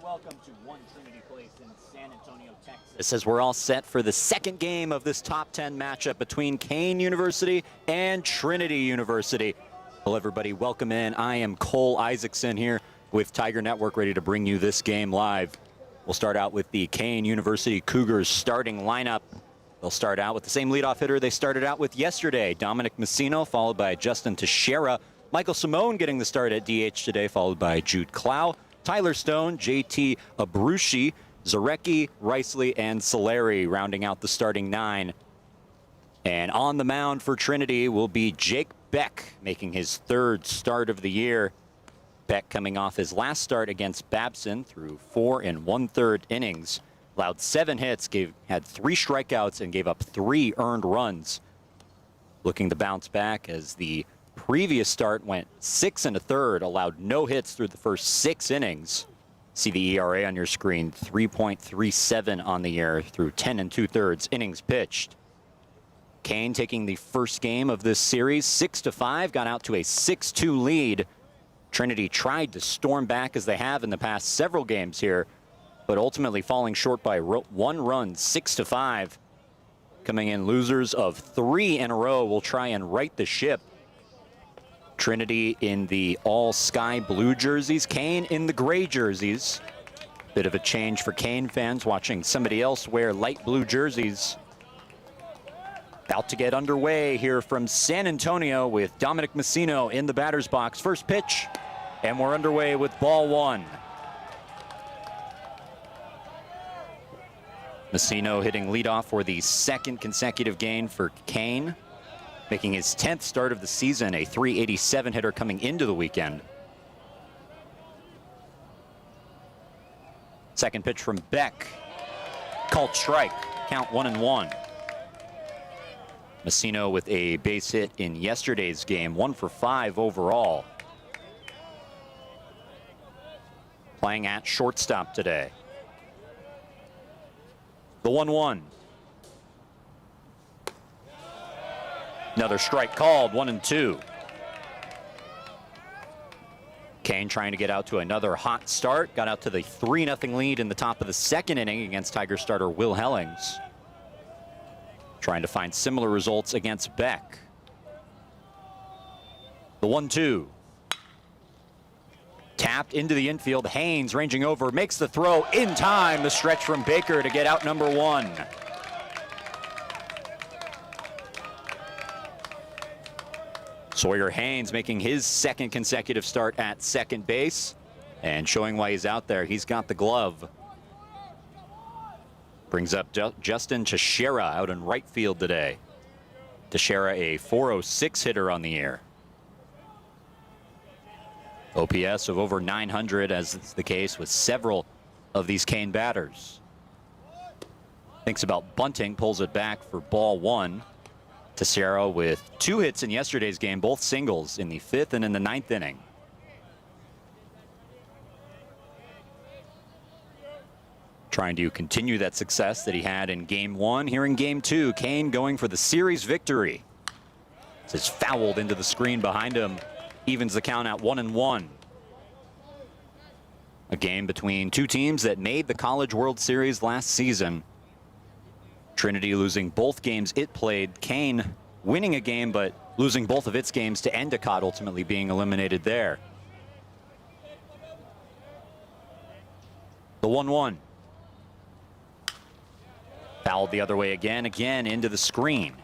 Welcome to One Trinity Place in San Antonio, Texas. It says we're all set for the second game of this top 10 matchup between Kean University and Trinity University. Hello, everybody. Welcome in. I am Cole Isaacson here with Tiger Network, ready to bring you this game live. We'll start out with the Kean University Cougars starting lineup. They'll start out with the same leadoff hitter they started out with yesterday, Dominic Messino, followed by Justin Teixeira. Michael Simone getting the start at DH today, followed by Jude Clow. Tyler Stone, JT Abrushi, Zarecki, Riceley, and Solari rounding out the starting nine. And on the mound for Trinity will be Jake Beck, making his third start of the year. Beck coming off his last start against Babson through 4 1/3 innings. Allowed 7 hits, had 3 strikeouts, and gave up 3 earned runs. Looking to bounce back as the previous start went 6 1/3, allowed no hits through the first 6 innings. See the ERA on your screen, 3.37 on the year through 10 2/3 innings pitched. Kean taking the first game of this series, 6-5, got out to a 6-2 lead. Trinity tried to storm back as they have in the past several games here, but ultimately falling short by 1 run, 6-5. Coming in losers of 3 in a row, will try and right the ship. Trinity in the all sky blue jerseys, Kean in the gray jerseys. Bit of a change for Kean fans watching somebody else wear light blue jerseys. About to get underway here from San Antonio with Dominic Messino in the batter's box. First pitch, and we're underway with ball 1. Messino hitting leadoff for the second consecutive game for Kean, making his 10th start of the season, a .387 hitter coming into the weekend. Second pitch from Beck, called strike, count 1-1. Messino with a base hit in yesterday's game, 1 for 5 overall. Playing at shortstop today. The 1-1. Another strike called, 1-2. Kean trying to get out to another hot start. Got out to the 3-0 lead in the top of the second inning against Tiger starter Will Hellings. Trying to find similar results against Beck. The 1-2. Tapped into the infield. Haynes ranging over, makes the throw in time. The stretch from Baker to get out number 1. Sawyer Haynes making his second consecutive start at second base, and showing why he's out there. He's got the glove. Brings up Justin Teixeira out in right field today. Teixeira a .406 hitter on the year. OPS of over 900, as is the case with several of these Kean batters. Thinks about bunting, pulls it back for ball 1. Teixeira with 2 hits in yesterday's game, both singles in the 5th and in the 9th inning. Trying to continue that success that he had in game 1. Here in game 2, Kean going for the series victory. It's fouled into the screen behind him. Evens the count at 1-1. A game between two teams that made the College World Series last season. Trinity losing both games it played. Kean winning a game, but losing both of its games to Endicott, ultimately being eliminated there. The 1-1. Fouled the other way again into the screen.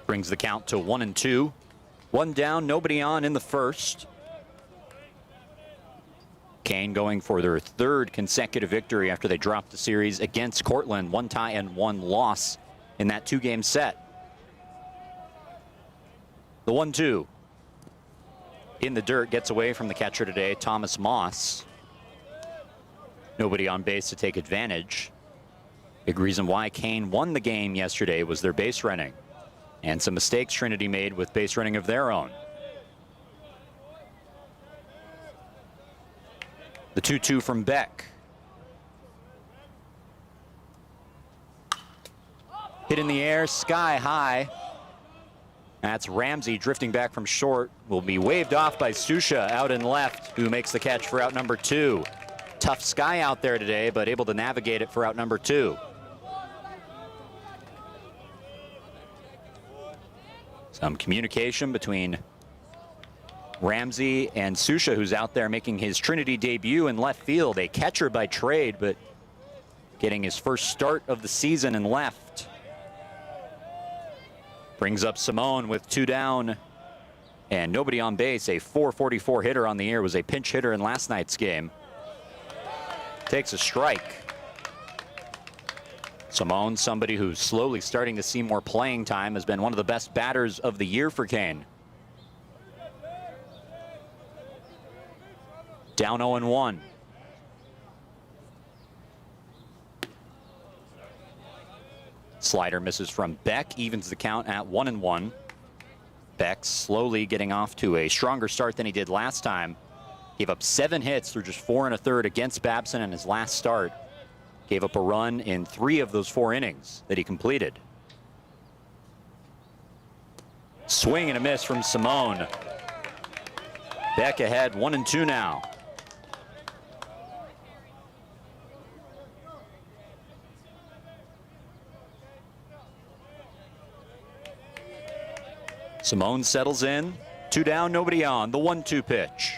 Brings the count to 1-2. 1 down, nobody on in the first. Kean going for their 3rd consecutive victory after they dropped the series against Cortland. 1 tie and 1 loss in that 2-game set. The 1-2. In the dirt, gets away from the catcher today, Thomas Moss. Nobody on base to take advantage. Big reason why Kean won the game yesterday was their base running, and some mistakes Trinity made with base running of their own. The 2-2 from Beck. Hit in the air, sky high. That's Ramsey drifting back from short. Will be waved off by Susha out in left, who makes the catch for out number 2. Tough sky out there today, but able to navigate it for out number 2. Some communication between Ramsey and Susha, who's out there making his Trinity debut in left field. A catcher by trade, but getting his first start of the season in left. Brings up Simone with 2 down and nobody on base. A .444 hitter on the year, was a pinch hitter in last night's game. Takes a strike. Simone, somebody who's slowly starting to see more playing time, has been one of the best batters of the year for Kean. Down 0-1. Slider misses from Beck, evens the count at 1-1. Beck slowly getting off to a stronger start than he did last time. Gave up 7 hits through just 4 1/3 against Babson in his last start. Gave up a run in 3 of those 4 innings that he completed. Swing and a miss from Simone. Beck ahead, 1-2 now. Simone settles in. 2 down, nobody on. The 1-2 pitch.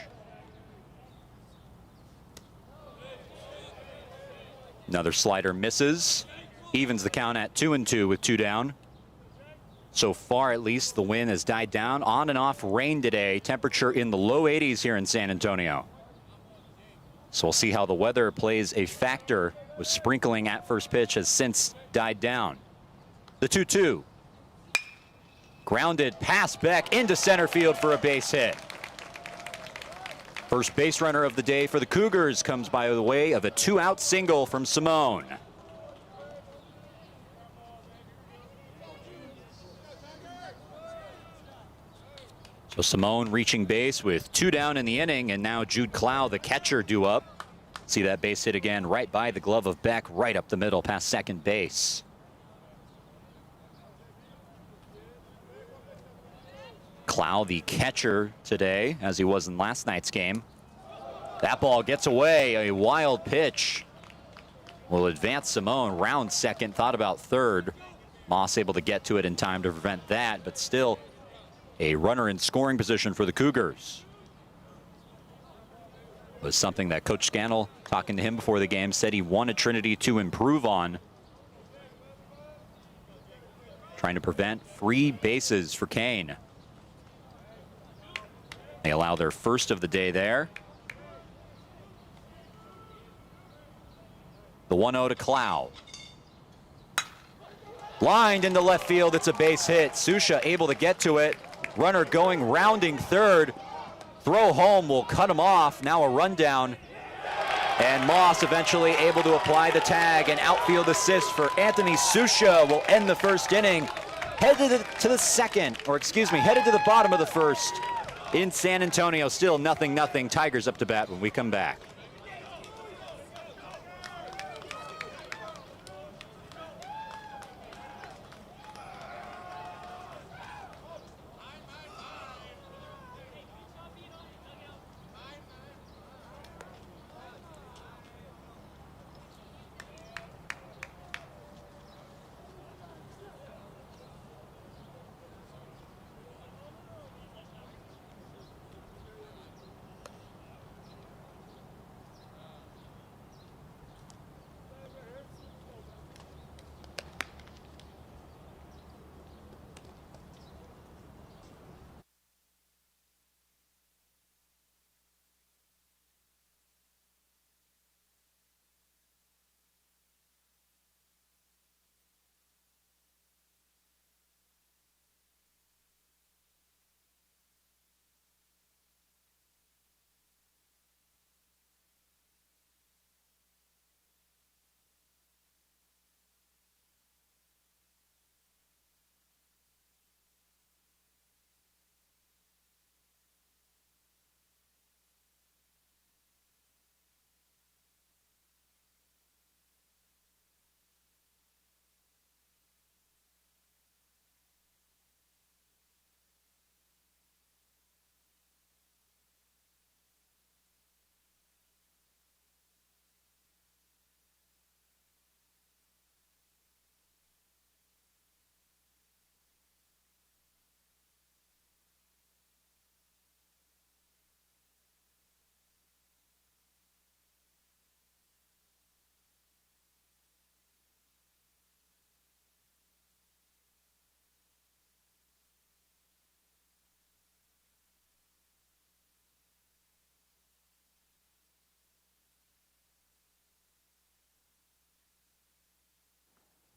Another slider misses. Evens the count at 2-2 with 2 down. So far, at least, the wind has died down. On and off rain today. Temperature in the low 80s here in San Antonio. So we'll see how the weather plays a factor, with sprinkling at first pitch has since died down. The 2-2. Grounded past Beck into center field for a base hit. First base runner of the day for the Cougars comes by the way of a 2-out single from Simone. So Simone reaching base with 2 down in the inning, and now Jude Clow, the catcher, due up. See that base hit again right by the glove of Beck, right up the middle past second base. Clow, the catcher today, as he was in last night's game. That ball gets away, a wild pitch. Will advance Simone, round second, thought about third. Moss able to get to it in time to prevent that, but still a runner in scoring position for the Cougars. It was something that Coach Scannell, talking to him before the game, said he wanted Trinity to improve on. Trying to prevent free bases for Kean. They allow their first of the day there. The 1-0 to Clow. Lined into left field, it's a base hit. Susha able to get to it. Runner going, rounding third. Throw home will cut him off. Now a rundown. And Moss eventually able to apply the tag. An outfield assist for Anthony Susha will end the first inning. Headed to the second, or excuse me, headed to the bottom of the first. In San Antonio, still 0-0. Tigers up to bat when we come back.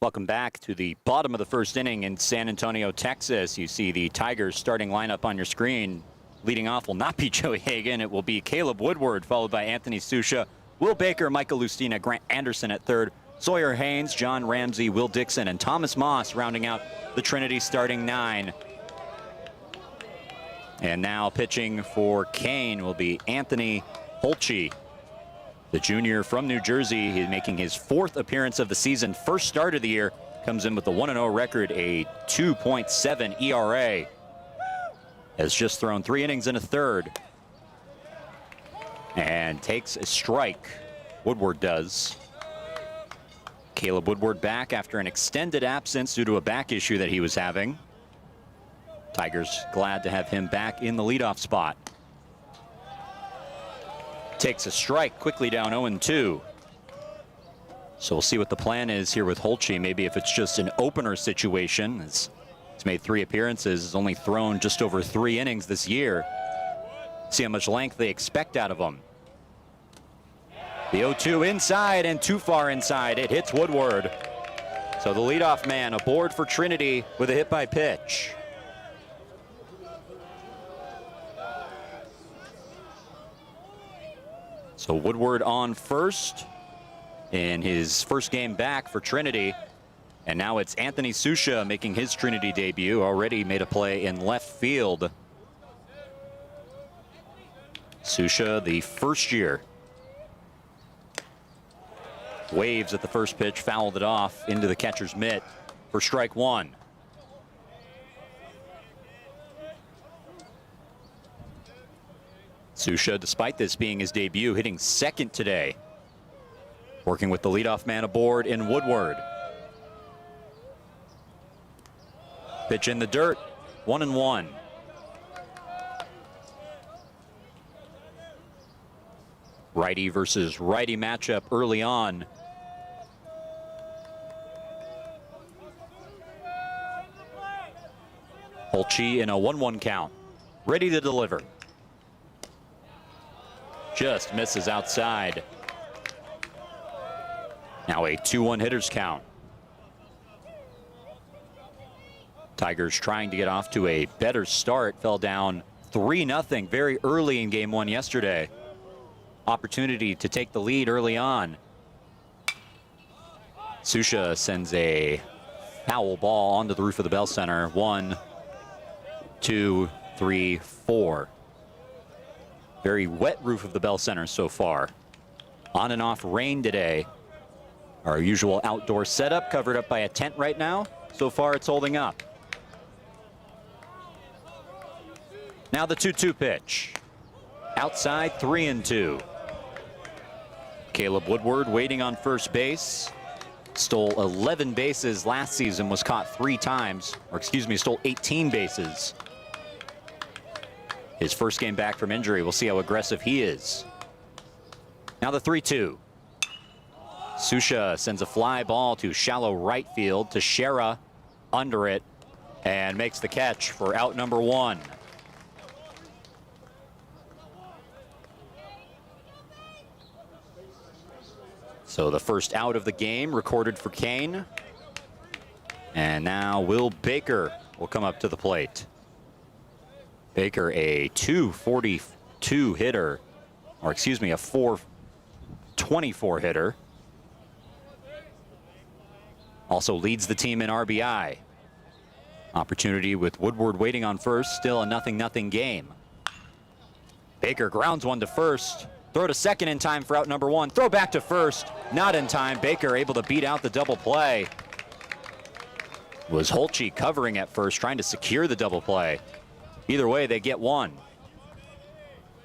Welcome back to the bottom of the first inning in San Antonio, Texas. You see the Tigers starting lineup on your screen. Leading off will not be Joey Hagan. It will be Caleb Woodward, followed by Anthony Susha, Will Baker, Michael Lustina, Grant Anderson at third, Sawyer Haynes, John Ramsey, Will Dixon, and Thomas Moss rounding out the Trinity starting 9. And now pitching for Kean will be Anthony Holtze, the junior from New Jersey. He's making his 4th appearance of the season. First start of the year. Comes in with a 1-0 record, a 2.7 ERA. Has just thrown 3 innings and a third. And takes a strike. Woodward does. Caleb Woodward back after an extended absence due to a back issue that he was having. Tigers glad to have him back in the leadoff spot. Takes a strike, quickly down 0-2. So we'll see what the plan is here with Holtze. Maybe if it's just an opener situation. He's made 3 appearances, has only thrown just over 3 innings this year. See how much length they expect out of him. The 0-2 inside and too far inside. It hits Woodward. So the leadoff man aboard for Trinity with a hit by pitch. So Woodward on first in his first game back for Trinity. And now it's Anthony Susha making his Trinity debut. Already made a play in left field. Susha, the first year. Waves at the first pitch, fouled it off into the catcher's mitt for strike 1. Susha, despite this being his debut, hitting second today. Working with the leadoff man aboard in Woodward. Pitch in the dirt, 1-1. Righty versus righty matchup early on. Holtze in a 1-1 count, ready to deliver. Just misses outside. Now a 2-1 hitters count. Tigers trying to get off to a better start. Fell down 3-0 very early in game 1 yesterday. Opportunity to take the lead early on. Susha sends a foul ball onto the roof of the Bell Center. 1, 2, 3, 4. Very wet roof of the Bell Center so far. On and off rain today. Our usual outdoor setup covered up by a tent right now. So far it's holding up. Now the 2-2 pitch. Outside, 3-2. Caleb Woodward waiting on first base. Stole 11 bases last season, was caught 3 times. Or excuse me, stole 18 bases. His first game back from injury. We'll see how aggressive he is. Now the 3-2. Susha sends a fly ball to shallow right field. Teixeira under it and makes the catch for out number 1. So the first out of the game recorded for Kean. And now Will Baker will come up to the plate. Baker, a 242 hitter, or excuse me, a 424 hitter. Also leads the team in RBI. Opportunity with Woodward waiting on first, still a 0-0 game. Baker grounds one to first. Throw to second in time for out number 1. Throw back to first, not in time. Baker able to beat out the double play. Was Holtze covering at first, trying to secure the double play. Either way, they get 1.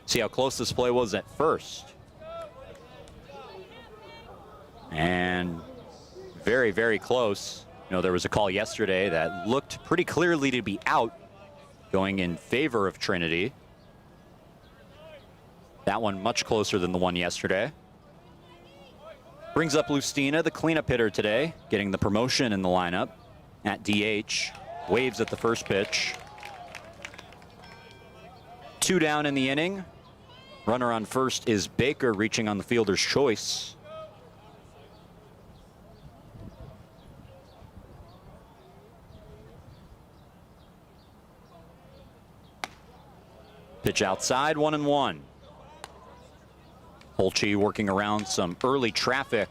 See how close this play was at first. And very, very close. You know, there was a call yesterday that looked pretty clearly to be out, going in favor of Trinity. That one much closer than the one yesterday. Brings up Lustina, the cleanup hitter today, getting the promotion in the lineup at DH. Waves at the first pitch. 2 down in the inning. Runner on first is Baker, reaching on the fielder's choice. Pitch outside, 1-1. Holchi working around some early traffic.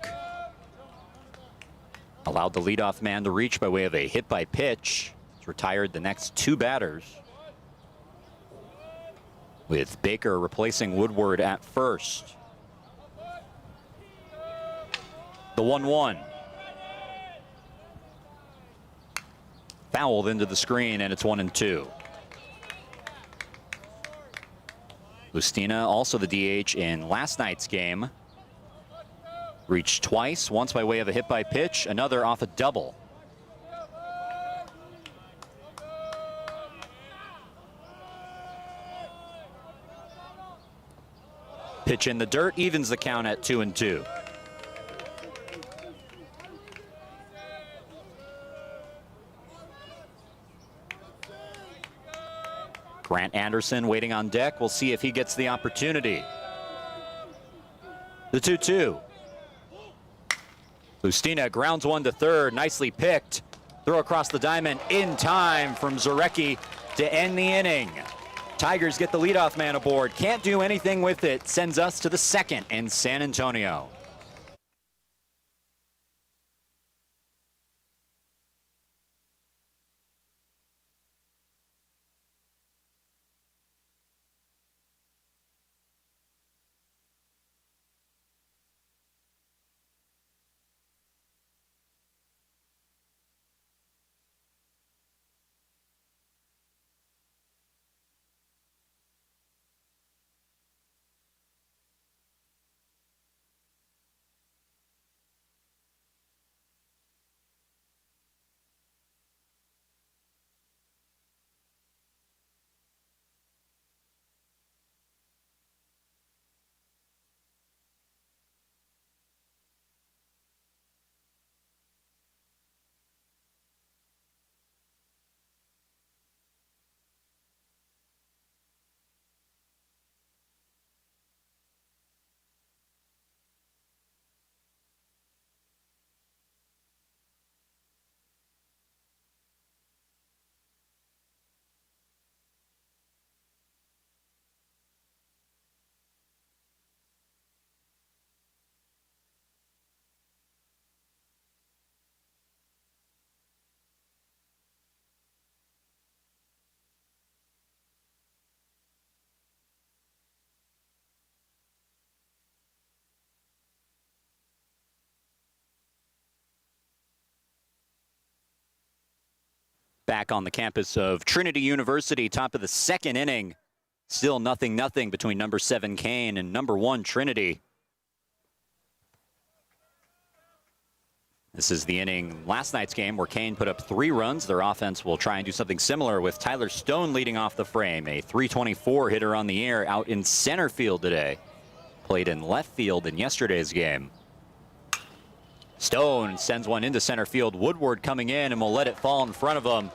Allowed the leadoff man to reach by way of a hit by pitch. He's retired the next two batters, with Baker replacing Woodward at first. The 1-1. Fouled into the screen, and it's 1-2. Lustina, also the DH in last night's game. Reached twice, once by way of a hit by pitch, another off a double. Pitch in the dirt, evens the count at 2-2. Grant Anderson waiting on deck. We'll see if he gets the opportunity. The 2-2. Lustina grounds one to third. Nicely picked. Throw across the diamond in time from Zarecki to end the inning. Tigers get the leadoff man aboard. Can't do anything with it. Sends us to the second in San Antonio. Back on the campus of Trinity University, top of the second inning. Still 0-0 between number 7 Kean and number 1 Trinity. This is the inning last night's game where Kean put up 3 runs. Their offense will try and do something similar with Tyler Stone leading off the frame. A .324 hitter on the air out in center field today. Played in left field in yesterday's game. Stone sends one into center field. Woodward coming in and will let it fall in front of him.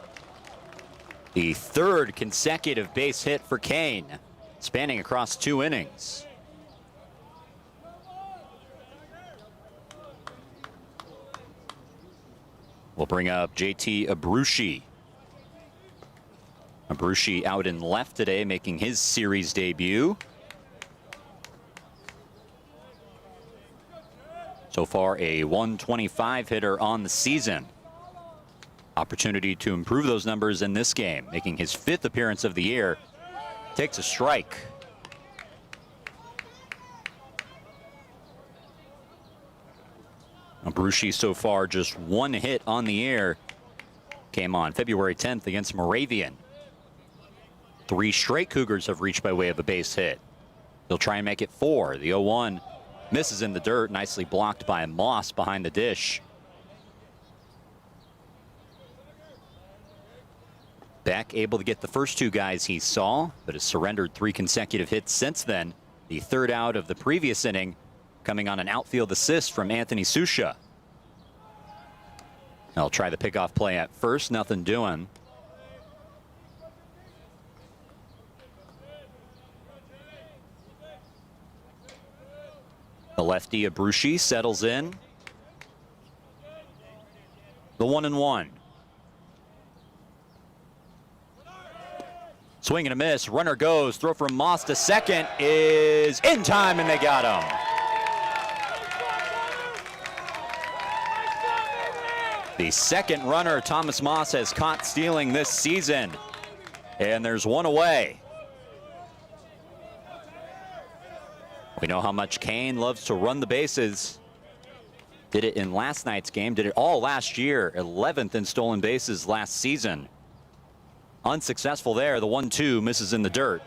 The 3rd consecutive base hit for Kean, spanning across 2 innings. We'll bring up JT Abrushi. Abrushi out in left today, making his series debut. So far, a .125 hitter on the season. Opportunity to improve those numbers in this game, making his 5th appearance of the year. Takes a strike. Abrushi so far just 1 hit on the air. Came on February 10th against Moravian. 3 straight Cougars have reached by way of a base hit. He'll try and make it 4. The 0-1 misses in the dirt, nicely blocked by Moss behind the dish. Beck able to get the first 2 guys he saw, but has surrendered 3 consecutive hits since then. The 3rd out of the previous inning coming on an outfield assist from Anthony Susha. They'll try the pickoff play at first, nothing doing. The lefty Abrushi settles in. The 1-1. Swing and a miss. Runner goes. Throw from Moss to second is in time, and they got him. The second runner Thomas Moss has caught stealing this season. And there's one away. We know how much Kean loves to run the bases. Did it in last night's game. Did it all last year. 11th in stolen bases last season. Unsuccessful there. The 1-2 misses in the dirt.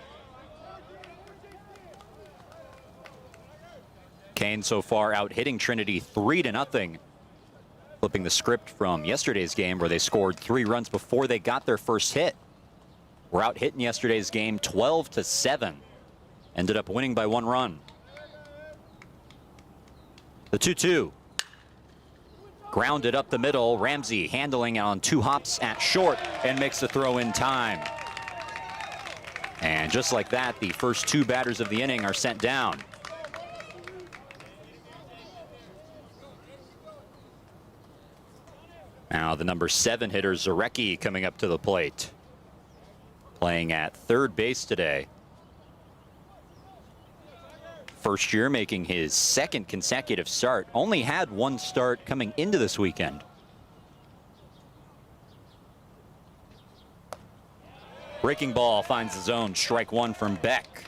Kean so far out hitting Trinity 3-0. Flipping the script from yesterday's game where they scored 3 runs before they got their first hit. We're out hitting yesterday's game 12-7. Ended up winning by 1 run. The 2-2. Grounded up the middle. Ramsey handling on 2 hops at short and makes the throw in time. And just like that, the first 2 batters of the inning are sent down. Now the number 7 hitter Zarecki coming up to the plate. Playing at third base today. First year making his 2nd consecutive start. Only had 1 start coming into this weekend. Breaking ball finds the zone. Strike 1 from Beck.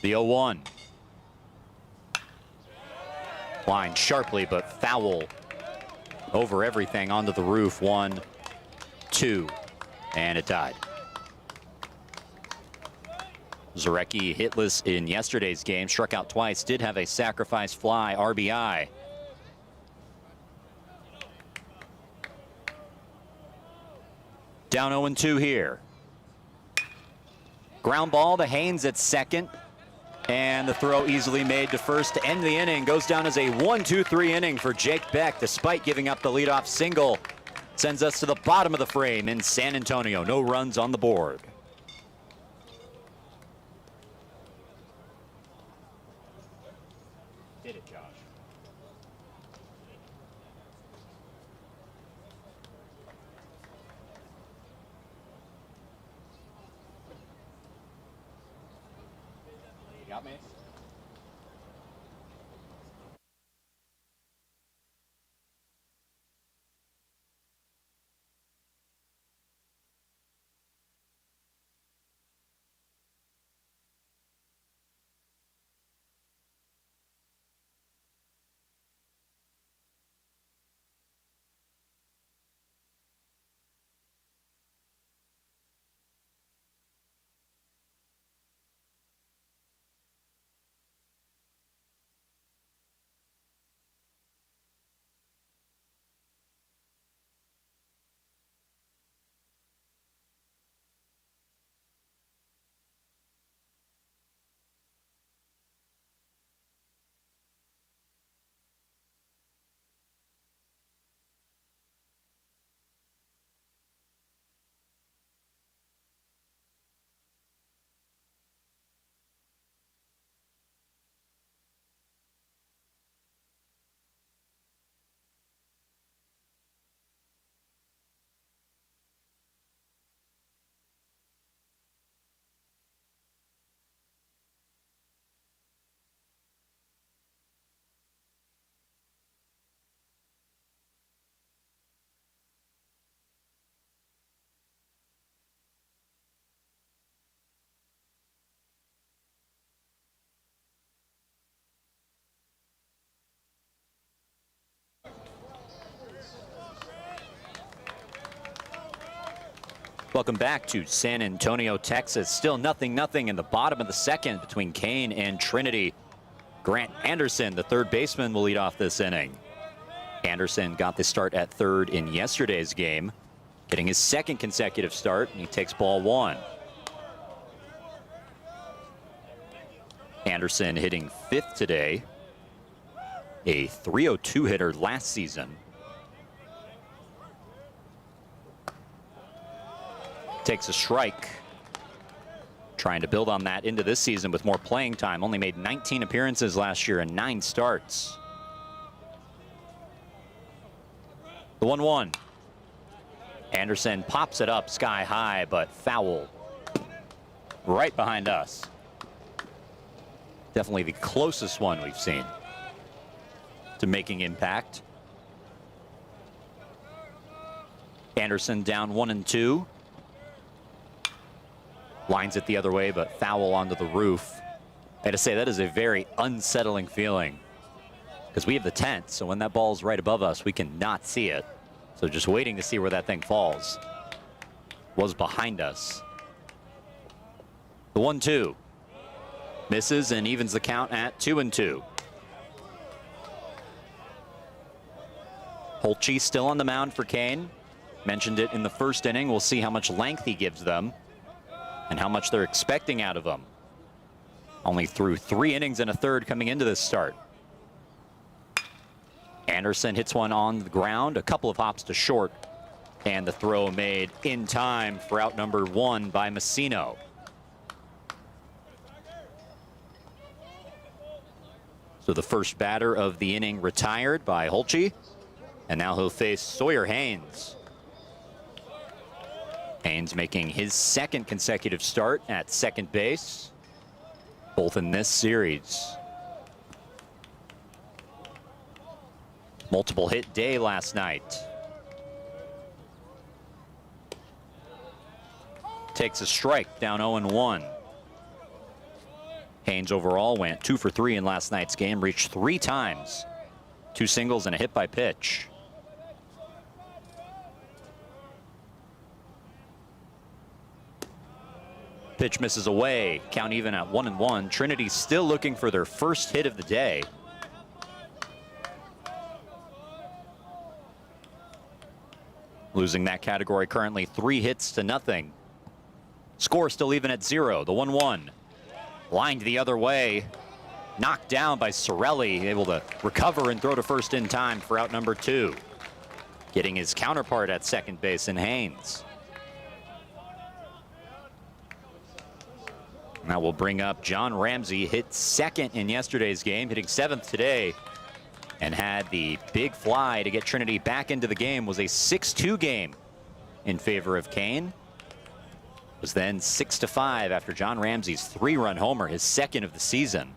The 0-1. Line sharply, but foul over everything onto the roof. 1, 2, and it died. Zarecki hitless in yesterday's game, struck out twice, did have a sacrifice fly RBI. Down 0-2 here. Ground ball to Haynes at second. And the throw easily made to first to end the inning. Goes down as a 1-2-3 inning for Jake Beck, despite giving up the leadoff single. Sends us to the bottom of the frame in San Antonio. No runs on the board. Did it, Josh. Got me. Welcome back to San Antonio, Texas. Still 0-0 in the bottom of the second between Kean and Trinity. Grant Anderson, the third baseman, will lead off this inning. Anderson got the start at third in yesterday's game, getting his 2nd consecutive start, and he takes ball 1. Anderson hitting 5th today, a .302 hitter last season. Takes a strike. Trying to build on that into this season with more playing time. Only made 19 appearances last year and 9 starts. The 1-1. Anderson pops it up sky high, but foul right behind us. Definitely the closest one we've seen to making impact. Anderson down 1-2. Lines it the other way, but foul onto the roof. I had to say, that is a very unsettling feeling because we have the tent, so when that ball's right above us, we cannot see it. So just waiting to see where that thing falls. Was behind us. The 1-2. Misses and evens the count at 2-2. Holtby still on the mound for Kean. Mentioned it in the first inning. We'll see how much length he gives them and how much they're expecting out of him. Only threw 3 innings and a third coming into this start. Anderson hits one on the ground, a couple of hops to short, and the throw made in time for out number 1 by Messino. So the first batter of the inning retired by Holtby, and now he'll face Sawyer Haynes. Haynes making his 2nd consecutive start at second base, both in this series. Multiple hit day last night. Takes a strike, down 0-1. Haynes overall went 2 for 3 in last night's game, reached 3 times, 2 singles and a hit by pitch. Pitch misses away, count even at 1-1. Trinity still looking for their first hit of the day. Losing that category currently 3 hits to nothing. Score still even at 0, the 1-1. Lined the other way, knocked down by Sorelli, able to recover and throw to first in time for out number 2. Getting his counterpart at second base in Haynes. That will bring up John Ramsey, hit 2nd in yesterday's game, hitting 7th today, and had the big fly to get Trinity back into the game. Was a 6-2 game in favor of Kean. Was then 6-5 after John Ramsey's 3-run homer, his 2nd of the season.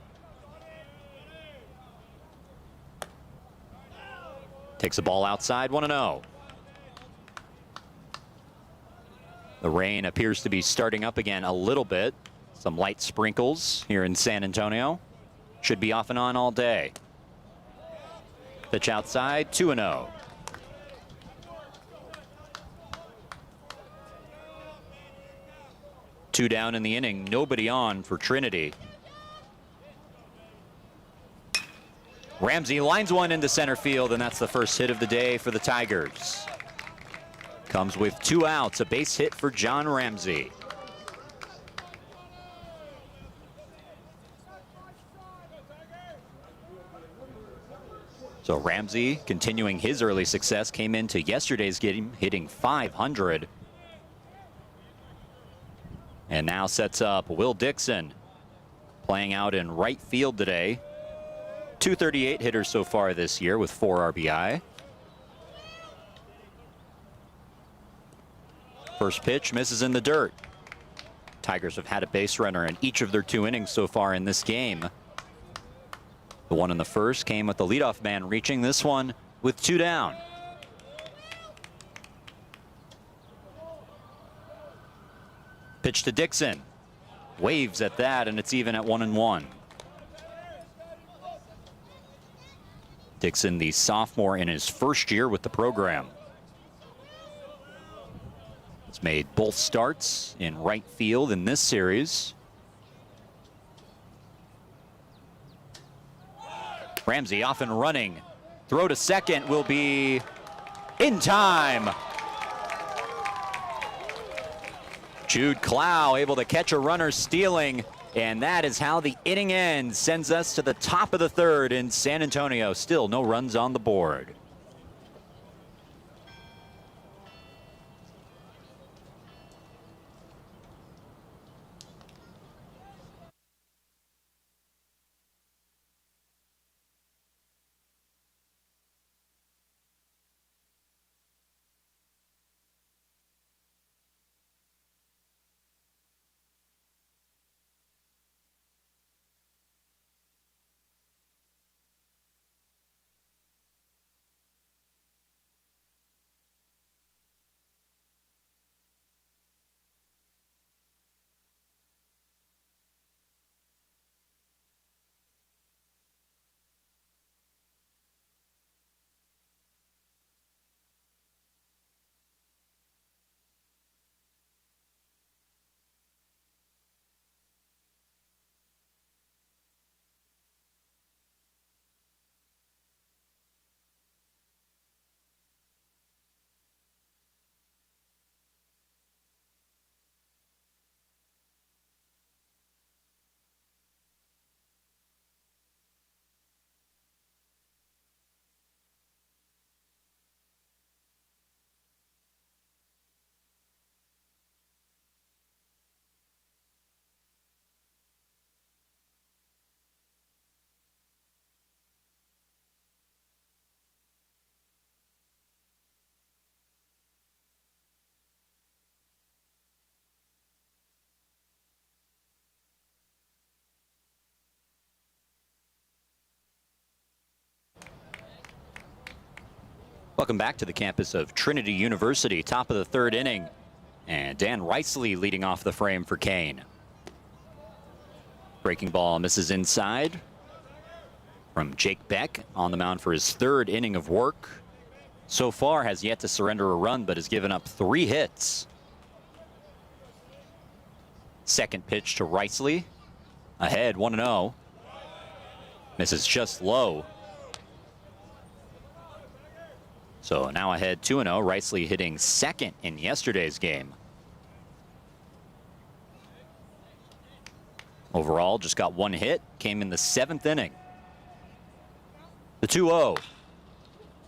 Takes a ball outside, 1-0. The rain appears to be starting up again a little bit. Some light sprinkles here in San Antonio. Should be off and on all day. Pitch outside, 2-0. Two down in the inning, nobody on for Trinity. Ramsey lines one into center field, and that's the first hit of the day for the Tigers. Comes with 2 outs, a base hit for John Ramsey. So Ramsey, continuing his early success, came into yesterday's game hitting .500. And now sets up Will Dixon, playing out in right field today. 238 hitters so far this year with 4 RBI. First pitch misses in the dirt. Tigers have had a base runner in each of their 2 innings so far in this game. The one in the first came with the leadoff man reaching, this one with 2 down. Pitch to Dixon. Waves at that, and it's even at 1-1. Dixon, the sophomore in his first year with the program. Has made both starts in right field in this series. Ramsey off and running. Throw to second will be in time. Jude Clow able to catch a runner stealing, and that is how the inning ends. Sends us to the top of the 3rd in San Antonio. Still no runs on the board. Welcome back to the campus of Trinity University, top of the third inning. And Dan Riceley leading off the frame for Kean. Breaking ball misses inside from Jake Beck on the mound for his third inning of work. So far has yet to surrender a run, but has given up 3 hits. Second pitch to Riceley. Ahead 1-0. Misses just low. So now ahead 2-0. Riceley hitting second in yesterday's game. Overall, just got 1 hit. Came in the 7th inning. The 2-0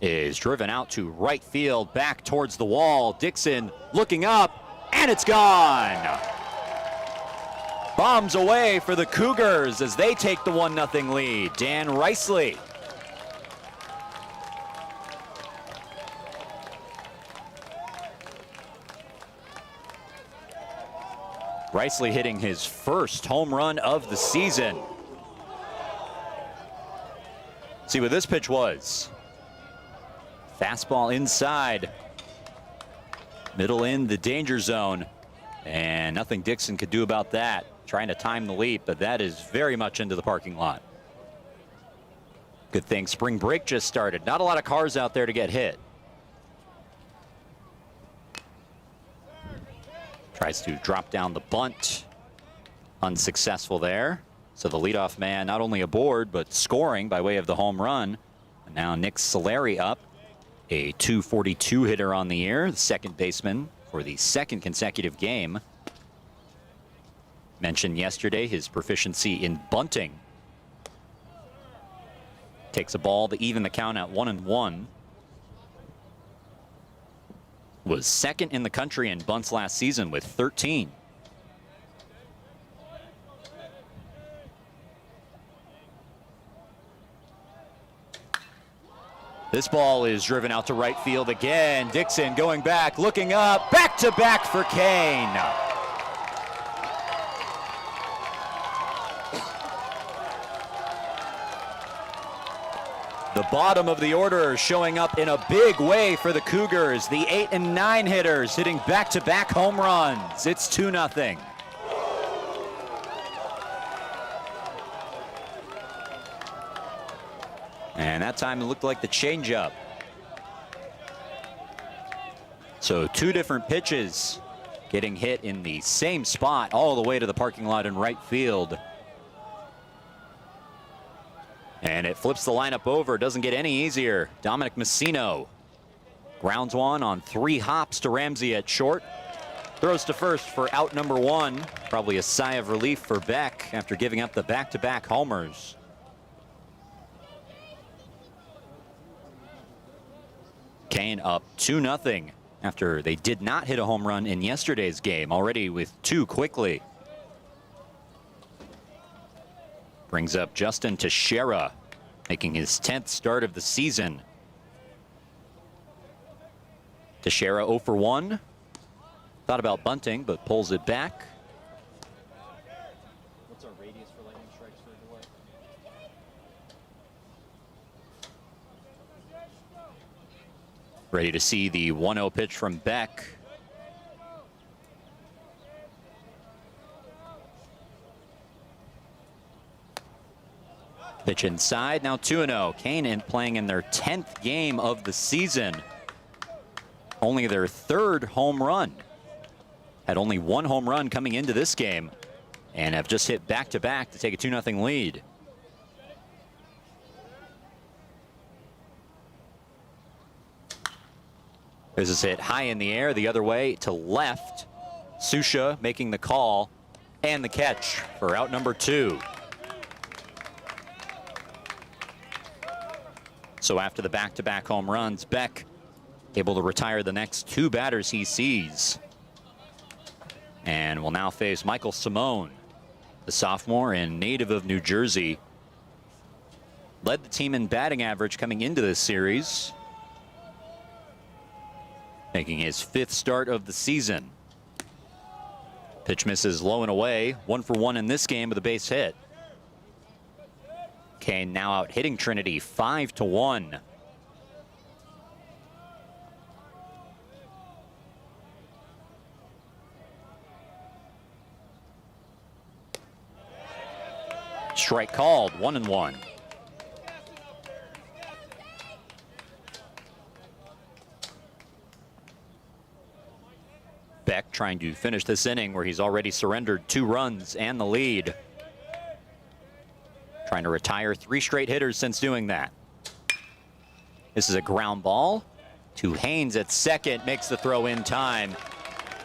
is driven out to right field, back towards the wall. Dixon looking up, and it's gone. Bombs away for the Cougars as they take the 1-0 lead. Dan Riceley. Riceley hitting his first home run of the season. See what this pitch was. Fastball inside. Middle in the danger zone. And nothing Dixon could do about that. Trying to time the leap, but that is very much into the parking lot. Good thing spring break just started. Not a lot of cars out there to get hit. Tries to drop down the bunt. Unsuccessful there. So the leadoff man not only aboard, but scoring by way of the home run. And now Nick Solari up. A .242 hitter on the year. The second baseman for the second consecutive game. Mentioned yesterday his proficiency in bunting. Takes a ball to even the count at 1-1. Was second in the country in bunts last season with 13. This ball is driven out to right field again. Dixon going back, looking up, back-to-back for Kean. The bottom of the order showing up in a big way for the Cougars. The 8 and 9 hitters hitting back-to-back home runs. It's 2-0. And that time it looked like the changeup. So 2 different pitches getting hit in the same spot all the way to the parking lot in right field. And it flips the lineup over. Doesn't get any easier. Dominic Messino grounds one on 3 hops to Ramsey at short. Throws to first for out number 1. Probably a sigh of relief for Beck after giving up the back-to-back homers. Kean up 2-0 after they did not hit a home run in yesterday's game, already with 2 quickly. Brings up Justin Teixeira, making his 10th start of the season. Teixeira 0 for 1. Thought about bunting, but pulls it back. What's our radius for lightning strikes for delay? Ready to see the 1-0 pitch from Beck. Pitch inside, now 2-0. Kean playing in their 10th game of the season. Only their 3rd home run. Had only 1 home run coming into this game and have just hit back-to-back to take a 2-0 lead. This is hit high in the air, the other way to left. Susha making the call and the catch for out number 2. So after the back-to-back home runs, Beck able to retire the next 2 batters he sees. And will now face Michael Simone, the sophomore and native of New Jersey. Led the team in batting average coming into this series, making his 5th start of the season. Pitch misses low and away. 1 for 1 in this game with a base hit. Kean now out hitting Trinity 5-1. Strike called, 1-1. Beck trying to finish this inning where he's already surrendered 2 runs and the lead. Trying to retire 3 straight hitters since doing that. This is a ground ball to Haynes at second, makes the throw in time.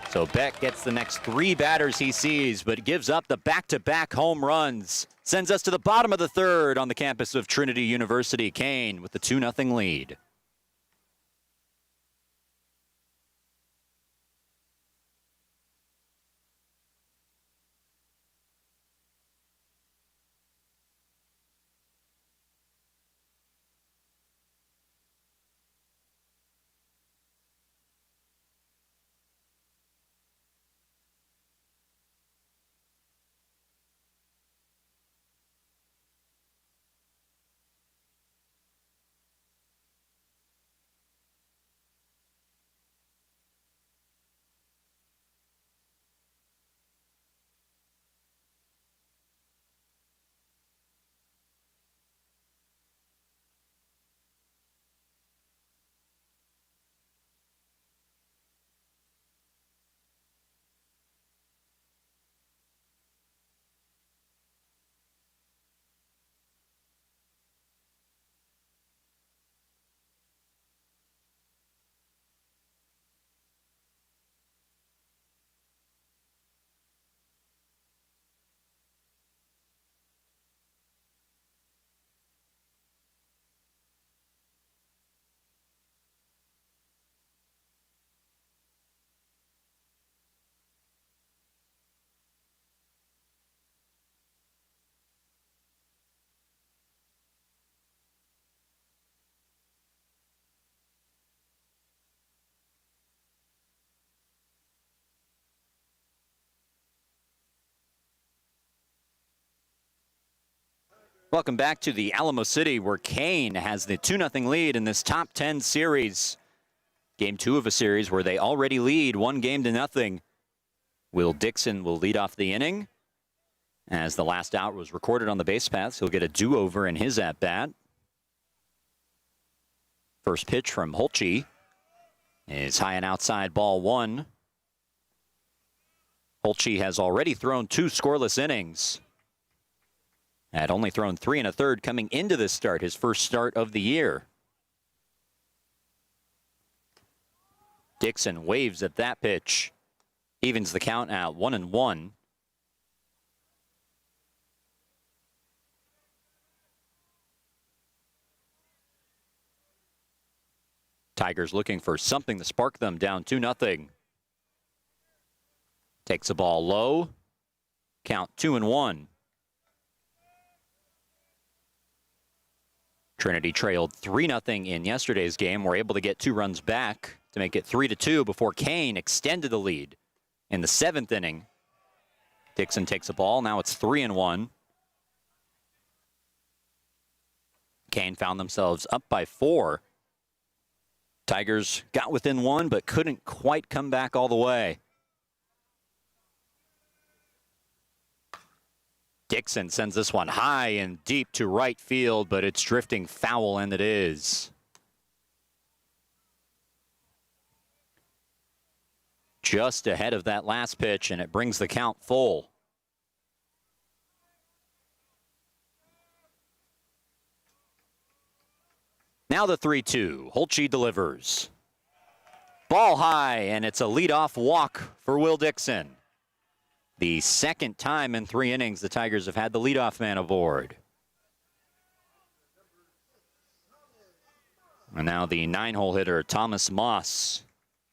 So Beck gets the next 3 batters he sees, but gives up the back-to-back home runs. Sends us to the bottom of the 3rd on the campus of Trinity University. Kean with the 2-0 lead. Welcome back to the Alamo City, where Kean has the 2-0 lead in this top 10 series. Game 2 of a series where they already lead 1-0. Will Dixon will lead off the inning. As the last out was recorded on the base paths, he'll get a do-over in his at-bat. First pitch from Holtze is high and outside, ball 1. Holtze has already thrown 2 scoreless innings. Had only thrown 3 1/3 coming into this start, his first start of the year. Dixon waves at that pitch. Evens the count at 1-1. Tigers looking for something to spark them, down 2-0. Takes the ball low. Count 2-1. Trinity trailed 3-0 in yesterday's game. Were able to get 2 runs back to make it 3-2 before Kean extended the lead in the 7th inning. Dixon takes the ball. Now it's 3-1. Kean found themselves up by 4. Tigers got within 1, but couldn't quite come back all the way. Dixon sends this one high and deep to right field, but it's drifting foul, and it is. Just ahead of that last pitch, and it brings the count full. Now the 3-2. Holtze delivers. Ball high, and it's a leadoff walk for Will Dixon. The second time in 3 innings the Tigers have had the leadoff man aboard. And now the 9-hole hitter, Thomas Moss,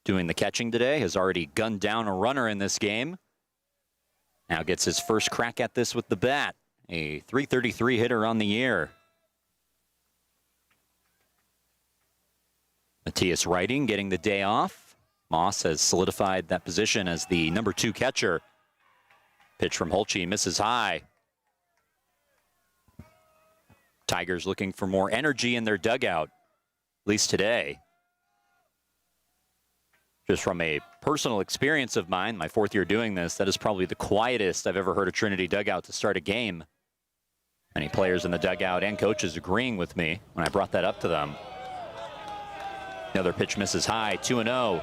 doing the catching today, has already gunned down a runner in this game. Now gets his first crack at this with the bat. A .333 hitter on the year. Matthias Writing getting the day off. Moss has solidified that position as the number 2 catcher. Pitch from Holtze misses high. Tigers looking for more energy in their dugout, at least today. Just from a personal experience of mine, my 4th year doing this, that is probably the quietest I've ever heard a Trinity dugout to start a game. Many players in the dugout and coaches agreeing with me when I brought that up to them. Another pitch misses high, 2-0.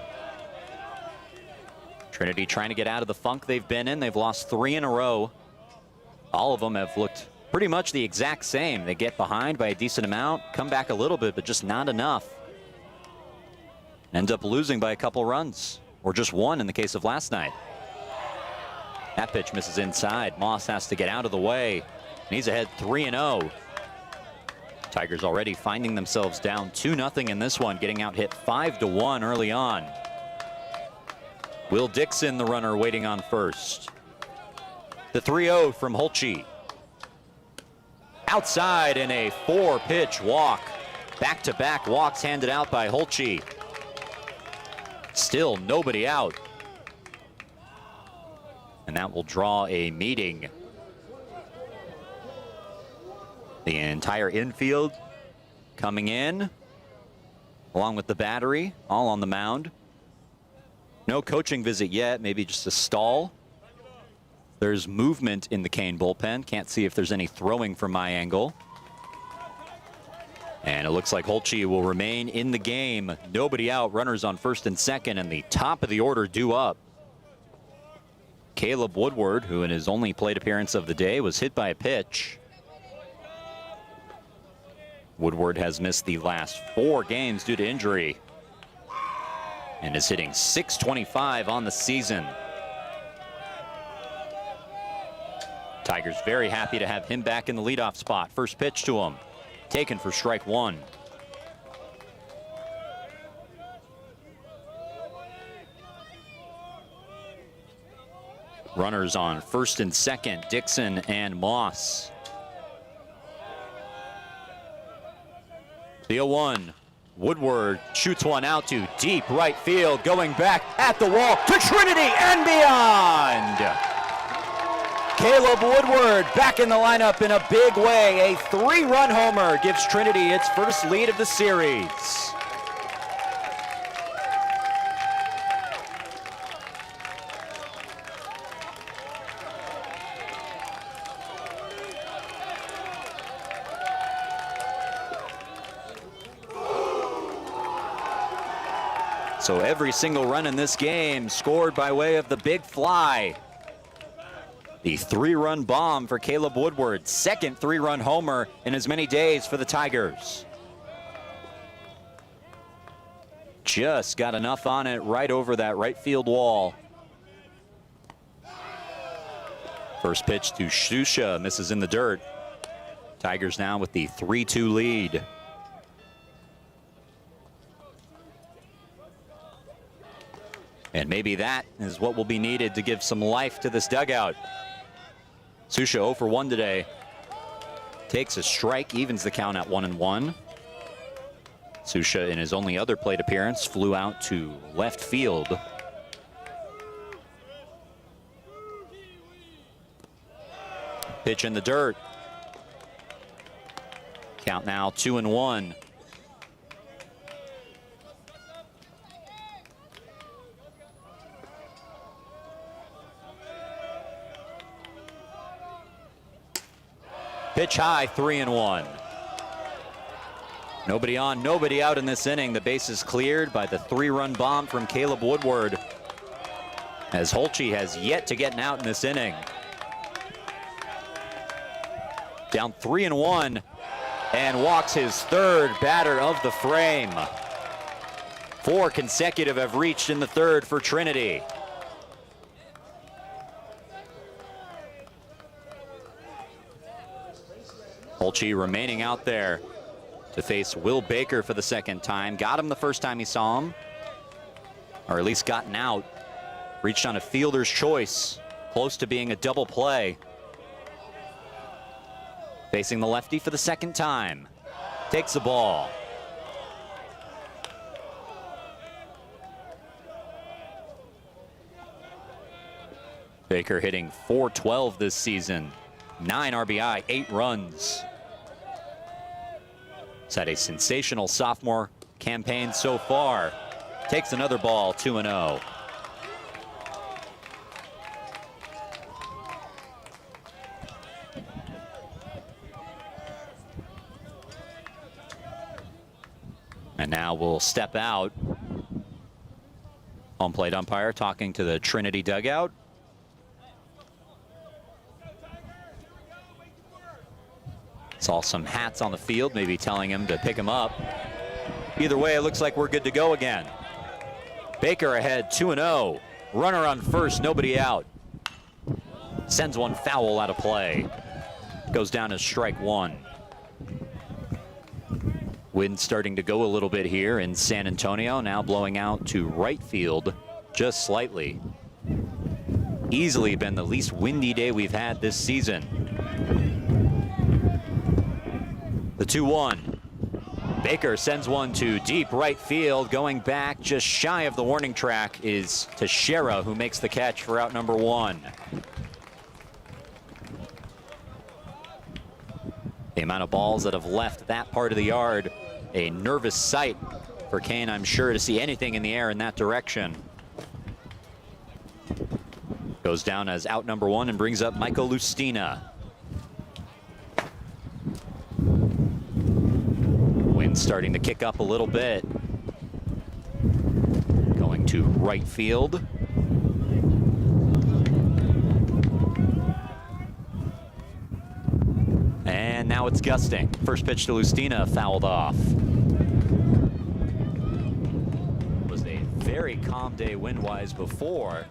Trinity trying to get out of the funk they've been in. They've lost 3 in a row. All of them have looked pretty much the exact same. They get behind by a decent amount, come back a little bit, but just not enough. End up losing by a couple runs, or just one in the case of last night. That pitch misses inside. Moss has to get out of the way, and he's ahead 3-0. Tigers already finding themselves down 2-0 in this one, getting out hit 5-1 early on. Will Dixon, the runner, waiting on first. The 3-0 from Holtze. Outside in a 4-pitch walk. Back-to-back walks handed out by Holtze. Still nobody out. And that will draw a meeting. The entire infield coming in, along with the battery, all on the mound. No coaching visit yet, maybe just a stall. There's movement in the Kean bullpen. Can't see if there's any throwing from my angle. And it looks like Holtze will remain in the game. Nobody out, runners on first and second, and the top of the order due up. Caleb Woodward, who in his only plate appearance of the day was hit by a pitch. Woodward has missed the last 4 games due to injury and is hitting .625 on the season. Tigers very happy to have him back in the leadoff spot. First pitch to him, taken for strike 1. Runners on first and second, Dixon and Moss. The 0-1, Woodward shoots one out to deep right field, going back at the wall to Trinity and beyond. Caleb Woodward back in the lineup in a big way. A 3-run homer gives Trinity its first lead of the series. So every single run in this game scored by way of the big fly. The 3-run bomb for Caleb Woodward. Second 3-run homer in as many days for the Tigers. Just got enough on it right over that right field wall. First pitch to Shusha, misses in the dirt. Tigers now with the 3-2 lead. And maybe that is what will be needed to give some life to this dugout. Susha 0 for 1 today. Takes a strike, evens the count at 1-1. Susha, in his only other plate appearance, flew out to left field. Pitch in the dirt. Count now 2-1. Pitch high, 3-1. Nobody on, nobody out in this inning. The base is cleared by the 3-run bomb from Caleb Woodward, as Holtze has yet to get an out in this inning. Down 3-1, and walks his 3rd batter of the frame. 4 consecutive have reached in the 3rd for Trinity. Holtze remaining out there to face Will Baker for the 2nd time. Got him the first time he saw him, or at least gotten out. Reached on a fielder's choice, close to being a double play. Facing the lefty for the 2nd time. Takes the ball. Baker hitting .412 this season. 9 RBI, 8 runs. He's had a sensational sophomore campaign so far. Takes another ball, 2-0. And now we'll step out. Home plate umpire talking to the Trinity dugout. Saw some hats on the field, maybe telling him to pick him up. Either way, it looks like we're good to go again. Baker ahead 2-0. Runner on first, nobody out. Sends one foul out of play. Goes down as strike one. Wind starting to go a little bit here in San Antonio, now blowing out to right field just slightly. Easily been the least windy day we've had this season. The 2-1. Baker sends one to deep right field. Going back just shy of the warning track is Teixeira, who makes the catch for out number one. The amount of balls that have left that part of the yard, a nervous sight for Kean, I'm sure, to see anything in the air in that direction. Goes down as out number one and brings up Michael Lustina. Wind starting to kick up a little bit. Going to right field. And now it's gusting. First pitch to Lustina, fouled off. It was a very calm day wind-wise before,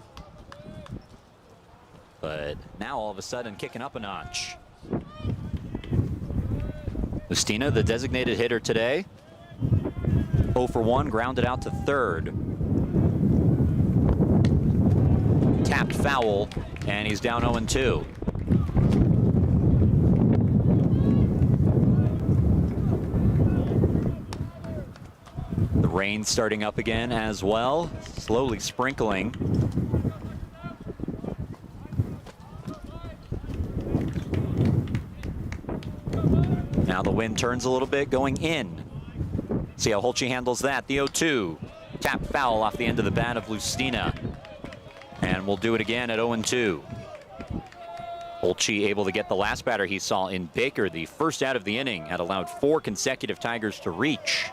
but now all of a sudden kicking up a notch. Lustina, the designated hitter today. 0 for 1, grounded out to third. Tapped foul, and he's down 0-2. The rain starting up again as well, slowly sprinkling. Now the wind turns a little bit, going in. See how Holtze handles that. The 0-2. Tap foul off the end of the bat of Lustina. And we'll do it again at 0-2. Holtze able to get the last batter he saw in Baker, the first out of the inning, had allowed 4 consecutive Tigers to reach.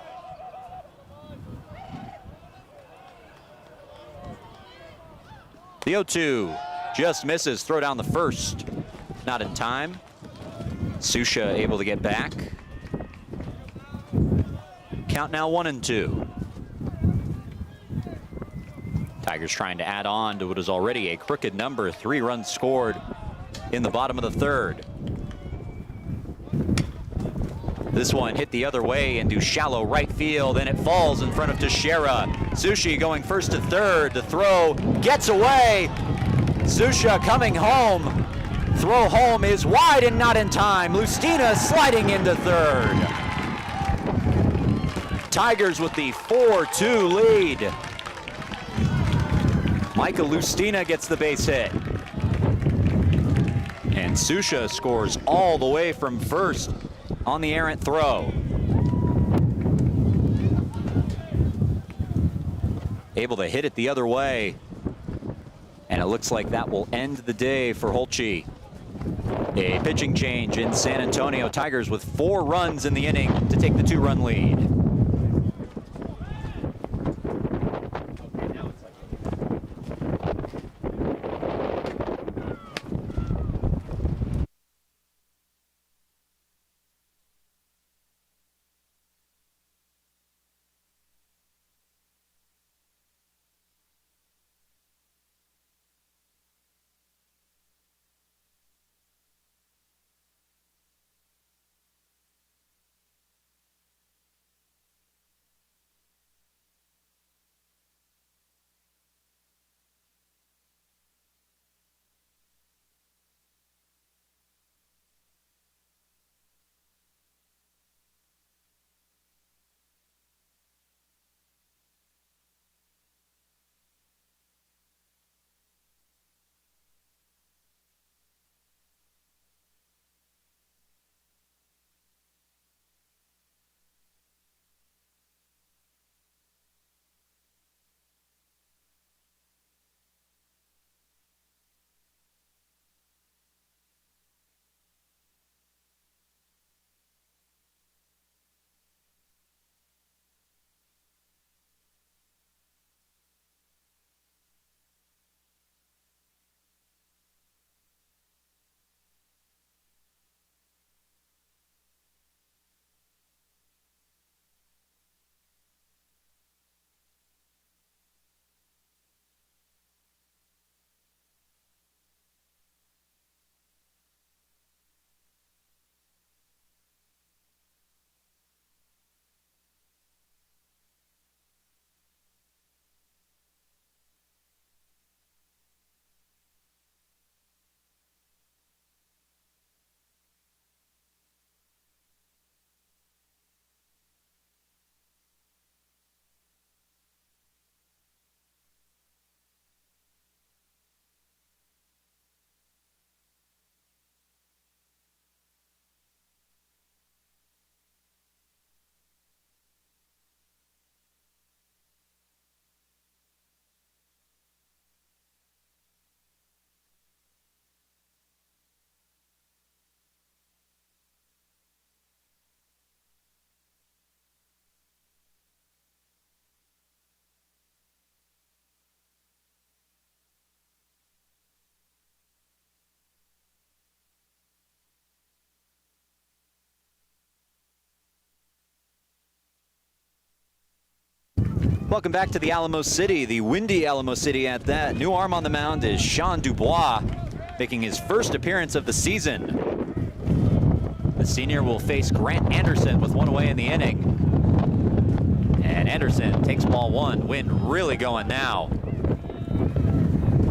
The 0-2 just misses. Throw down the first. Not in time. Susha able to get back. Count now 1-2. Tigers trying to add on to what is already a crooked number. 3 runs scored in the bottom of the third. This one hit the other way into shallow right field, and it falls in front of Teixeira. Sushi going first to third. The throw gets away. Susha coming home. Throw home is wide and not in time. Lustina sliding into third. Tigers with the 4-2 lead. Michael Lustina gets the base hit. And Susha scores all the way from first on the errant throw. Able to hit it the other way. And it looks like that will end the day for Holtze. A pitching change in San Antonio. Tigers with 4 runs in the inning to take the 2-run lead. Welcome back to the Alamo City, the windy Alamo City at that. New arm on the mound is Sean Dubois, making his first appearance of the season. The senior will face Grant Anderson with one away in the inning. And Anderson takes ball one. Wind really going now.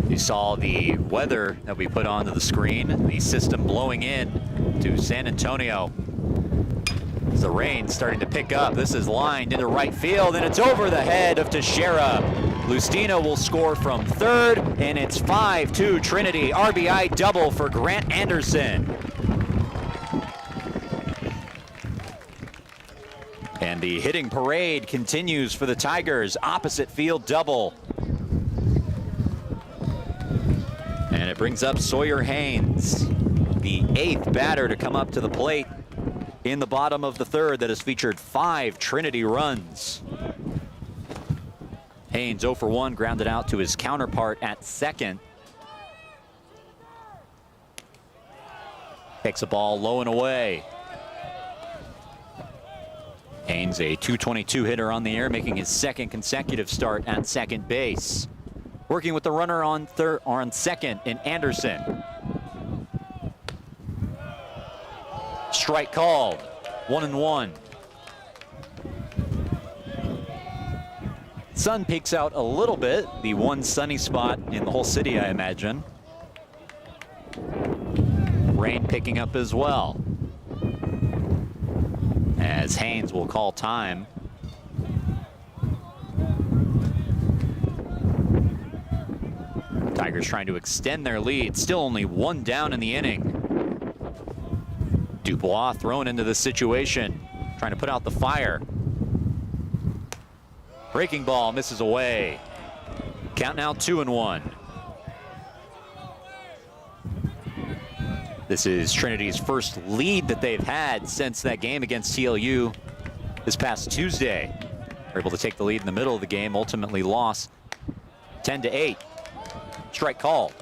You saw the weather that we put onto the screen, the system blowing in to San Antonio. As the rain starting to pick up, this is lined into right field, and it's over the head of Teixeira. Lustina will score from third, and it's 5-2 Trinity. RBI double for Grant Anderson. And the hitting parade continues for the Tigers. Opposite field double. And it brings up Sawyer Haynes, the 8th batter to come up to the plate in the bottom of the third that has featured 5 Trinity runs. Haynes 0 for 1, grounded out to his counterpart at second. Takes a ball low and away. Haynes, a .222 hitter on the air, making his second consecutive start at second base. Working with the runner on second in Anderson. Strike called, 1-1. Sun peeks out a little bit, the one sunny spot in the whole city, I imagine. Rain picking up as well. As Haynes will call time. Tigers trying to extend their lead, still only 1 down in the inning. Dubois thrown into this situation, trying to put out the fire. Breaking ball misses away. Count now 2-1. This is Trinity's first lead that they've had since that game against TLU this past Tuesday. They're able to take the lead in the middle of the game, ultimately lost 10-8. Strike call.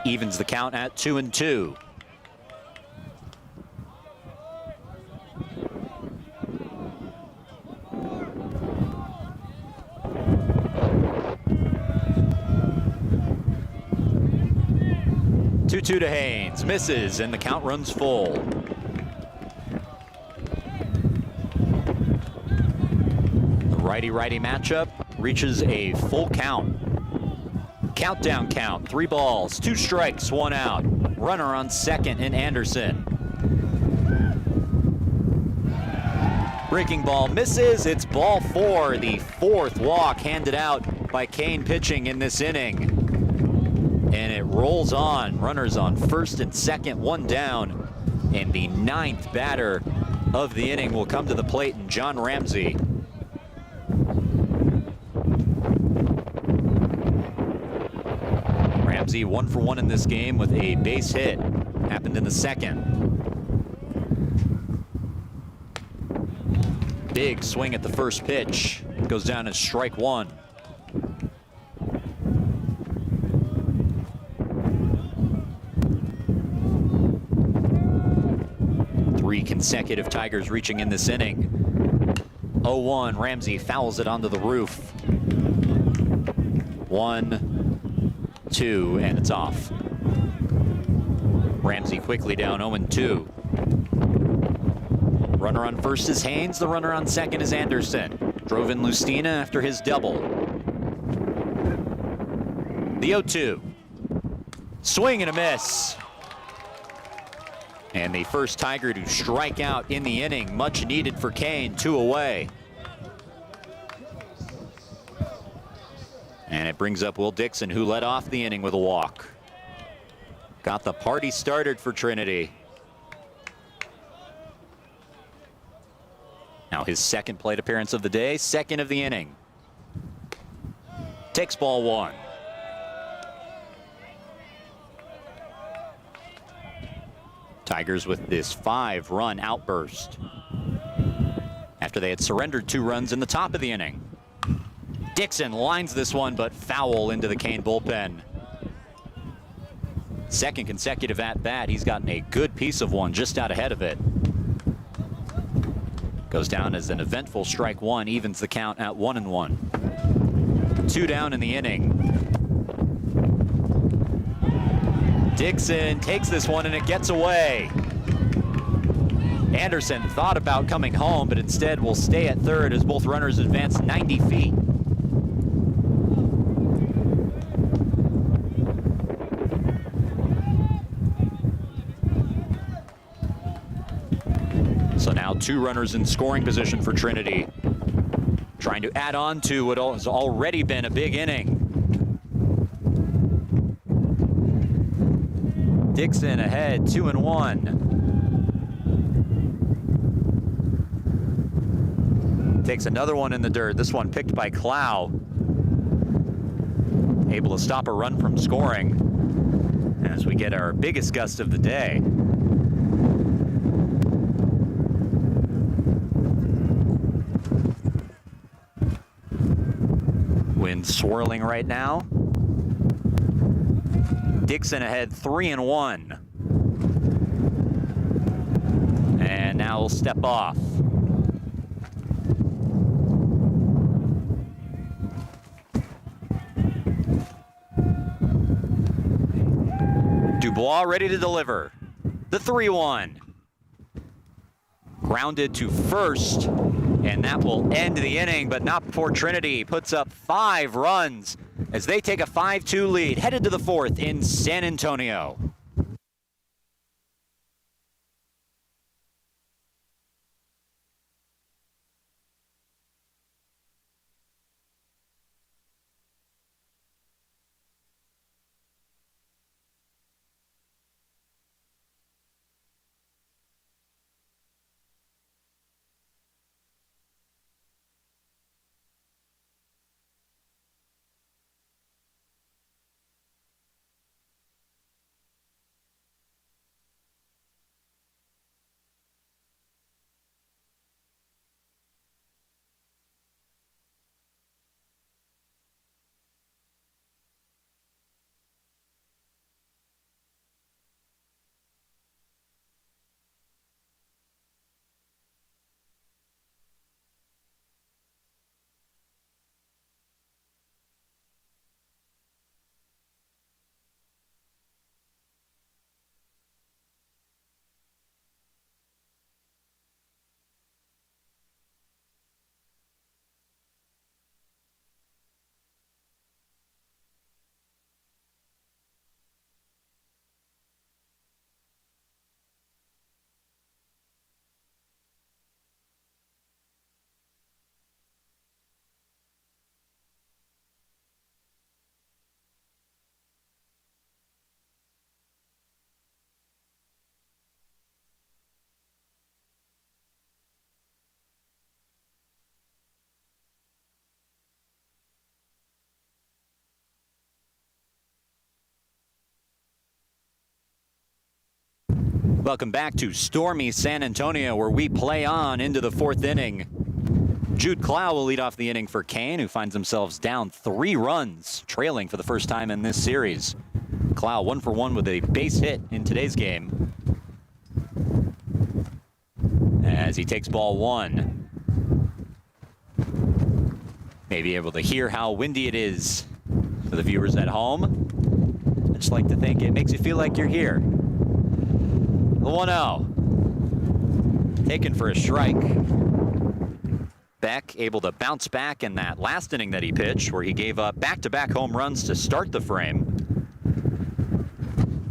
Evens the count at 2-2. Two to Haynes, misses, and the count runs full. The righty-righty matchup reaches a full count. Countdown count, 3 balls, 2 strikes, 1 out. Runner on second in Anderson. Breaking ball misses, it's ball 4, the 4th walk handed out by Kean pitching in this inning. And it rolls on. Runners on first and second, 1 down. And the 9th batter of the inning will come to the plate, and John Ramsey. Ramsey 1 for 1 in this game with a base hit. Happened in the second. Big swing at the first pitch. Goes down as strike 1. Three consecutive Tigers reaching in this inning. 0-1, Ramsey fouls it onto the roof. 1-2, and it's off. Ramsey quickly down 0-2. Runner on first is Haynes, the runner on second is Anderson. Drove in Lustina after his double. The 0-2. Swing and a miss. And the first Tiger to strike out in the inning, much needed for Kean, 2 away. And it brings up Will Dixon, who led off the inning with a walk. Got the party started for Trinity. Now his second plate appearance of the day, second of the inning. Takes ball 1. Tigers with this 5-run outburst after they had surrendered 2 runs in the top of the inning. Dixon lines this one, but foul into the Kean bullpen. Second consecutive at bat. He's gotten a good piece of one just out ahead of it. Goes down as an eventful strike one, evens the count at 1-1. 2 down in the inning. Dixon takes this one and it gets away. Anderson thought about coming home, but instead will stay at third as both runners advance 90 feet. So now 2 runners in scoring position for Trinity, trying to add on to what has already been a big inning. Dixon ahead, 2-1. Takes another one in the dirt, this one picked by Clow. Able to stop a run from scoring as we get our biggest gust of the day. Wind swirling right now. Dixon ahead 3-1. And now we'll step off. Dubois ready to deliver. The 3-1. Grounded to first, and that will end the inning, but not before Trinity puts up 5 runs as they take a 5-2 lead, headed to the 4th in San Antonio. Welcome back to stormy San Antonio, where we play on into the 4th inning. Jude Clow will lead off the inning for Kean, who finds themselves down 3 runs, trailing for the first time in this series. Clow 1 for 1 with a base hit in today's game, as he takes ball 1. Maybe able to hear how windy it is for the viewers at home. I just like to think it makes you feel like you're here. The 1-0. Taken for a strike. Beck able to bounce back in that last inning that he pitched, where he gave up back-to-back home runs to start the frame.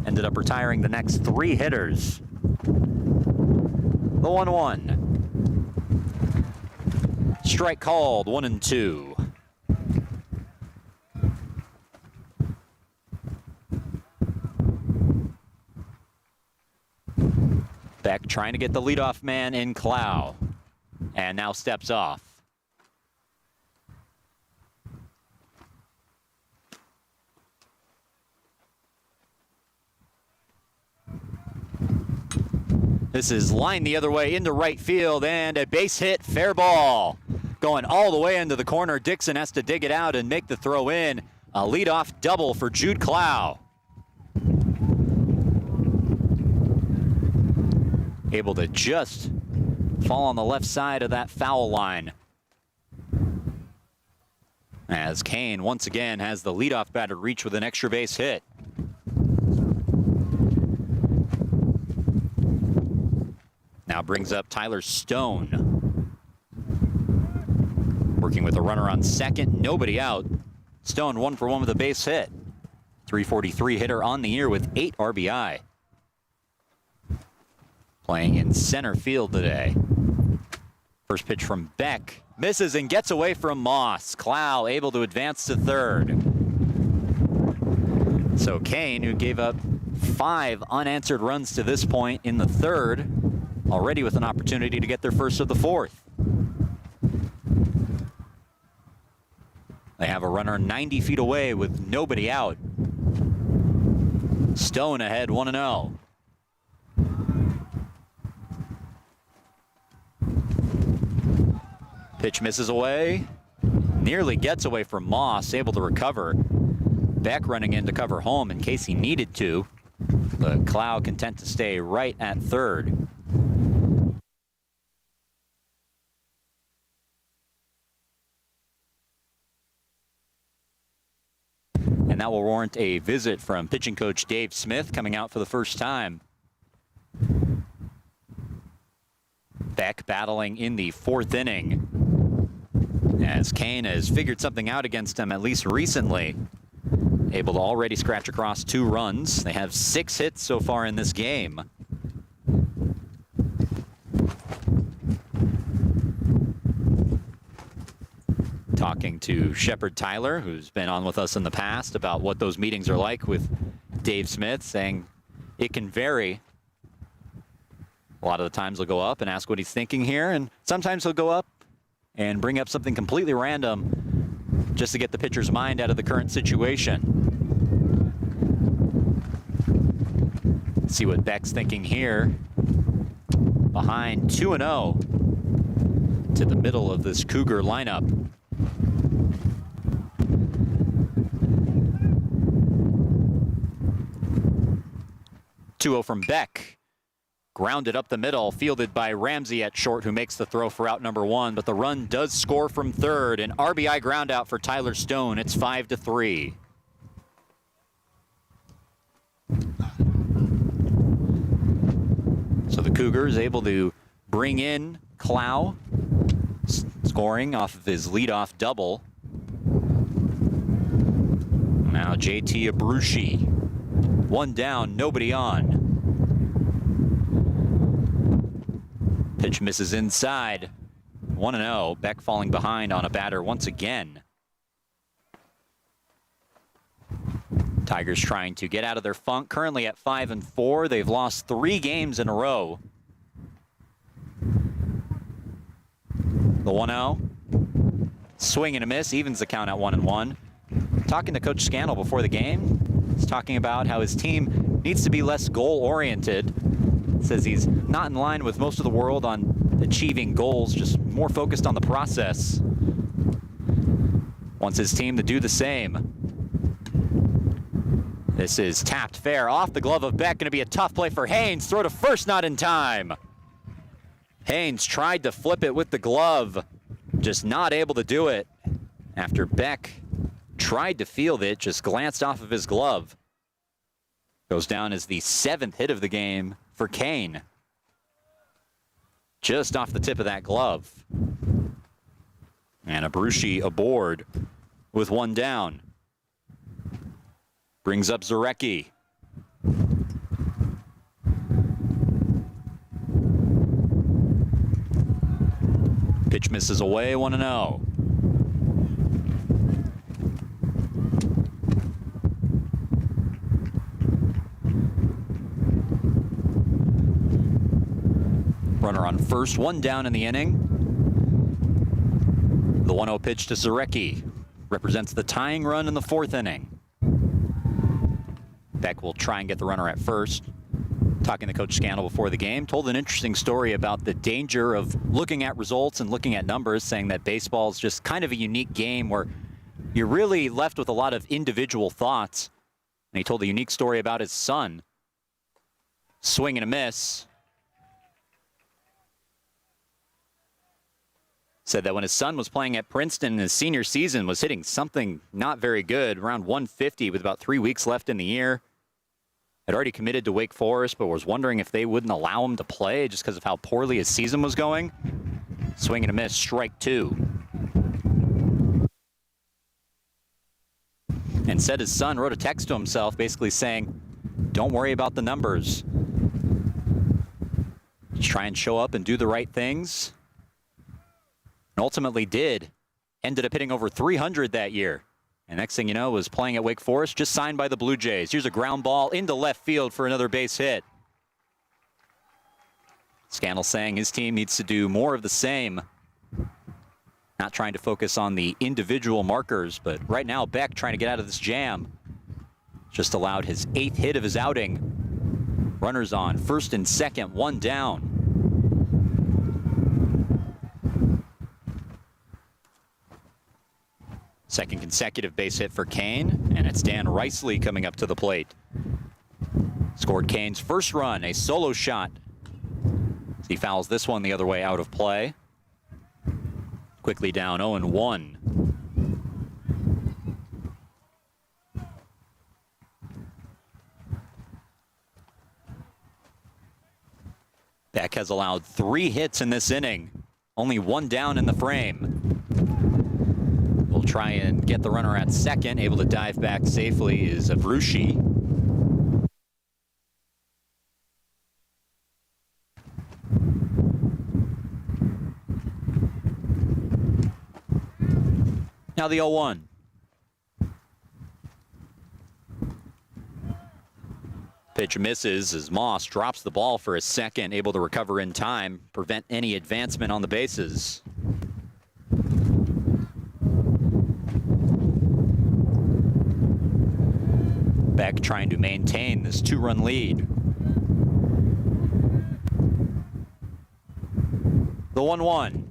Ended up retiring the next 3 hitters. The 1-1. Strike called, 1-2. Beck trying to get the leadoff man in Clow, and now steps off. This is lined the other way into right field, and a base hit, fair ball. Going all the way into the corner. Dixon has to dig it out and make the throw in. A leadoff double for Jude Clow. Able to just fall on the left side of that foul line. As Kean once again has the leadoff batter reach with an extra base hit. Now brings up Tyler Stone. Working with a runner on second, nobody out. Stone 1 for 1 with a base hit. 343 hitter on the year with 8 RBI. Playing in center field today. First pitch from Beck. Misses and gets away from Moss. Clow able to advance to third. So Kean, who gave up 5 unanswered runs to this point in the third, already with an opportunity to get their first of the fourth. They have a runner 90 feet away with nobody out. Stone ahead 1-0. Pitch misses away. Nearly gets away from Moss, able to recover. Beck running in to cover home in case he needed to. But Clow content to stay right at third. And that will warrant a visit from pitching coach Dave Smith coming out for the first time. Beck battling in the 4th inning as Kean has figured something out against him, at least recently. Able to already scratch across 2 runs. They have 6 hits so far in this game. Talking to Shepard Tyler, who's been on with us in the past, about what those meetings are like with Dave Smith, saying it can vary. A lot of the times he'll go up and ask what he's thinking here, and sometimes he'll go up and bring up something completely random just to get the pitcher's mind out of the current situation. See what Beck's thinking here. Behind 2-0 to the middle of this Cougar lineup. From Beck. Grounded up the middle, fielded by Ramsey at short, who makes the throw for out number 1, but the run does score from third. An RBI ground out for Tyler Stone. It's 5-3. So the Cougars able to bring in Clow, scoring off of his leadoff double. Now JT Abruzzi. 1 down, nobody on. Pitch misses inside. 1-0. Beck falling behind on a batter once again. Tigers trying to get out of their funk. Currently at 5-4. They've lost 3 games in a row. The 1-0. Swing and a miss. Evens the count at 1-1. Talking to Coach Scannell before the game. He's talking about how his team needs to be less goal-oriented. Says he's not in line with most of the world on achieving goals, just more focused on the process. Wants his team to do the same. This is tapped fair off the glove of Beck. Going to be a tough play for Haynes. Throw to first, not in time. Haynes tried to flip it with the glove, just not able to do it after Beck tried to field it, just glanced off of his glove. Goes down as the 7th hit of the game for Kean. Just off the tip of that glove. And Abruzzi aboard with 1 down. Brings up Zarecki. Pitch misses away, 1-0. Runner on first, 1 down in the inning. The 1-0 pitch to Zarecki represents the tying run in the 4th inning. Beck will try and get the runner at first. Talking to Coach Scannell before the game, told an interesting story about the danger of looking at results and looking at numbers, saying that baseball is just kind of a unique game where you're really left with a lot of individual thoughts. And he told a unique story about his son. Swing and a miss. Said that when his son was playing at Princeton in his senior season, was hitting something not very good, around 150 with about 3 weeks left in the year. Had already committed to Wake Forest, but was wondering if they wouldn't allow him to play just because of how poorly his season was going. Swing and a miss, strike two. And said his son wrote a text to himself basically saying, don't worry about the numbers. Just try and show up and do the right things. And ultimately did. Ended up hitting over 300 that year. And next thing you know, was playing at Wake Forest, just signed by the Blue Jays. Here's a ground ball into left field for another base hit. Scannell saying his team needs to do more of the same. Not trying to focus on the individual markers, but right now Beck trying to get out of this jam. Just allowed his 8th hit of his outing. Runners on, first and second, one down. Second consecutive base hit for Kean, and it's Dan Riceley coming up to the plate. Scored Kane's first run, a solo shot. He fouls this one the other way out of play. Quickly down 0-1. Beck has allowed 3 hits in this inning. Only 1 down in the frame. We'll try and get the runner at second. Able to dive back safely is Avrushi. Now the 0-1. Pitch misses as Moss drops the ball for a second, able to recover in time, prevent any advancement on the bases. Beck trying to maintain this 2-run lead. The 1-1.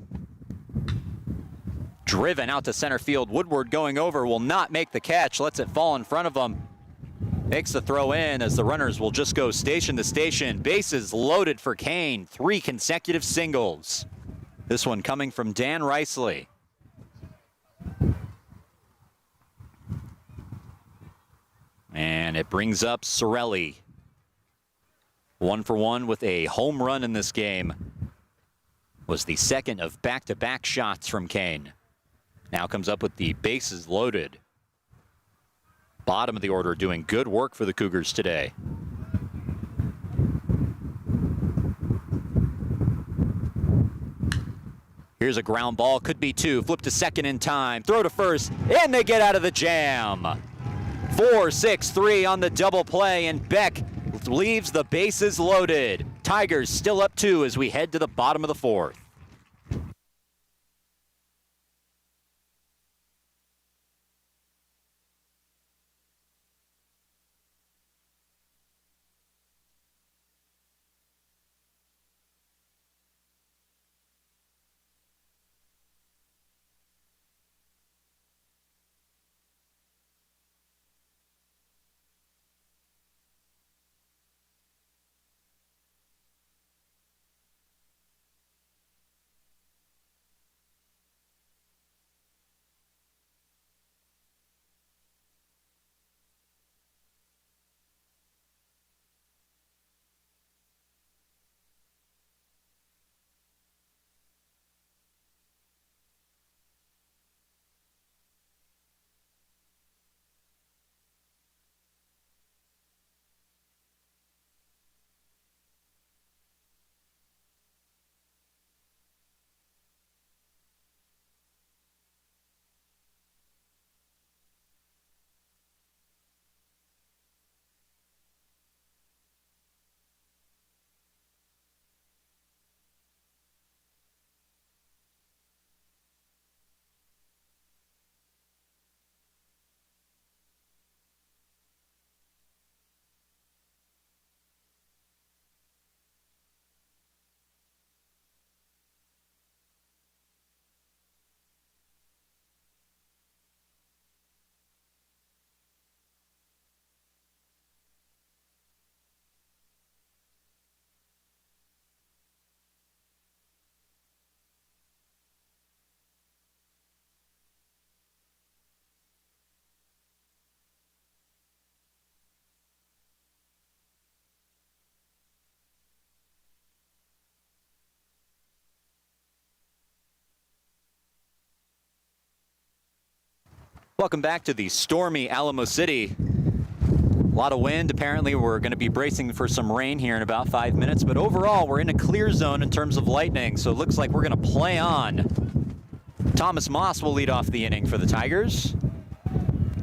Driven out to center field. Woodward going over, will not make the catch, lets it fall in front of him. Makes the throw in as the runners will just go station to station. Bases loaded for Kean. 3 consecutive singles. This one coming from Dan Riceley. And it brings up Sorelli. 1 for 1 with a home run in this game. Was the second of back-to-back shots from Kean. Now comes up with the bases loaded. Bottom of the order doing good work for the Cougars today. Here's a ground ball, could be 2. Flip to second in time, throw to first, and they get out of the jam. 4-6-3 on the double play, and Beck leaves the bases loaded. Tigers still up 2 as we head to the bottom of the 4th. Welcome back to the stormy Alamo City. A lot of wind. Apparently, we're going to be bracing for some rain here in about 5 minutes. But overall, we're in a clear zone in terms of lightning. So it looks like we're going to play on. Thomas Moss will lead off the inning for the Tigers.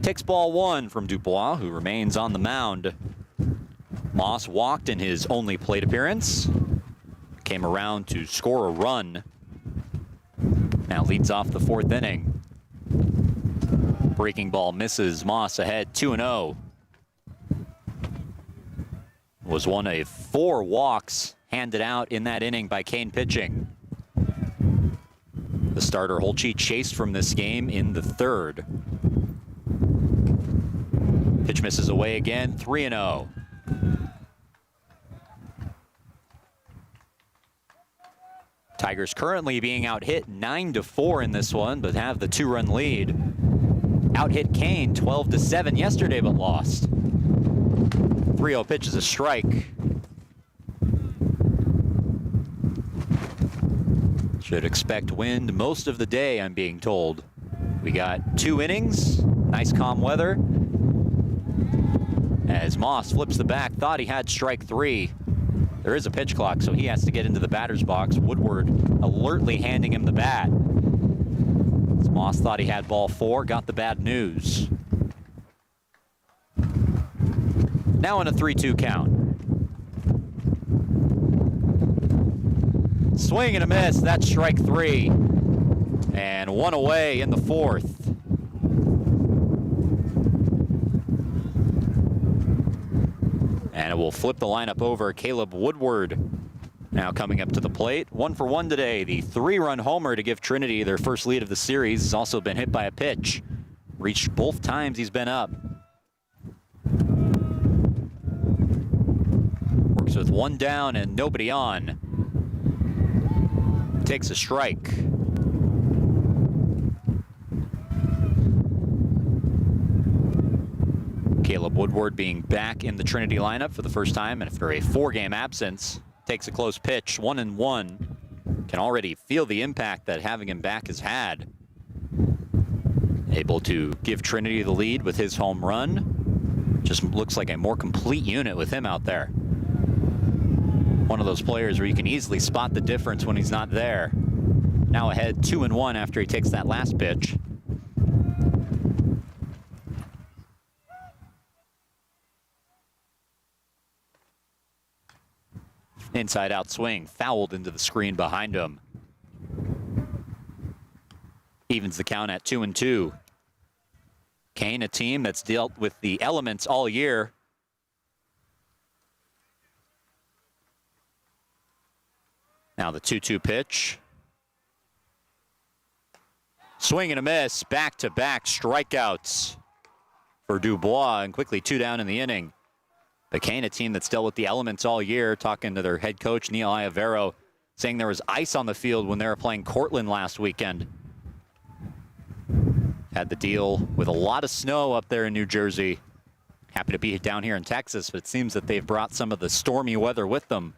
Takes ball one from Dubois, who remains on the mound. Moss walked in his only plate appearance. Came around to score a run. Now leads off the fourth inning. Breaking ball misses. Moss ahead 2-0. Was one of 4 walks handed out in that inning by Kean pitching. The starter Holchi chased from this game in the third. Pitch misses away again, 3-0. Tigers currently being out hit 9-4 in this one, but have the 2-run lead. Out hit Kean 12-7 yesterday, but lost. 3-0 pitch is a strike. Should expect wind most of the day, I'm being told. We got 2 innings, nice calm weather. As Moss flips the bat, thought he had strike 3. There is a pitch clock, so he has to get into the batter's box. Woodward alertly handing him the bat. As Moss thought he had ball 4, got the bad news. Now in a 3-2 count. Swing and a miss, that's strike 3. And 1 away in the fourth. And it will flip the lineup over. Caleb Woodward now coming up to the plate. 1 for 1 today. The 3-run homer to give Trinity their first lead of the series has also been hit by a pitch. Reached both times he's been up. Works with 1 down and nobody on. Takes a strike. Caleb Woodward being back in the Trinity lineup for the first time after a 4-game absence. Takes a close pitch, 1-1. Can already feel the impact that having him back has had. Able to give Trinity the lead with his home run. Just looks like a more complete unit with him out there. One of those players where you can easily spot the difference when he's not there. Now ahead 2-1 after he takes that last pitch. Inside out swing, fouled into the screen behind him. Evens the count at 2-2. Kean, a team that's dealt with the elements all year. Now the 2-2 pitch. Swing and a miss, back-to-back strikeouts for Dubois, and quickly 2 down in the inning. The Kean, a team that's dealt with the elements all year, talking to their head coach, Neil Iavero, saying there was ice on the field when they were playing Cortland last weekend. Had the deal with a lot of snow up there in New Jersey. Happy to be down here in Texas, but it seems that they've brought some of the stormy weather with them.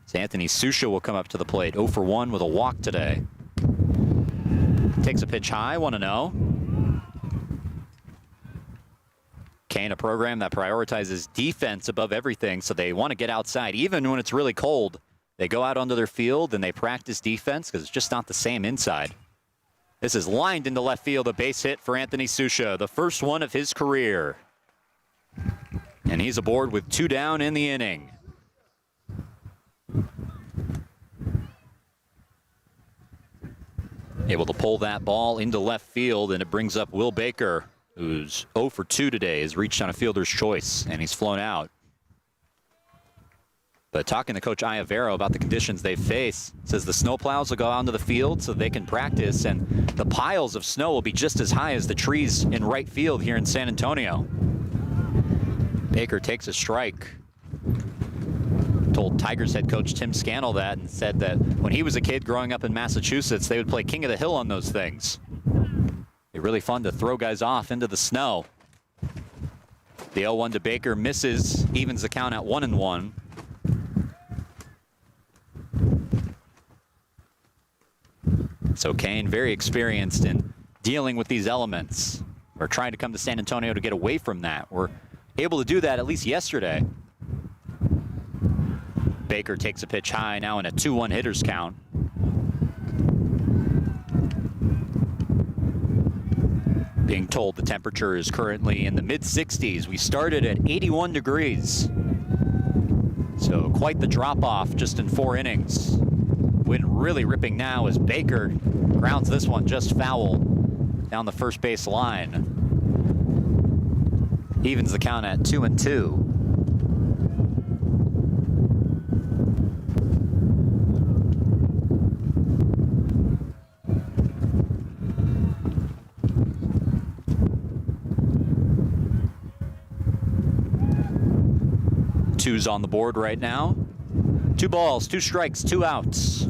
So Anthony Susha will come up to the plate, 0 for 1 with a walk today. Takes a pitch high, 1-0. Kean, a program that prioritizes defense above everything, so they want to get outside. Even when it's really cold, they go out onto their field and they practice defense because it's just not the same inside. This is lined into left field, a base hit for Anthony Susha, the first one of his career. And he's aboard with 2 down in the inning. Able to pull that ball into left field, and it brings up Will Baker, who's 0 for 2 today, has reached on a fielder's choice, and he's flown out. But talking to Coach Iavero about the conditions they face, says the snowplows will go onto the field so they can practice, and the piles of snow will be just as high as the trees in right field here in San Antonio. Baker takes a strike. Told Tigers head coach Tim Scannell that, and said that when he was a kid growing up in Massachusetts, they would play King of the Hill on those things. They're really fun to throw guys off into the snow. The 0-1 to Baker misses, evens the count at 1-1. So Kean very experienced in dealing with these elements. We're trying to come to San Antonio to get away from that. We're able to do that at least yesterday. Baker takes a pitch high now in a 2-1 hitters count. Being told the temperature is currently in the mid-60s. We started at 81 degrees. So quite the drop-off just in 4 innings. Wind really ripping now as Baker grounds this one just foul down the first base line. Evens the count at 2-2. Two's on the board right now. 2 balls, 2 strikes, 2 outs.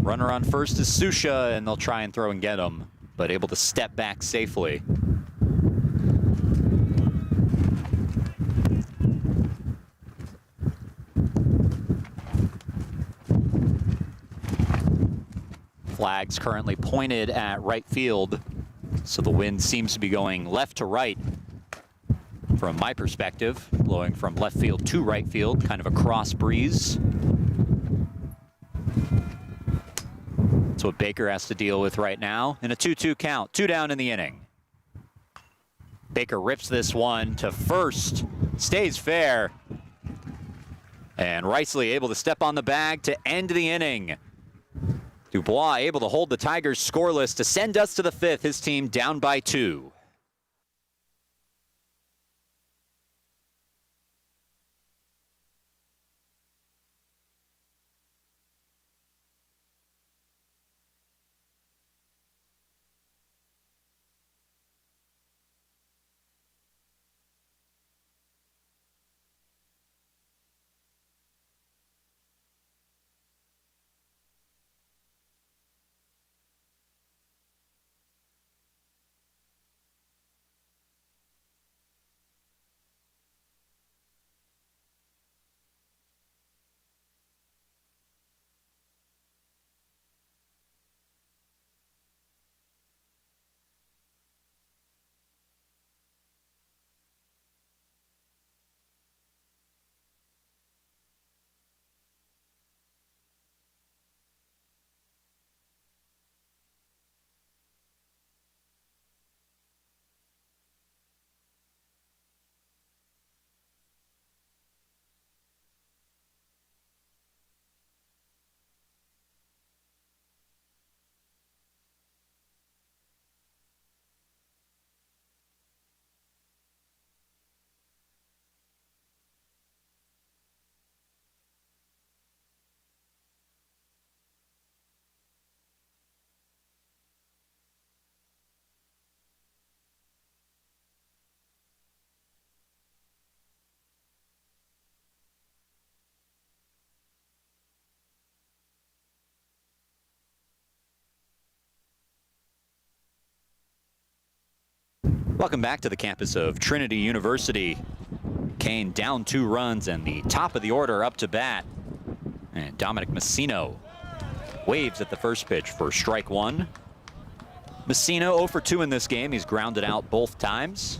Runner on first is Susha, and they'll try and throw and get him, but able to step back safely. Flags currently pointed at right field, so the wind seems to be going left to right. From my perspective, blowing from left field to right field, kind of a cross breeze. That's what Baker has to deal with right now in a 2-2 count, 2 down in the inning. Baker rips this one to first, stays fair, and Riceley able to step on the bag to end the inning. Dubois able to hold the Tigers scoreless to send us to the 5th, his team down by 2. Welcome back to the campus of Trinity University. Kean down 2 runs and the top of the order up to bat. And Dominic Messino waves at the first pitch for strike 1. Messino 0 for 2 in this game. He's grounded out both times.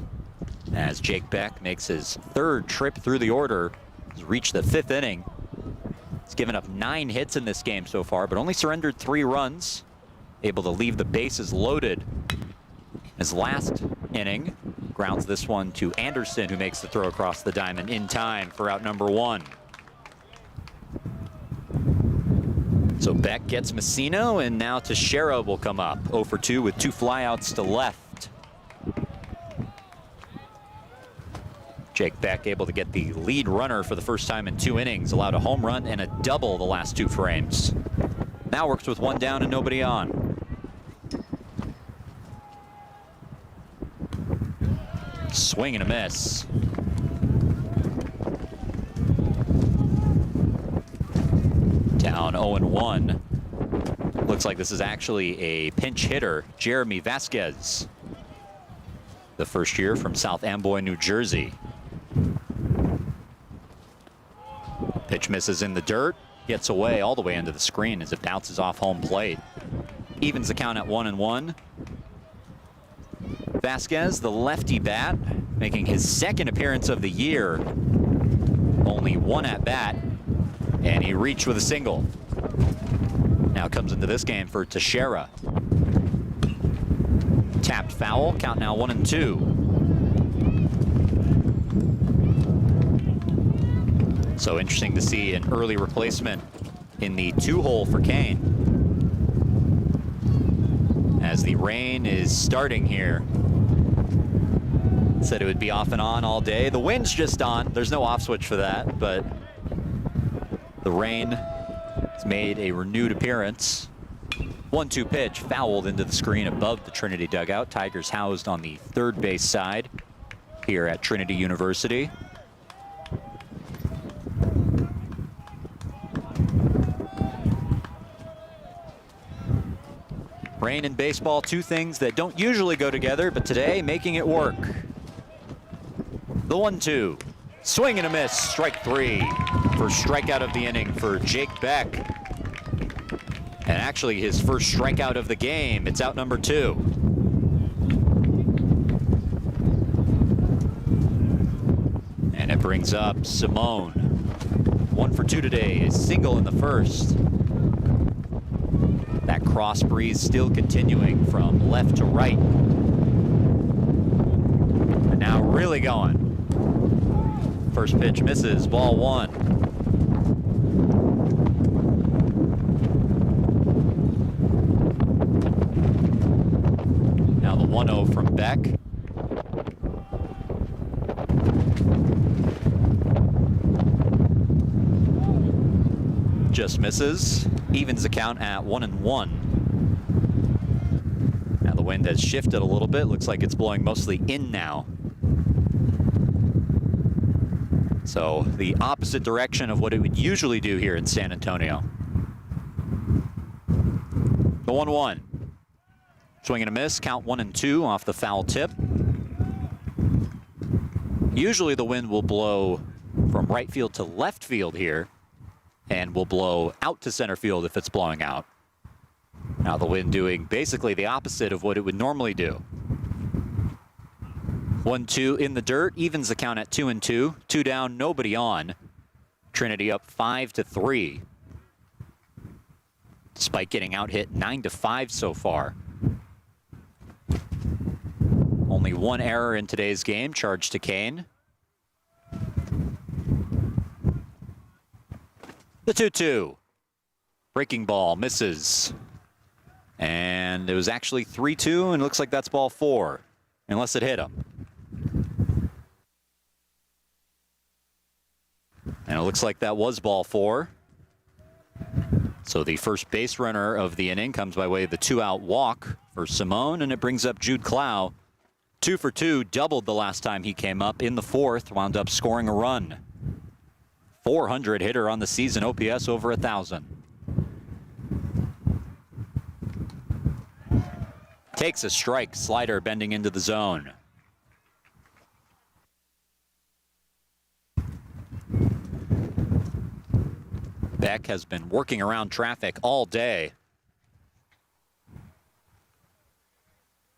As Jake Beck makes his 3rd trip through the order. He's reached the 5th inning. He's given up 9 hits in this game so far, but only surrendered 3 runs. Able to leave the bases loaded. His last inning grounds this one to Anderson, who makes the throw across the diamond in time for out number 1. So Beck gets Messino, and now Teixeira will come up. 0 for 2 with 2 flyouts to left. Jake Beck able to get the lead runner for the first time in 2 innings, allowed a home run and a double the last 2 frames. Now works with 1 down and nobody on. Swing and a miss. Down 0-1. Looks like this is actually a pinch hitter, Jeremy Vasquez. The first year from South Amboy, New Jersey. Pitch misses in the dirt, gets away all the way into the screen as it bounces off home plate. Evens the count at 1-1. Vasquez, the lefty bat, making his second appearance of the year. Only one at bat, and he reached with a single. Now comes into this game for Teixeira. Tapped foul, count now 1-2. So interesting to see an early replacement in the 2-hole for Kean. As the rain is starting here. Said it would be off and on all day. The wind's just on. There's no off switch for that, but the rain has made a renewed appearance. 1-2 pitch fouled into the screen above the Trinity dugout. Tigers housed on the third base side here at Trinity University. Rain and baseball, two things that don't usually go together, but today making it work. The 1-2. Swing and a miss, strike 3. First strikeout of the inning for Jake Beck. And actually his first strikeout of the game. It's out number 2. And it brings up Simone. 1 for 2 today, a single in the first. That cross breeze still continuing from left to right. And now really going. First pitch misses, ball 1. Now the 1-0 from Beck. Just misses. Evens the count at 1-1. Now the wind has shifted a little bit. Looks like it's blowing mostly in now. So the opposite direction of what it would usually do here in San Antonio. The 1-1. Swing and a miss, count 1-2 off the foul tip. Usually the wind will blow from right field to left field here, and will blow out to center field if it's blowing out. Now the wind doing basically the opposite of what it would normally do. 1-2 in the dirt, evens the count at 2-2. 2 down, nobody on. Trinity up 5-3. Despite getting out hit 9-5 so far. Only one error in today's game, charged to Kean. The 2-2. Breaking ball misses. And it was actually 3-2, and it looks like that's ball 4, unless it hit him. And it looks like that was ball 4. So the first base runner of the inning comes by way of the 2-out walk for Simone, and it brings up Jude Clow. 2 for 2, doubled the last time he came up in the 4th, wound up scoring a run. 400 hitter on the season, OPS over 1,000. Takes a strike, slider bending into the zone. Beck has been working around traffic all day.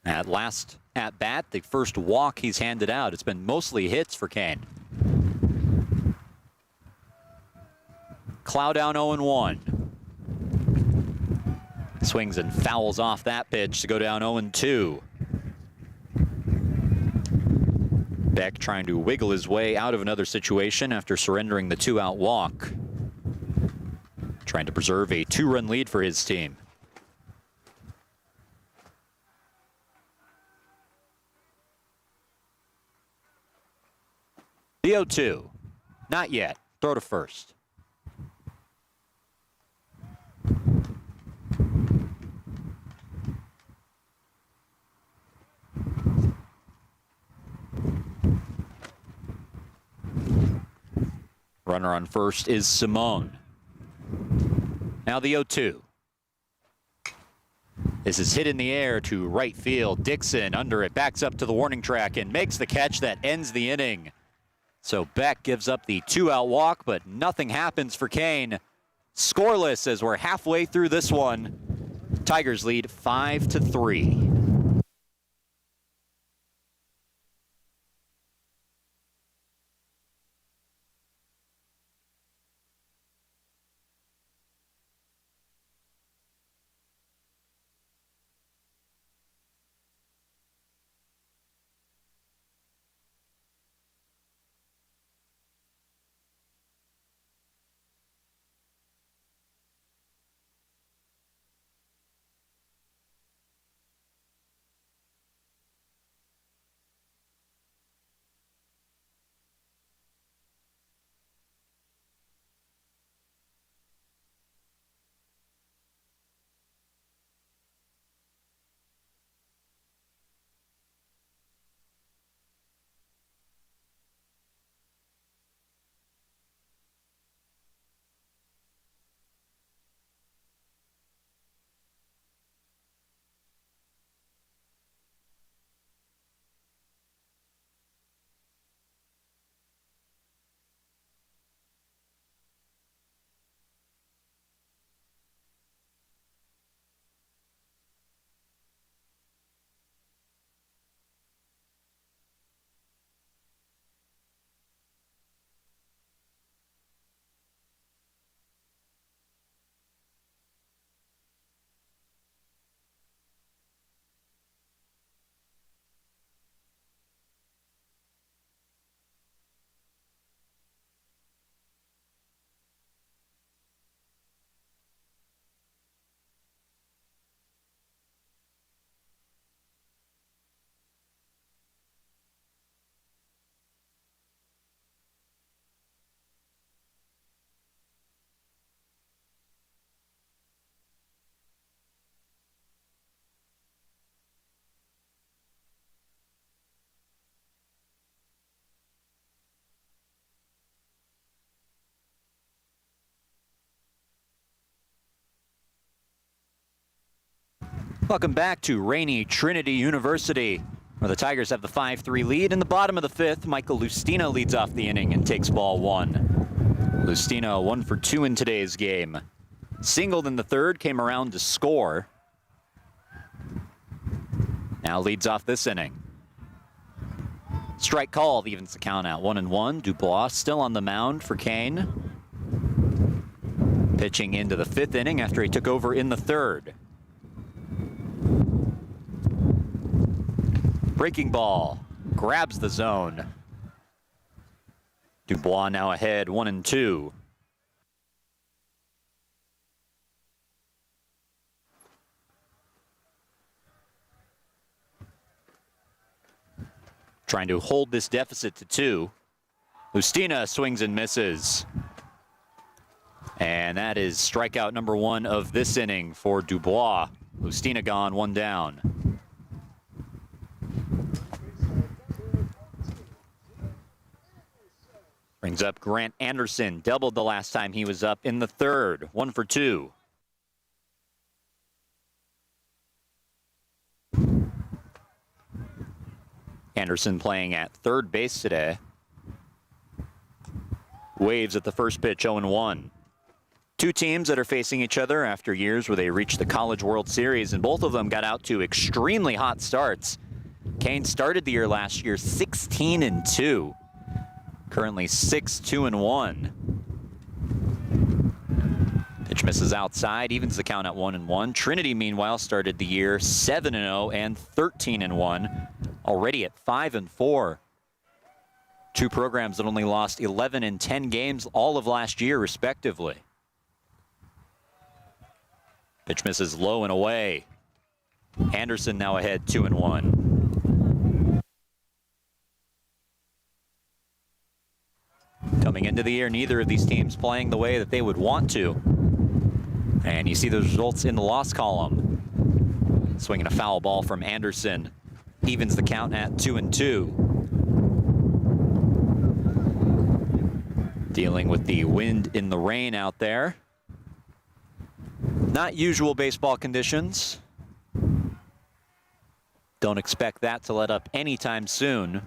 At last at bat, the first walk he's handed out. It's been mostly hits for Kean. Clow down 0-1. Swings and fouls off that pitch to go down 0-2. Beck trying to wiggle his way out of another situation after surrendering the 2-out walk. Trying to preserve a 2-run lead for his team. The 0-2. Not yet. Throw to first. Runner on first is Simone. Now the 0-2. This is hit in the air to right field. Dixon under it, backs up to the warning track and makes the catch that ends the inning. So Beck gives up the 2-out walk, but nothing happens for Kean. Scoreless as we're halfway through this one. Tigers lead 5-3. Welcome back to rainy Trinity University, where the Tigers have the 5-3 lead. In the bottom of the fifth, Michael Lustina leads off the inning and takes ball one. Lustina 1 for 2 in today's game. Singled in the third, came around to score. Now leads off this inning. Strike called, evens the count at 1-1. Dubois still on the mound for Kean. Pitching into the fifth inning after he took over in the third. Breaking ball, grabs the zone. Dubois now ahead, 1-2. Trying to hold this deficit to 2. Lustina swings and misses. And that is strikeout number 1 of this inning for Dubois. Lustina gone, 1 down. Brings up Grant Anderson, doubled the last time he was up in the third, 1 for 2. Anderson playing at third base today. Waves at the first pitch, 0-1. Two teams that are facing each other after years where they reached the College World Series, and both of them got out to extremely hot starts. Kean started the year last year 16-2. Currently 6-2-1. Pitch misses outside, evens the count at 1-1. Trinity, meanwhile, started the year 7-0 and 13-1, already at 5-4. Two programs that only lost 11 and 10 games all of last year, respectively. Pitch misses low and away. Anderson now ahead 2-1. Coming into the year, neither of these teams playing the way that they would want to. And you see those results in the loss column. Swinging a foul ball from Anderson. Evens the count at 2-2. Dealing with the wind in the rain out there. Not usual baseball conditions. Don't expect that to let up anytime soon.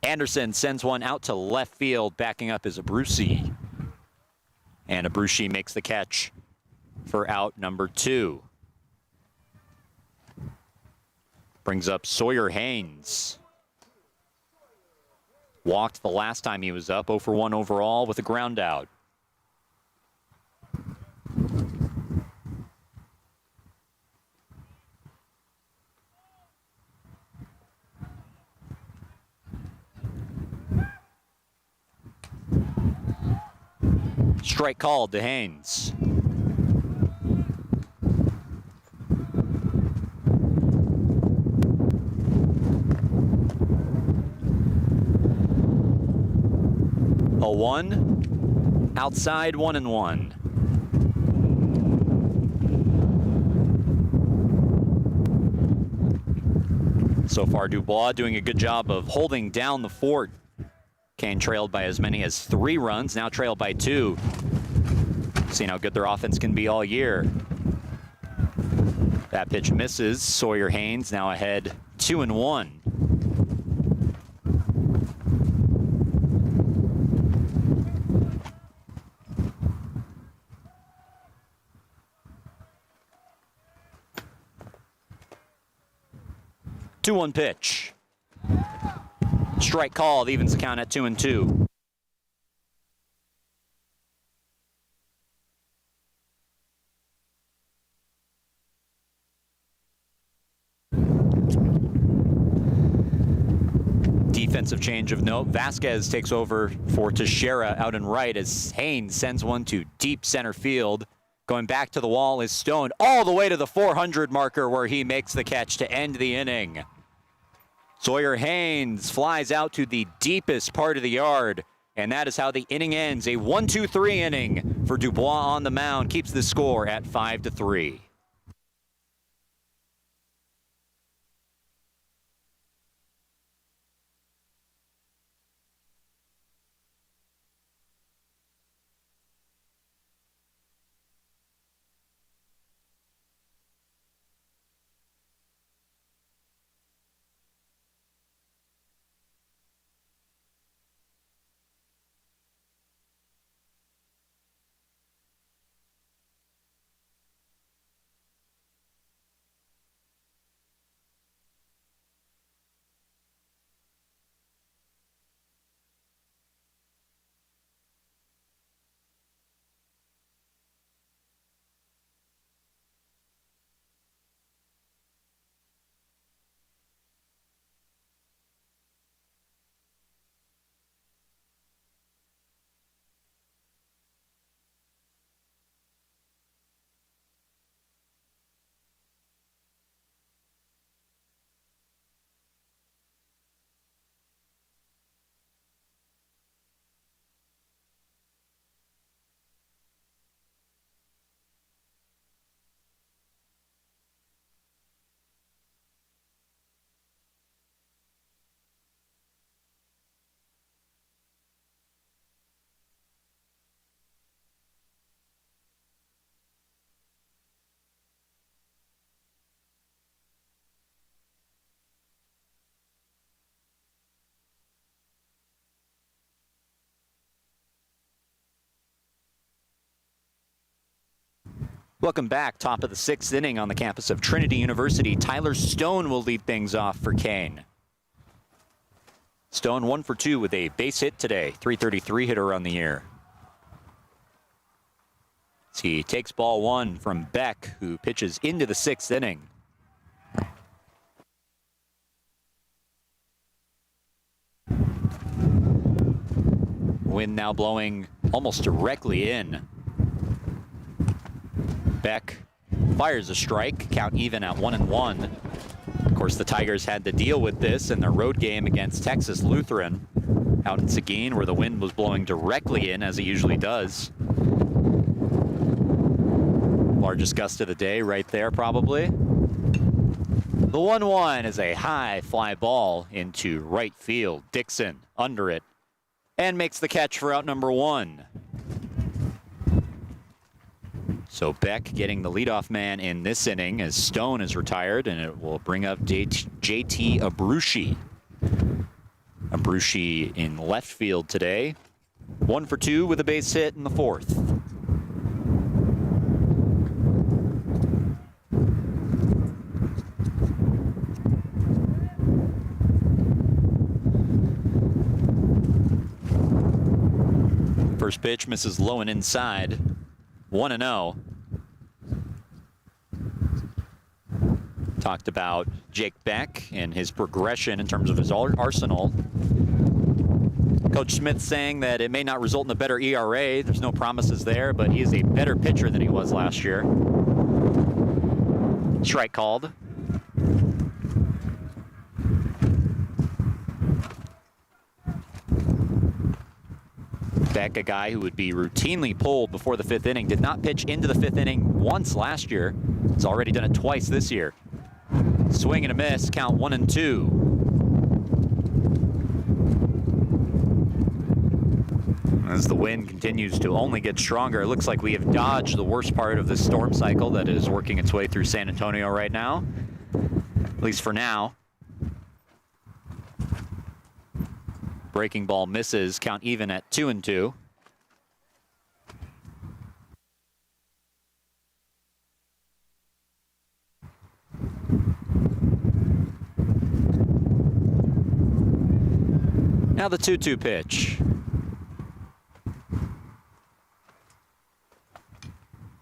Anderson sends one out to left field, backing up is Abruzzi. And Abruzzi makes the catch for out number 2. Brings up Sawyer Haynes. Walked the last time he was up, 0 for 1 overall with a ground out. Strike called to Haynes. A 1, outside 1-1. So far, Dubois doing a good job of holding down the fort. Kean trailed by as many as 3 runs, now trailed by 2. Seeing how good their offense can be all year. That pitch misses. Sawyer Haynes now ahead 2-1. Two-one pitch. Strike called, evens the count at 2-2. Defensive change of note. Vasquez takes over for Teixeira out and right as Haynes sends one to deep center field. Going back to the wall is Stone all the way to the 400 marker where he makes the catch to end the inning. Sawyer Haynes flies out to the deepest part of the yard, and that is how the inning ends. A 1-2-3 inning for Dubois on the mound, keeps the score at 5-3. Welcome back. Top of the 6th inning on the campus of Trinity University. Tyler Stone will lead things off for Kean. Stone 1 for 2 with a base hit today. .333 hitter on the year. As he takes ball 1 from Beck, who pitches into the 6th inning. Wind now blowing almost directly in. Beck fires a strike, count even at 1-1. Of course, the Tigers had to deal with this in their road game against Texas Lutheran out in Kean, where the wind was blowing directly in, as it usually does. Largest gust of the day right there, probably. The 1-1 is a high fly ball into right field. Dixon under it and makes the catch for out number 1. So Beck getting the leadoff man in this inning as Stone is retired, and it will bring up JT Abrushi. Abrushi in left field today. 1 for 2 with a base hit in the 4th. First pitch misses low and inside. 1-0. Talked about Jake Beck and his progression in terms of his arsenal. Coach Smith saying that it may not result in a better ERA. There's no promises there, but he is a better pitcher than he was last year. Strike called. Beck, a guy who would be routinely pulled before the 5th inning, did not pitch into the 5th inning once last year. He's already done it twice this year. Swing and a miss, count 1-2. As the wind continues to only get stronger, it looks like we have dodged the worst part of this storm cycle that is working its way through San Antonio right now, at least for now. Breaking ball misses, count even at 2-2. Now the 2-2 pitch.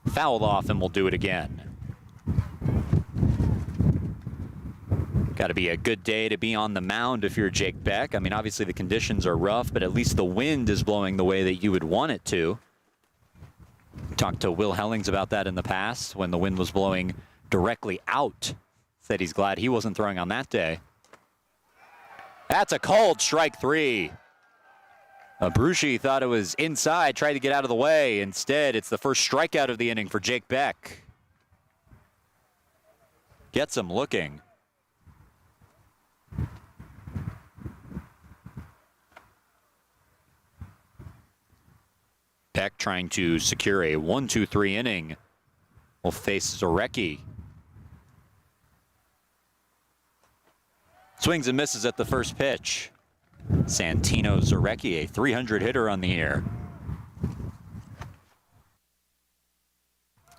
Fouled off, and we'll do it again. Got to be a good day to be on the mound if you're Jake Beck. I mean, obviously the conditions are rough, but at least the wind is blowing the way that you would want it to. Talked to Will Hellings about that in the past when the wind was blowing directly out. Said he's glad he wasn't throwing on that day. That's a called strike 3. Abrushi thought it was inside, tried to get out of the way. Instead, it's the first strikeout of the inning for Jake Beck. Gets him looking. Beck trying to secure a 1-2-3 inning. Will face Zarecki. Swings and misses at the first pitch. Santino Zarecki, a 300 hitter on the year.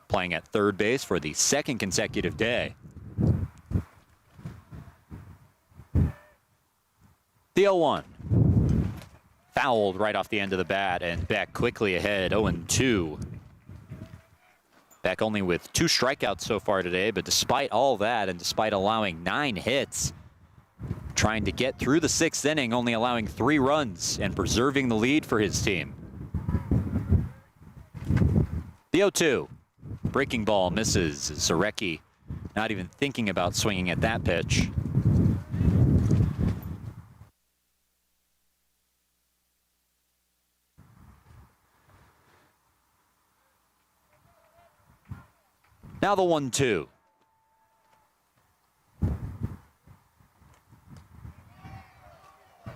Playing at third base for the 2nd consecutive day. The 0-1. Fouled right off the end of the bat, and Beck quickly ahead, 0-2. Beck only with 2 strikeouts so far today, but despite all that, and despite allowing 9 hits, trying to get through the 6th inning, only allowing 3 runs and preserving the lead for his team. The 0-2. Breaking ball misses. Zarecki not even thinking about swinging at that pitch. Now the 1-2.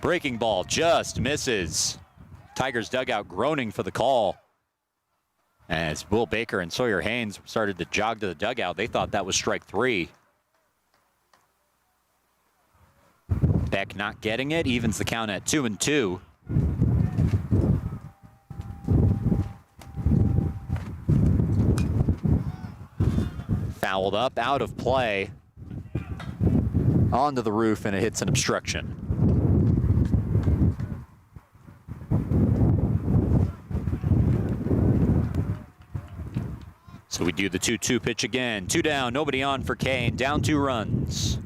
Breaking ball just misses. Tigers dugout groaning for the call. As Will Baker and Sawyer Haynes started to jog to the dugout, they thought that was strike 3. Beck not getting it, evens the count at 2-2. fouled up, out of play. Onto the roof, and it hits an obstruction. So we do the 2-2 pitch again. 2 down, nobody on for Kean. Down 2 runs.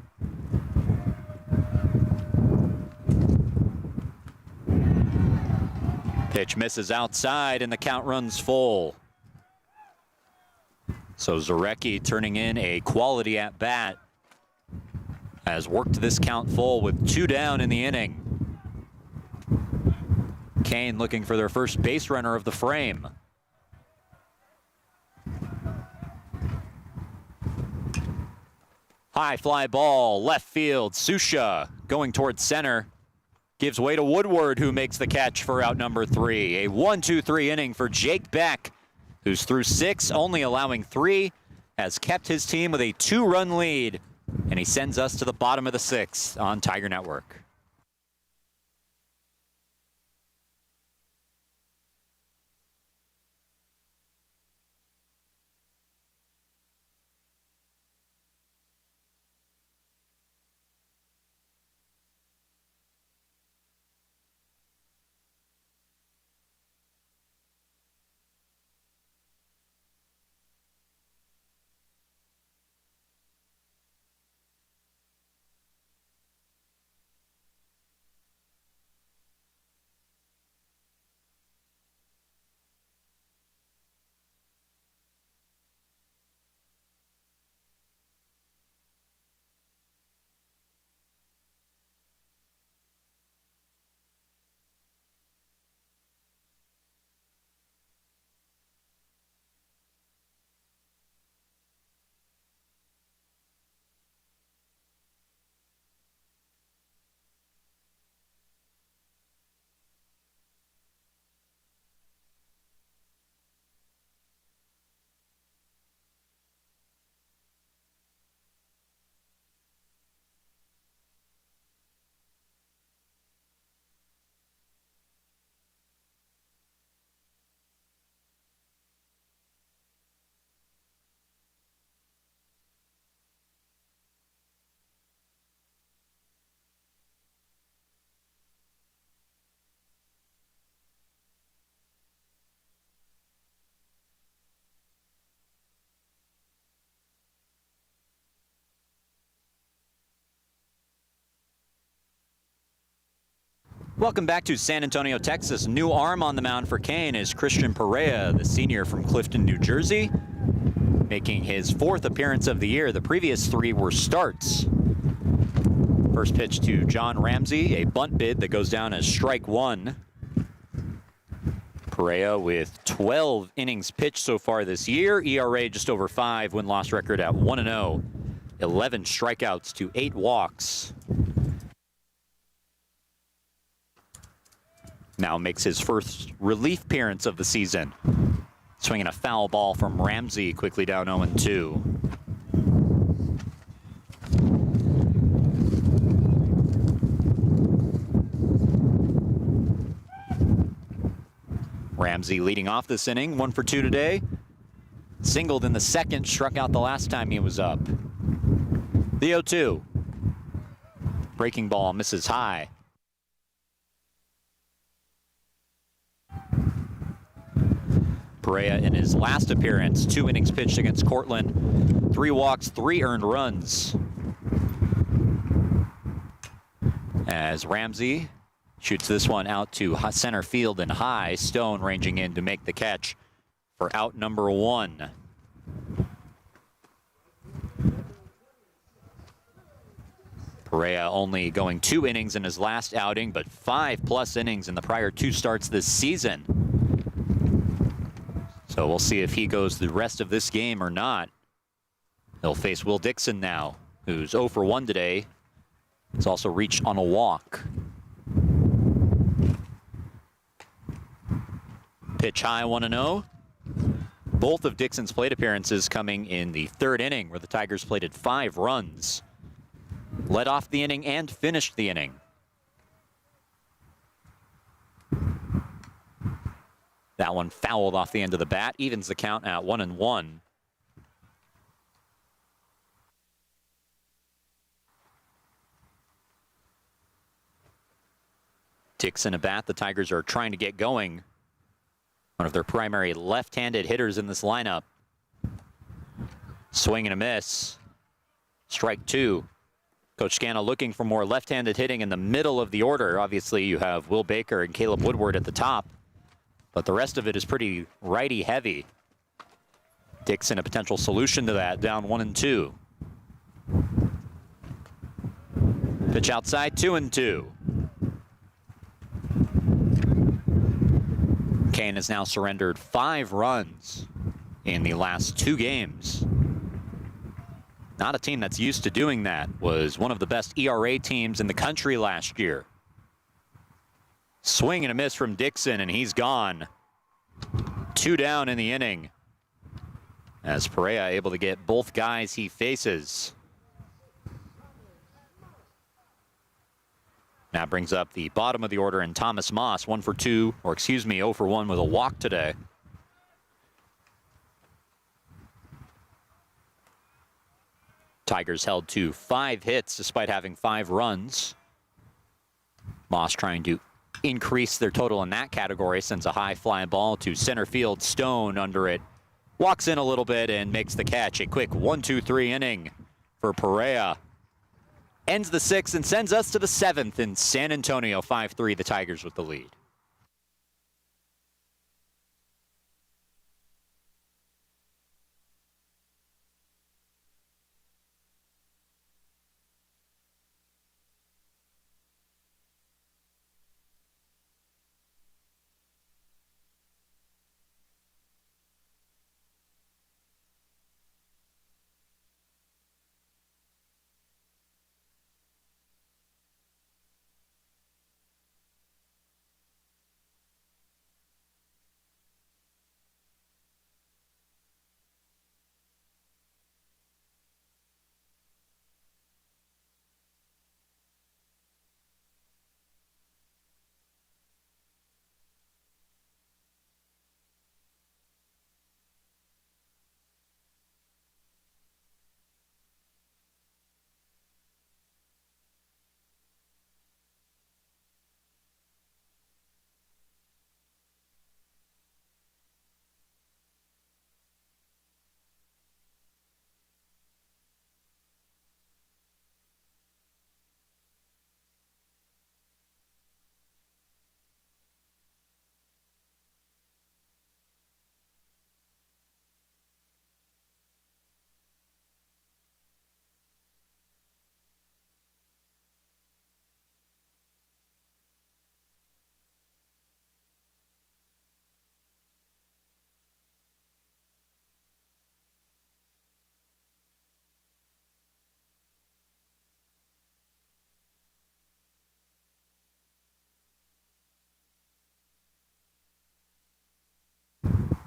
Pitch misses outside, and the count runs full. So Zarecki turning in a quality at bat has worked this count full with 2 down in the inning. Kean looking for their first base runner of the frame. High fly ball, left field. Susha going towards center. Gives way to Woodward, who makes the catch for out number 3. A 1-2-3 inning for Jake Beck, who's through 6, only allowing 3, has kept his team with a 2-run lead, and he sends us to the bottom of the 6th on Tiger Network. Welcome back to San Antonio, Texas. New arm on the mound for Kean is Christian Perea, the senior from Clifton, New Jersey, making his 4th appearance of the year. The previous 3 were starts. First pitch to John Ramsey, a bunt bid that goes down as strike 1. Perea with 12 innings pitched so far this year. ERA just over 5, win-loss record at 1-0. 11 strikeouts to 8 walks. Now makes his first relief appearance of the season. Swinging a foul ball from Ramsey, quickly down 0-2. Ramsey leading off this inning, 1 for 2 today. Singled in the second, struck out the last time he was up. The 0-2. Breaking ball misses high. Perea in his last appearance, 2 innings pitched against Cortland, 3 walks, 3 earned runs. As Ramsey shoots this one out to center field and high, Stone ranging in to make the catch for out number 1. Perea only going 2 innings in his last outing, but 5+ innings in the prior 2 starts this season. So we'll see if he goes the rest of this game or not. He'll face Will Dixon now, who's 0 for 1 today. He's also reached on a walk. Pitch high, 1-0. Both of Dixon's plate appearances coming in the 3rd inning, where the Tigers plated 5 runs. Led off the inning and finished the inning. That one fouled off the end of the bat, evens the count at 1-1. Dixon a bat. The Tigers are trying to get going. One of their primary left-handed hitters in this lineup. Swing and a miss. Strike two. Coach Scannell looking for more left-handed hitting in the middle of the order. Obviously, you have Will Baker and Caleb Woodward at the top, but the rest of it is pretty righty-heavy. Dixon a potential solution to that, down 1-2. Pitch outside, 2-2. Kean has now surrendered 5 runs in the last 2 games. Not a team that's used to doing that. Was one of the best ERA teams in the country last year. Swing and a miss from Dixon, and he's gone. 2 down in the inning, as Perea able to get both guys he faces. That brings up the bottom of the order, and Thomas Moss, 0 for 1 with a walk today. Tigers held to 5 hits despite having 5 runs. Moss trying to increase their total in that category, sends a high fly ball to center field. Stone under it, walks in a little bit and makes the catch. A quick 1-2-3 inning for Perea. Ends the 6th and sends us to the 7th in San Antonio. 5-3, the Tigers with the lead.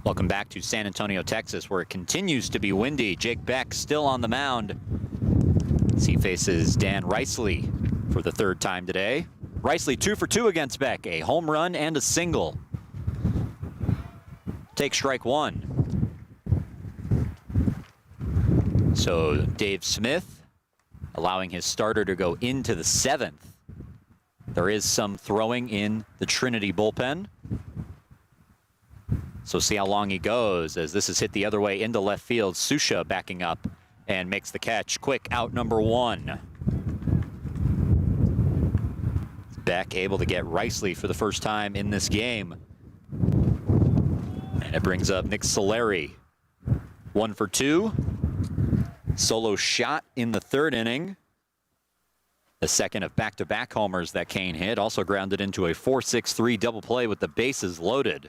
Welcome back to San Antonio, Texas, where it continues to be windy. Jake Beck still on the mound as he faces Dan Riceley for the 3rd time today. Riceley 2 for 2 against Beck, a home run and a single. Take strike 1. So Dave Smith allowing his starter to go into the 7th. There is some throwing in the Trinity bullpen. So see how long he goes, as this is hit the other way into left field. Susha backing up and makes the catch. Quick out number 1. Beck able to get Riceley for the first time in this game. And it brings up Nick Solari. 1 for 2. Solo shot in the 3rd inning. The second of back-to-back homers that Kean hit. Also grounded into a 4-6-3 double play with the bases loaded.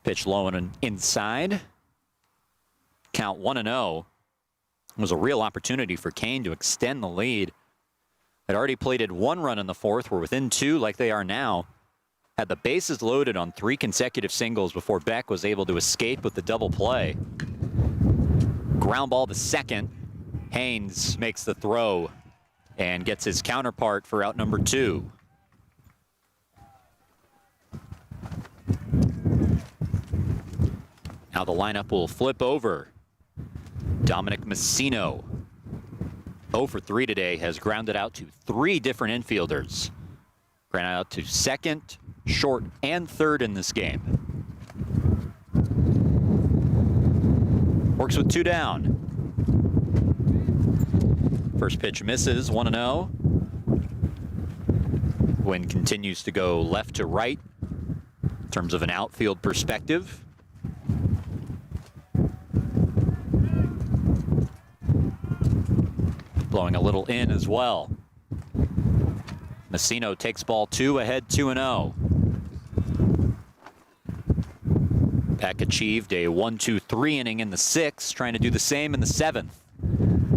Pitch low and inside. Count 1-0. It was a real opportunity for Kean to extend the lead. Had already plated 1 run in the 4th. We're within 2 like they are now. Had the bases loaded on 3 consecutive singles before Beck was able to escape with the double play. Ground ball to second. Haynes makes the throw and gets his counterpart for out number 2. Now the lineup will flip over. Dominic Messino 0 for 3 today, has grounded out to 3 different infielders. Grounded out to second, short, and third in this game. Works with 2 down. First pitch misses, 1-0. Wind continues to go left to right in terms of an outfield perspective. Blowing a little in as well. Messino takes ball 2, ahead 2-0. Peck achieved a 1-2-3 inning in the 6th, trying to do the same in the 7th.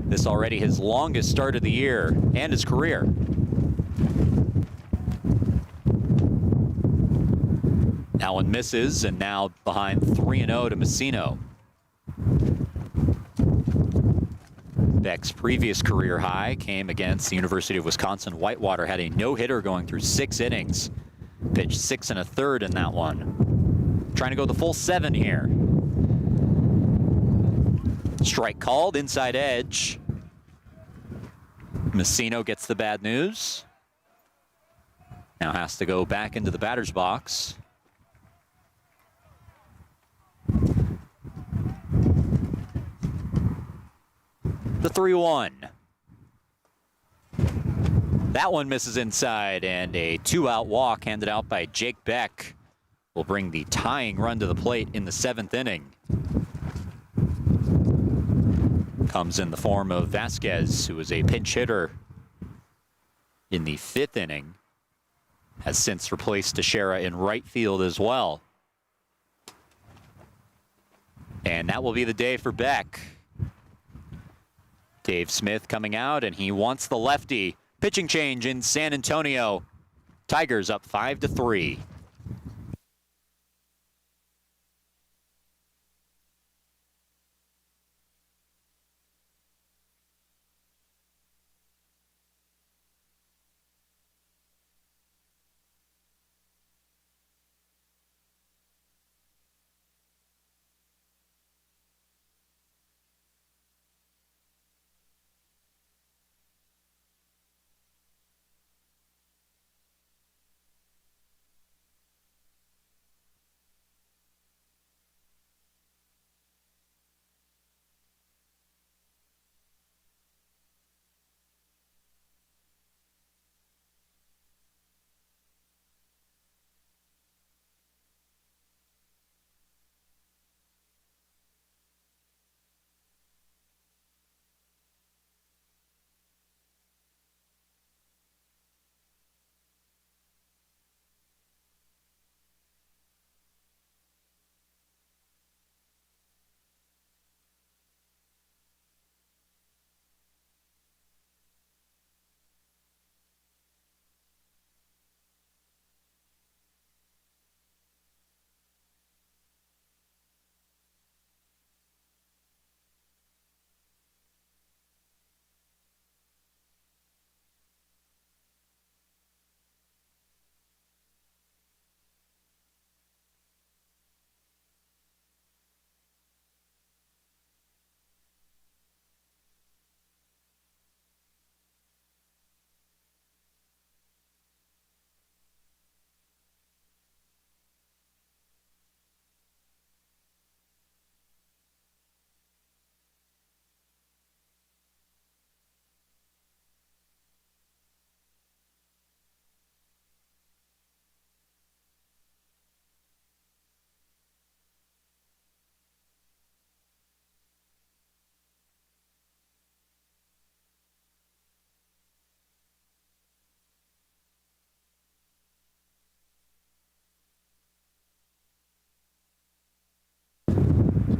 This already his longest start of the year and his career. That one misses, and now behind 3-0 to Messino. Beck's previous career high came against the University of Wisconsin. Whitewater had a no-hitter going through 6 innings. Pitched 6 1/3 in that one. Trying to go the full 7 here. Strike called, inside edge. Messino gets the bad news. Now has to go back into the batter's box. The 3-1. That one misses inside, and a 2-out walk handed out by Jake Beck will bring the tying run to the plate in the 7th inning. Comes in the form of Vasquez, who was a pinch hitter in the 5th inning. Has since replaced Teixeira in right field as well. And that will be the day for Beck. Dave Smith coming out, and he wants the lefty. Pitching change in San Antonio. Tigers up 5-3.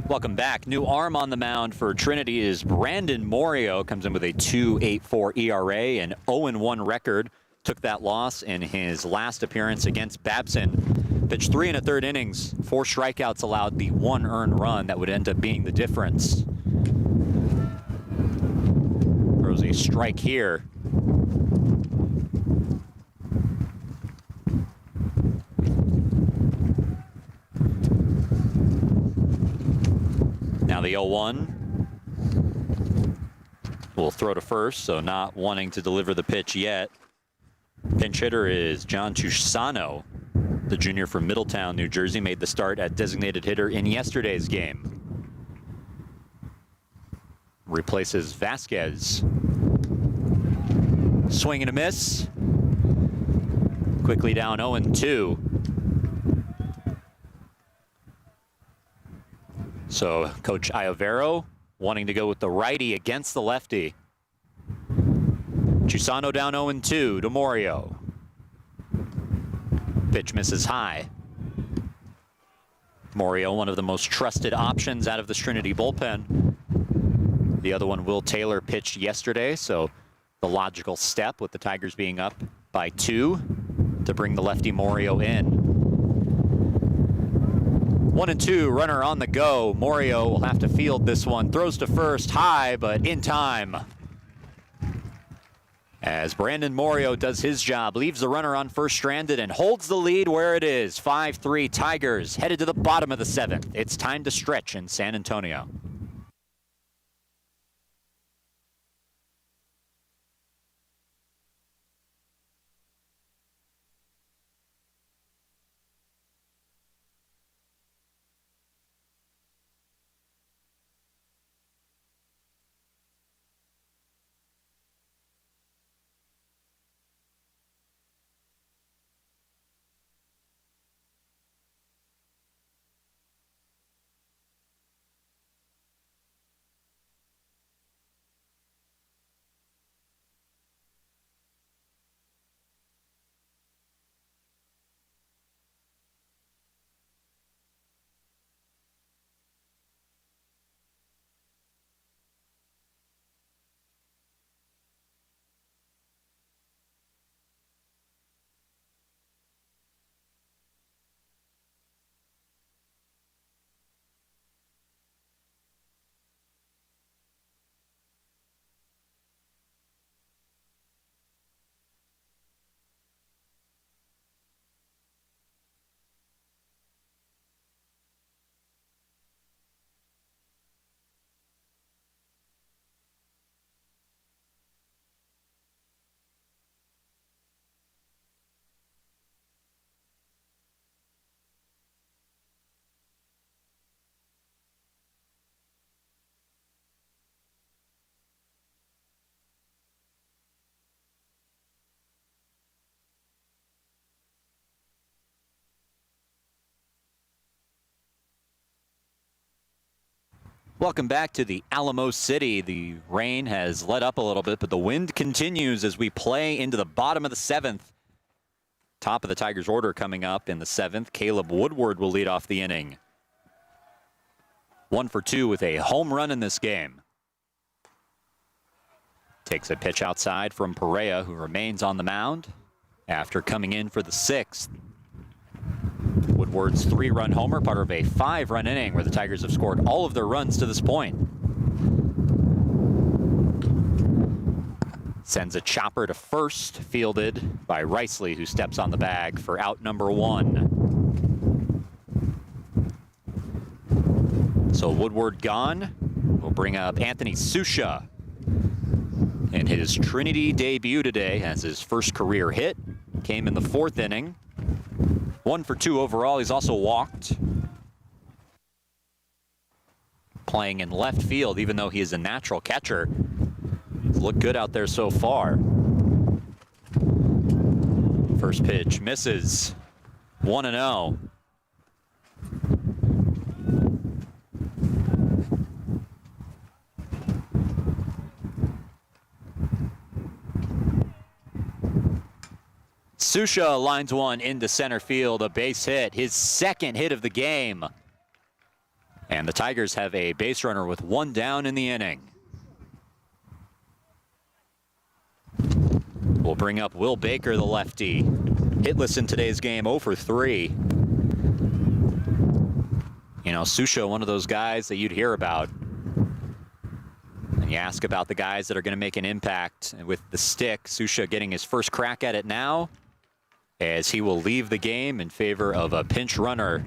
Welcome back. New arm on the mound for Trinity is Brandon Morio. Comes in with a 2.84 ERA and 0-1 record. Took that loss in his last appearance against Babson. Pitched 3 1/3 innings. 4 strikeouts allowed the 1 earned run that would end up being the difference. Throws a strike here. Now the 0-1. will throw to first, so not wanting to deliver the pitch yet. Pinch hitter is John Tusano, the junior from Middletown, New Jersey, made the start at designated hitter in yesterday's game. Replaces Vasquez. Swing and a miss. Quickly down 0-2. So Coach Iovero wanting to go with the righty against the lefty. Chusano down 0-2 to Morio. Pitch misses high. Morio, one of the most trusted options out of this Trinity bullpen. The other one, Will Taylor, pitched yesterday, so the logical step with the Tigers being up by 2 to bring the lefty Morio in. 1-2, runner on the go. Morio will have to field this one. Throws to first, high, but in time. As Brandon Morio does his job, leaves the runner on first stranded and holds the lead where it is. 5-3 Tigers headed to the bottom of the 7th. It's time to stretch in San Antonio. Welcome back to the Alamo City. The rain has let up a little bit, but the wind continues as we play into the bottom of the 7th. Top of the Tigers order coming up in the 7th. Caleb Woodward will lead off the inning. 1 for 2 with a home run in this game. Takes a pitch outside from Perea, who remains on the mound after coming in for the 6th. Woodward's 3-run homer, part of a 5-run inning where the Tigers have scored all of their runs to this point. Sends a chopper to first, fielded by Riceley, who steps on the bag for out number 1. So Woodward gone. We'll bring up Anthony Susha in his Trinity debut today as his first career hit. Came in the 4th inning. 1 for 2 overall. He's also walked. Playing in left field, even though he is a natural catcher. He's looked good out there so far. First pitch misses. 1-0. Susha lines one into center field, a base hit, his 2nd hit of the game. And the Tigers have a base runner with 1 down in the inning. We'll bring up Will Baker, the lefty. Hitless in today's game, 0 for 3. You know, Susha, one of those guys that you'd hear about. And you ask about the guys that are going to make an impact with the stick. Susha getting his first crack at it now, as he will leave the game in favor of a pinch runner.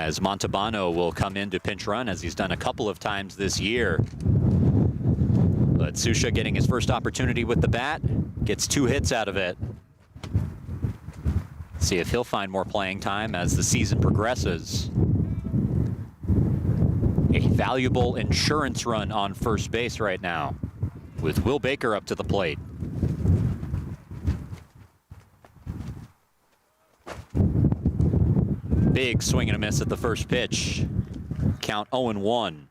as Montalbano will come in to pinch run, as he's done a couple of times this year. But Susha getting his first opportunity with the bat, gets 2 hits out of it. See if he'll find more playing time as the season progresses. A valuable insurance run on first base right now, with Will Baker up to the plate. Big swing and a miss at the first pitch. Count 0-1.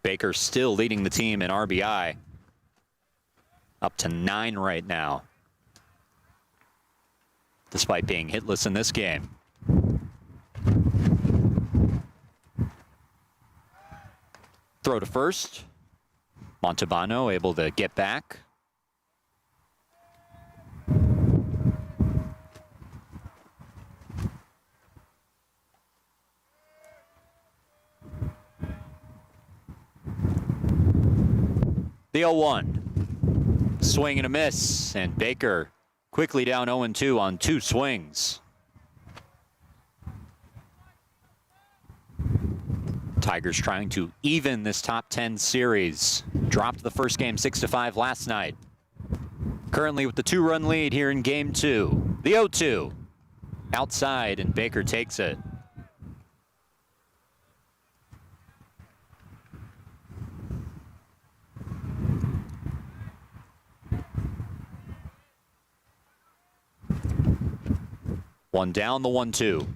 Baker still leading the team in RBI. Up to 9 right now, despite being hitless in this game. Throw to first. Montalbano able to get back. The 0-1. Swing and a miss, and Baker quickly down 0-2 on 2 swings. Tigers trying to even this top 10 series. Dropped the first game 6-5 last night. Currently with the 2-run lead here in game 2. The 0-2. Outside, and Baker takes it. One down, the 1-2.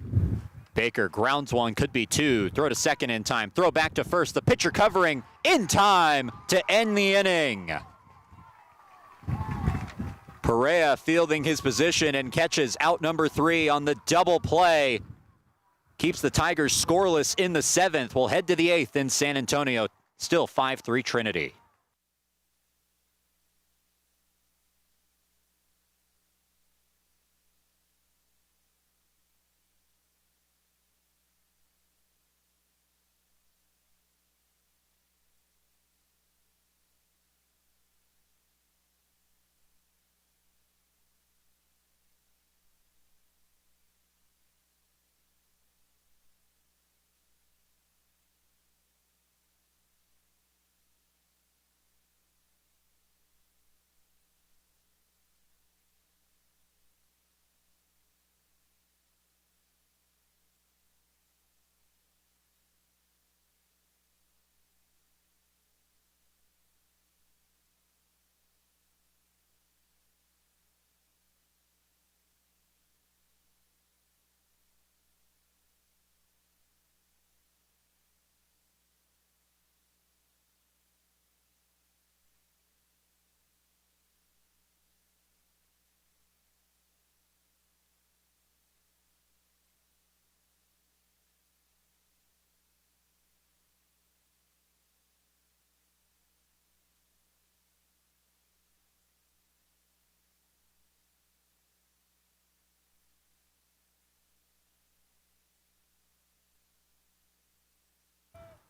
Baker grounds one, could be 2. Throw to second in time. Throw back to first. The pitcher covering in time to end the inning. Perea fielding his position and catches out number 3 on the double play. Keeps the Tigers scoreless in the 7th. We'll head to the 8th in San Antonio. Still 5-3 Trinity.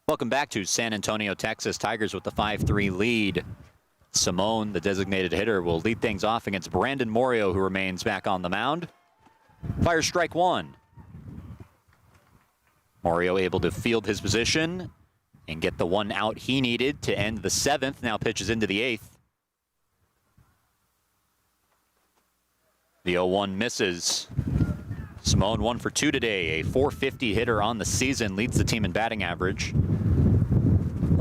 Welcome back to San Antonio, Texas. Tigers with the 5-3 lead. Simone, the designated hitter, will lead things off against Brandon Morio, who remains back on the mound. Fires strike 1. Morio able to field his position and get the 1 out he needed to end the 7th. Now pitches into the 8th. The 0-1 misses. Simone 1 for 2 today. A .450 hitter on the season, leads the team in batting average.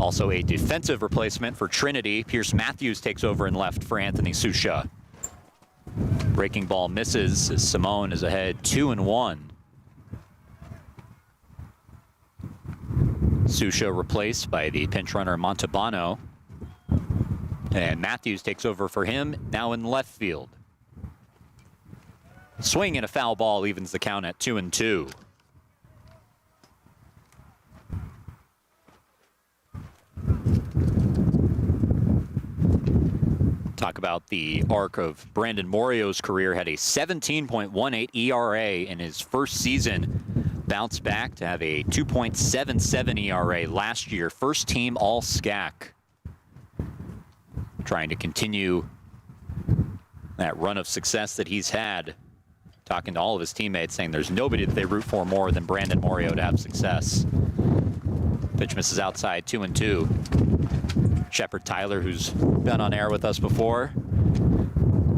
Also a defensive replacement for Trinity. Pierce Matthews takes over in left for Anthony Susha. Breaking ball misses as Simone is ahead 2-1. Susha replaced by the pinch runner Montalbano. And Matthews takes over for him, now in left field. Swing and a foul ball evens the count at 2-2. Talk about the arc of Brandon Morio's career. Had a 17.18 ERA in his first season. Bounced back to have a 2.77 ERA last year. First team All-SCAC. Trying to continue that run of success that he's had. talking to all of his teammates, saying there's nobody that they root for more than Brandon Morio to have success. Pitch misses outside, 2-2. Shepard Tyler, who's been on air with us before,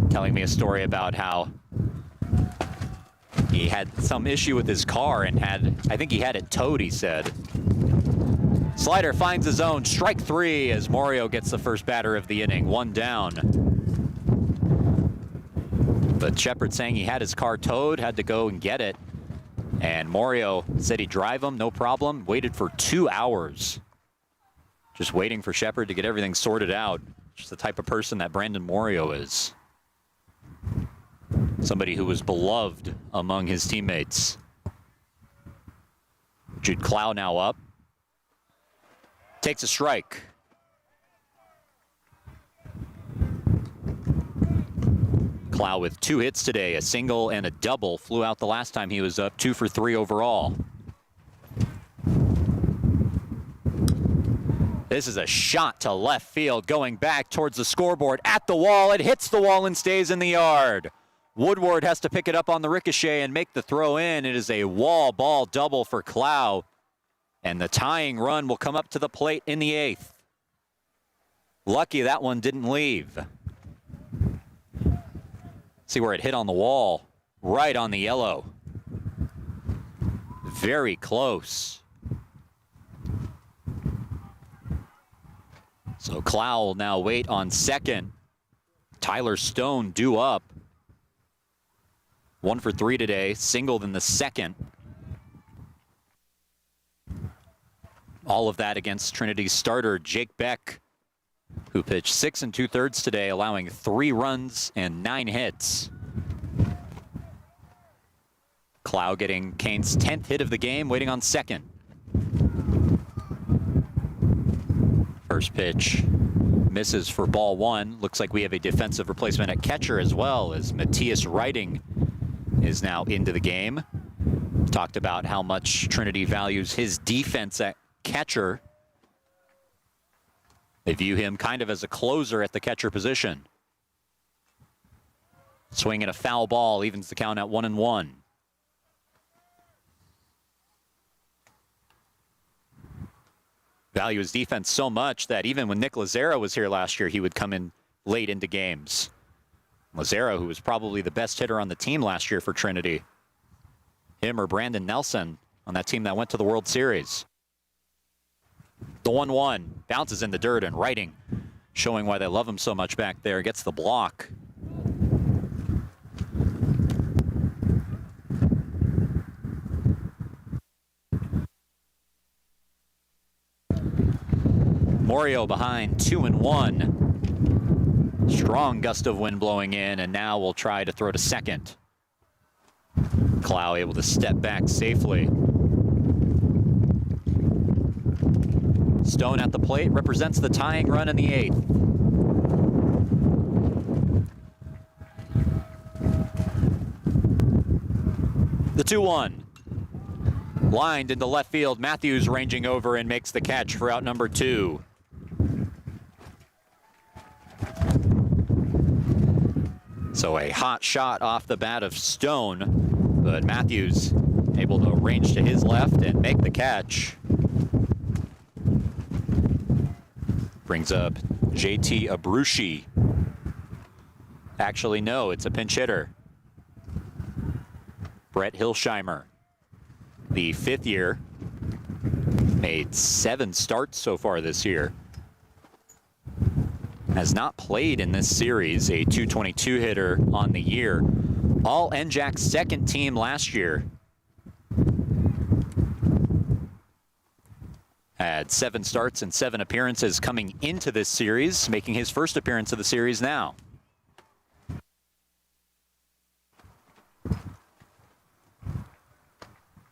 telling me a story about how he had some issue with his car and I think he had it towed, he said. Slider finds his own, strike 3 as Morio gets the first batter of the inning, 1 down. But Shepard saying he had his car towed, had to go and get it. And Morio said he'd drive him, no problem. Waited for 2 hours. Just waiting for Shepard to get everything sorted out. Just the type of person that Brandon Morio is. Somebody who was beloved among his teammates. Jude Clow now up. Takes a strike. Clow with 2 hits today, a single and a double. Flew out the last time he was up, 2 for 3 overall. This is a shot to left field, going back towards the scoreboard at the wall. It hits the wall and stays in the yard. Woodward has to pick it up on the ricochet and make the throw in. It is a wall ball double for Clow. And the tying run will come up to the plate in the 8th. Lucky that one didn't leave. See where it hit on the wall, right on the yellow. Very close. So Clow will now wait on second. Tyler Stone due up. 1 for 3 today, singled in the second. All of that against Trinity's starter, Jake Beck, who pitched 6 2/3 today, allowing 3 runs and 9 hits. Clow getting Kean's 10th hit of the game, waiting on second. First pitch misses for ball 1. Looks like we have a defensive replacement at catcher as well, as Matthias Riding is now into the game. Talked about how much Trinity values his defense at catcher. They view him kind of as a closer at the catcher position. Swinging a foul ball, evens the count at 1-1. Value his defense so much that even when Nick Lazaro was here last year, he would come in late into games. Lazaro, who was probably the best hitter on the team last year for Trinity. Him or Brandon Nelson on that team that went to the World Series. The 1-1 bounces in the dirt, and Riding, showing why they love him so much back there, gets the block. Morio behind, 2-1. Strong gust of wind blowing in, and now we'll try to throw to second. Clow able to step back safely. Stone at the plate represents the tying run in the 8th. The 2-1. Lined into left field. Matthews ranging over and makes the catch for out number 2. So a hot shot off the bat of Stone, but Matthews able to range to his left and make the catch. Brings up JT Abrushi. Actually, no, it's a pinch hitter. Brett Hilsheimer, the 5th year, made 7 starts so far this year. Has not played in this series, a .222 hitter on the year. All NJAC's second team last year. Had 7 starts and 7 appearances coming into this series, making his first appearance of the series now.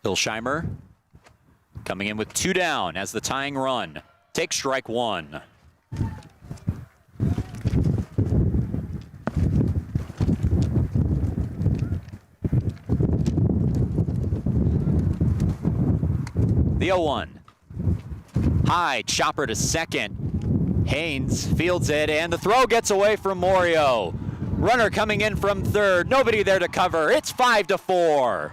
Hilsheimer coming in with 2 down as the tying run. Takes strike 1. The 0-1. High chopper to second. Haynes fields it, and the throw gets away from Morio. Runner coming in from third. Nobody there to cover. It's 5-4.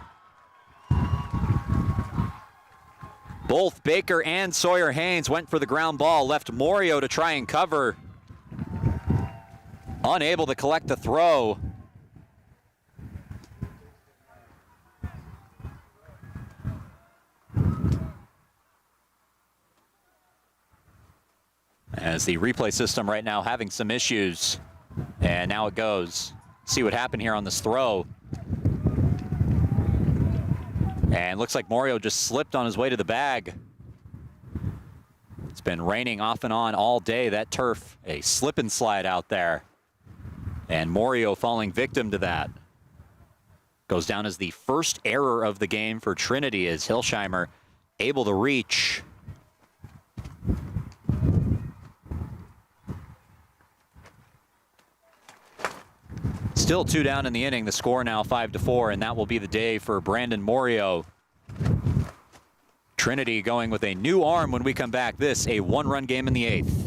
Both Baker and Sawyer Haynes went for the ground ball, left Morio to try and cover. Unable to collect the throw. As the replay system right now having some issues. And now it goes. See what happened here on this throw. And looks like Morio just slipped on his way to the bag. It's been raining off and on all day. That turf, a slip and slide out there. And Morio falling victim to that. Goes down as the first error of the game for Trinity as Hilsheimer able to reach. Still 2 down in the inning. The score now 5-4, and that will be the day for Brandon Morio. Trinity going with a new arm when we come back. This, a 1-run game in the 8th.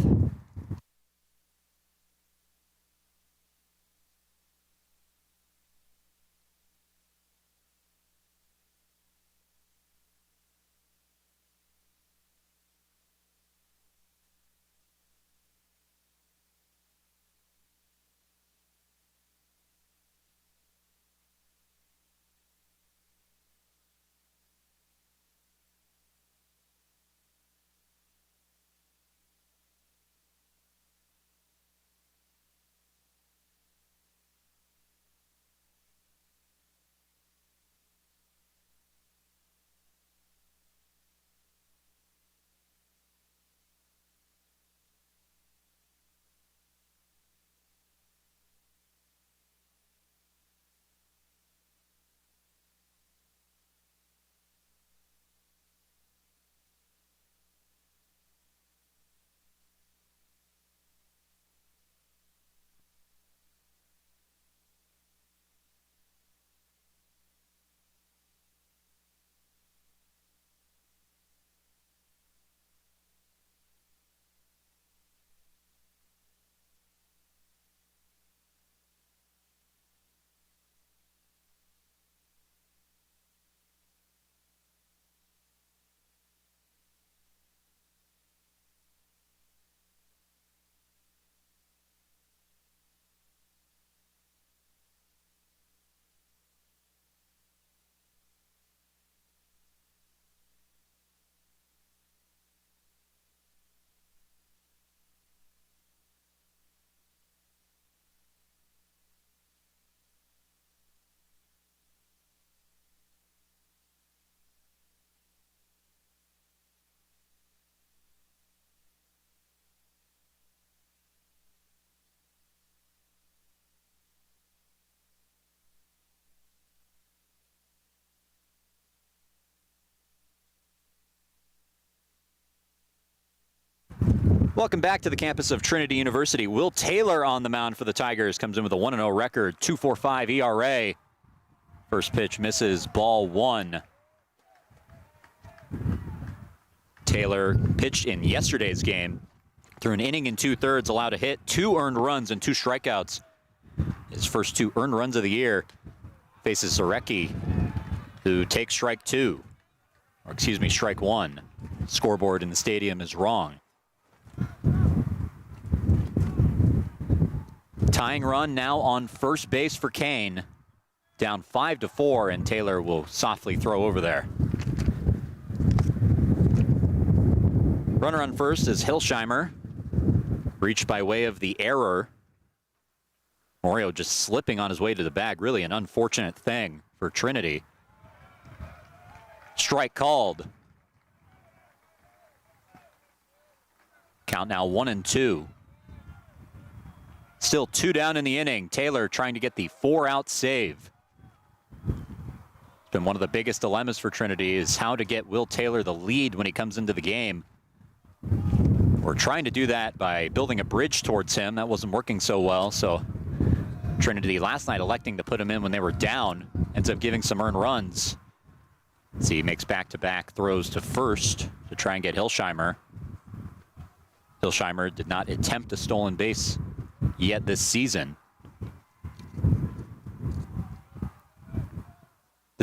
Welcome back to the campus of Trinity University. Will Taylor on the mound for the Tigers. Comes in with a 1-0 record, 2.45 ERA. First pitch misses, ball 1. Taylor pitched in yesterday's game. Through an inning and 2/3, allowed a hit, 2 earned runs and 2 strikeouts. His first 2 earned runs of the year. Faces Zarecki, who takes strike 2. Or excuse me, strike 1. Scoreboard in the stadium is wrong. Tying run now on first base for Kean. Down 5-4, and Taylor will softly throw over there. Runner on first is Hilsheimer. Reached by way of the error. Morio just slipping on his way to the bag. Really an unfortunate thing for Trinity. Strike called. Count now 1-2. Still 2 down in the inning. Taylor trying to get the 4-out save. It's been one of the biggest dilemmas for Trinity is how to get Will Taylor the lead when he comes into the game. We're trying to do that by building a bridge towards him. That wasn't working so well, so Trinity last night electing to put him in when they were down. Ends up giving some earned runs. See, he makes back-to-back throws to first to try and get Hilsheimer. Hilsheimer did not attempt a stolen base yet this season.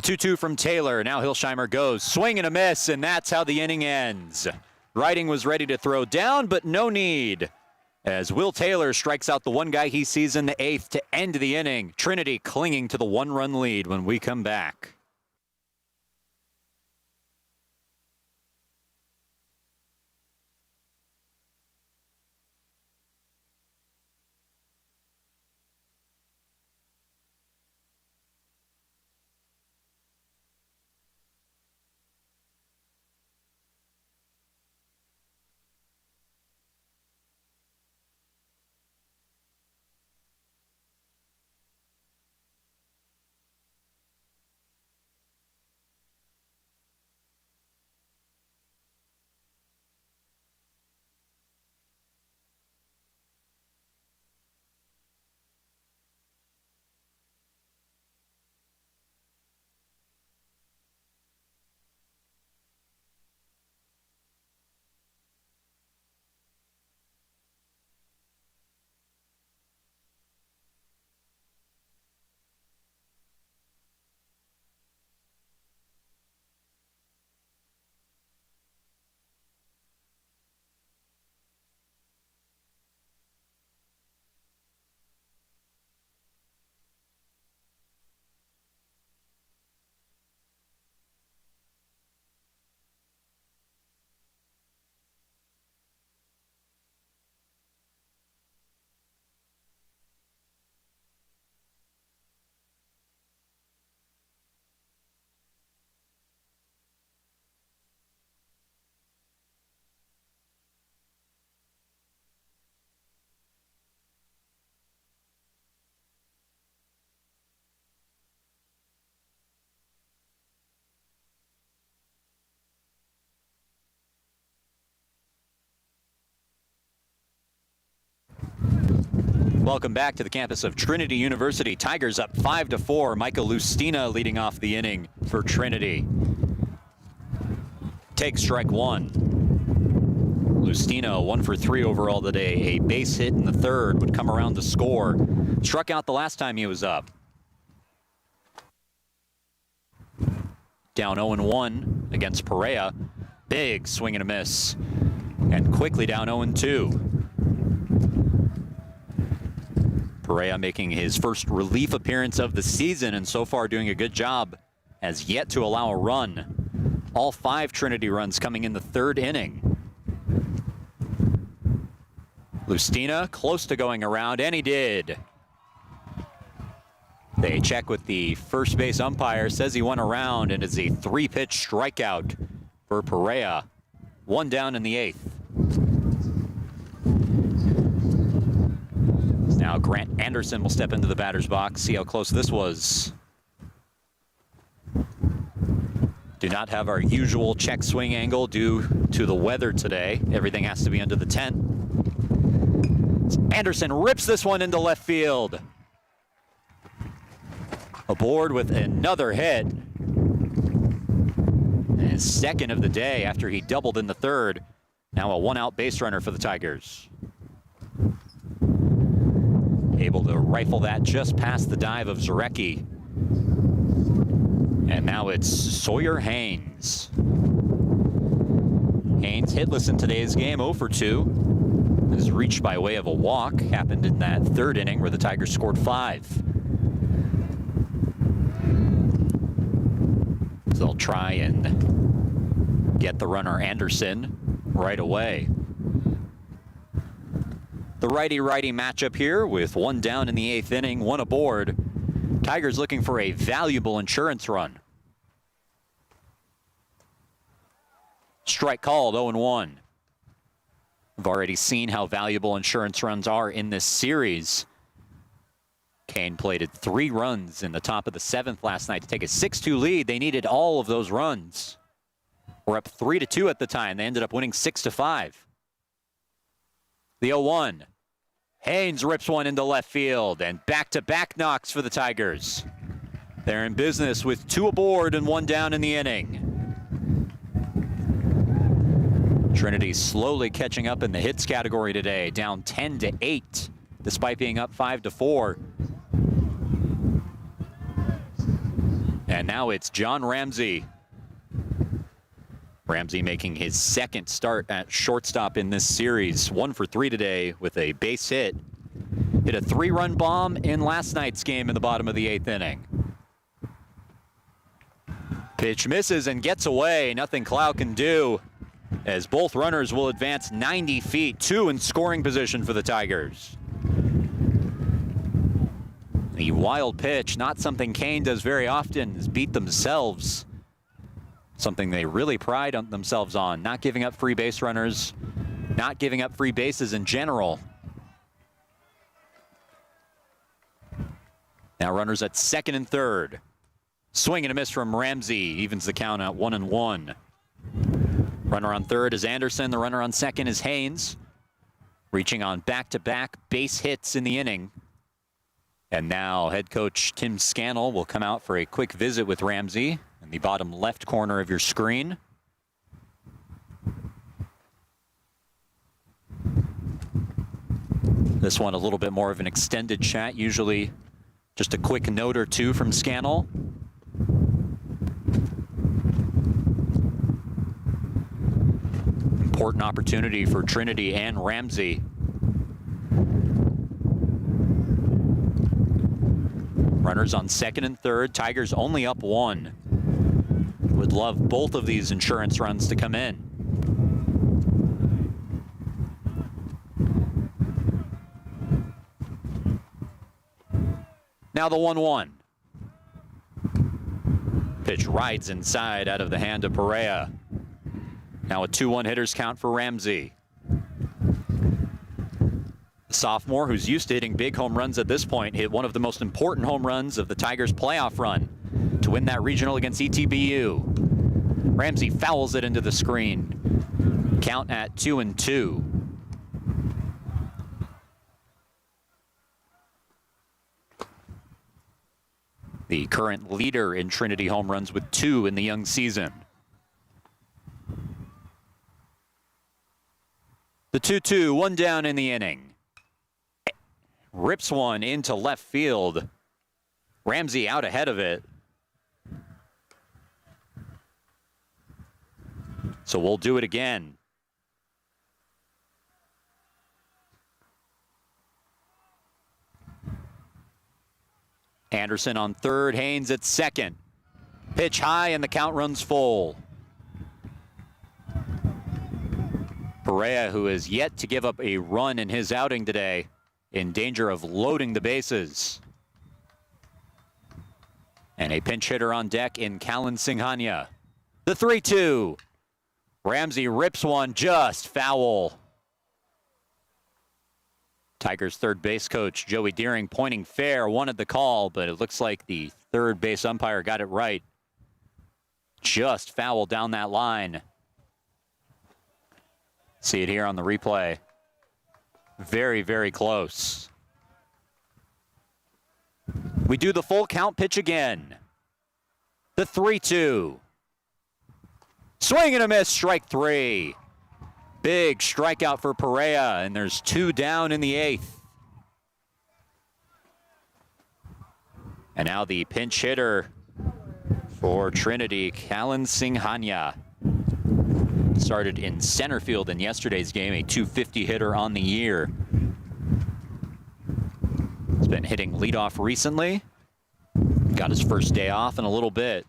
2-2 from Taylor. Now Hilsheimer goes. Swing and a miss, and that's how the inning ends. Riding was ready to throw down, but no need. As Will Taylor strikes out the one guy he sees in the 8th to end the inning. Trinity clinging to the one-run lead when we come back. Welcome back to the campus of Trinity University. Tigers up 5-4. Michael Lustina leading off the inning for Trinity. Take strike one. Lustina 1 for 3 overall today. A base hit in the 3rd would come around to score. Struck out the last time he was up. Down 0-1 against Perea. Big swing and a miss. And quickly down 0-2. Perea making his first relief appearance of the season and so far doing a good job. Has yet to allow a run. All 5 Trinity runs coming in the 3rd inning. Lustina close to going around, and he did. They check with the first base umpire, says he went around, and it's a 3-pitch strikeout for Perea. 1 down in the 8th. Now Grant Anderson will step into the batter's box, see how close this was. Do not have our usual check swing angle due to the weather today. Everything has to be under the tent. Anderson rips this one into left field. Aboard with another hit. And his 2nd of the day after he doubled in the 3rd. Now a 1-out base runner for the Tigers. Able to rifle that just past the dive of Zarecki. And now it's Sawyer Haynes. Haynes hitless in today's game, 0 for 2. Is reached by way of a walk. Happened in that 3rd inning where the Tigers scored 5. So they'll try and get the runner Anderson right away. The righty-righty matchup here with 1 down in the 8th inning, 1 aboard. Tigers looking for a valuable insurance run. Strike called, 0-1. We've already seen how valuable insurance runs are in this series. Kean plated 3 runs in the top of the 7th last night to take a 6-2 lead. They needed all of those runs. We're up 3-2 at the time. They ended up winning 6-5. The 0-1. Haynes rips one into left field, and back-to-back knocks for the Tigers. They're in business with 2 aboard and 1 down in the inning. Trinity slowly catching up in the hits category today, down 10-8, despite being up 5-4. And now it's John Ramsey. Ramsey making his second start at shortstop in this series. 1 for 3 today with a base hit. Hit a 3-run bomb in last night's game in the bottom of the 8th inning. Pitch misses and gets away. Nothing Clow can do, as both runners will advance 90 feet, 2 in scoring position for the Tigers. The wild pitch, not something Kean does very often, is beat themselves. Something they really pride on themselves on, not giving up free base runners, not giving up free bases in general. Now runners at second and third. Swing and a miss from Ramsey, evens the count at 1-1. Runner on third is Anderson. The runner on second is Haynes. Reaching on back-to-back base hits in the inning. And now head coach Tim Scannell will come out for a quick visit with Ramsey in the bottom left corner of your screen. This one a little bit more of an extended chat, usually just a quick note or two from Scannell. Important opportunity for Trinity and Ramsey. Runners on second and third. Tigers only up 1. Would love both of these insurance runs to come in. Now the 1-1. Pitch rides inside out of the hand of Perea. Now a 2-1 hitters count for Ramsey. The sophomore, who's used to hitting big home runs at this point, hit one of the most important home runs of the Tigers' playoff run to win that regional against ETBU. Ramsey fouls it into the screen. Count at 2-2. The current leader in Trinity home runs with 2 in the young season. The 2-2, 1 down in the inning. Rips one into left field. Ramsey out ahead of it. So we'll do it again. Anderson on third, Haynes at second. Pitch high and the count runs full. Perea, who has yet to give up a run in his outing today, in danger of loading the bases. And a pinch hitter on deck in Callan Singhania. The 3-2. Ramsey rips one just foul. Tigers third base coach Joey Deering pointing fair, wanted the call, but it looks like the third base umpire got it right. Just foul down that line. See it here on the replay. Very, very close. We do the full count pitch again. The 3-2. Swing and a miss, strike 3. Big strikeout for Perea, and there's 2 down in the 8th. And now the pinch hitter for Trinity, Callan Singhania. Started in center field in yesterday's game, a .250 hitter on the year. He's been hitting leadoff recently. Got his first day off in a little bit.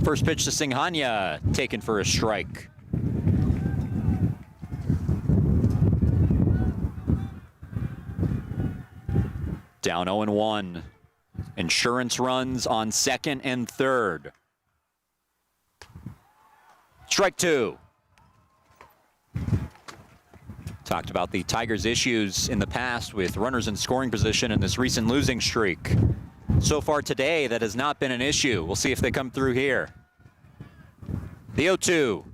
First pitch to Singhania, taken for a strike. Down 0-1. Insurance runs on second and third. Strike 2. Talked about the Tigers' issues in the past with runners in scoring position in this recent losing streak. So far today, that has not been an issue. We'll see if they come through here. The 0-2.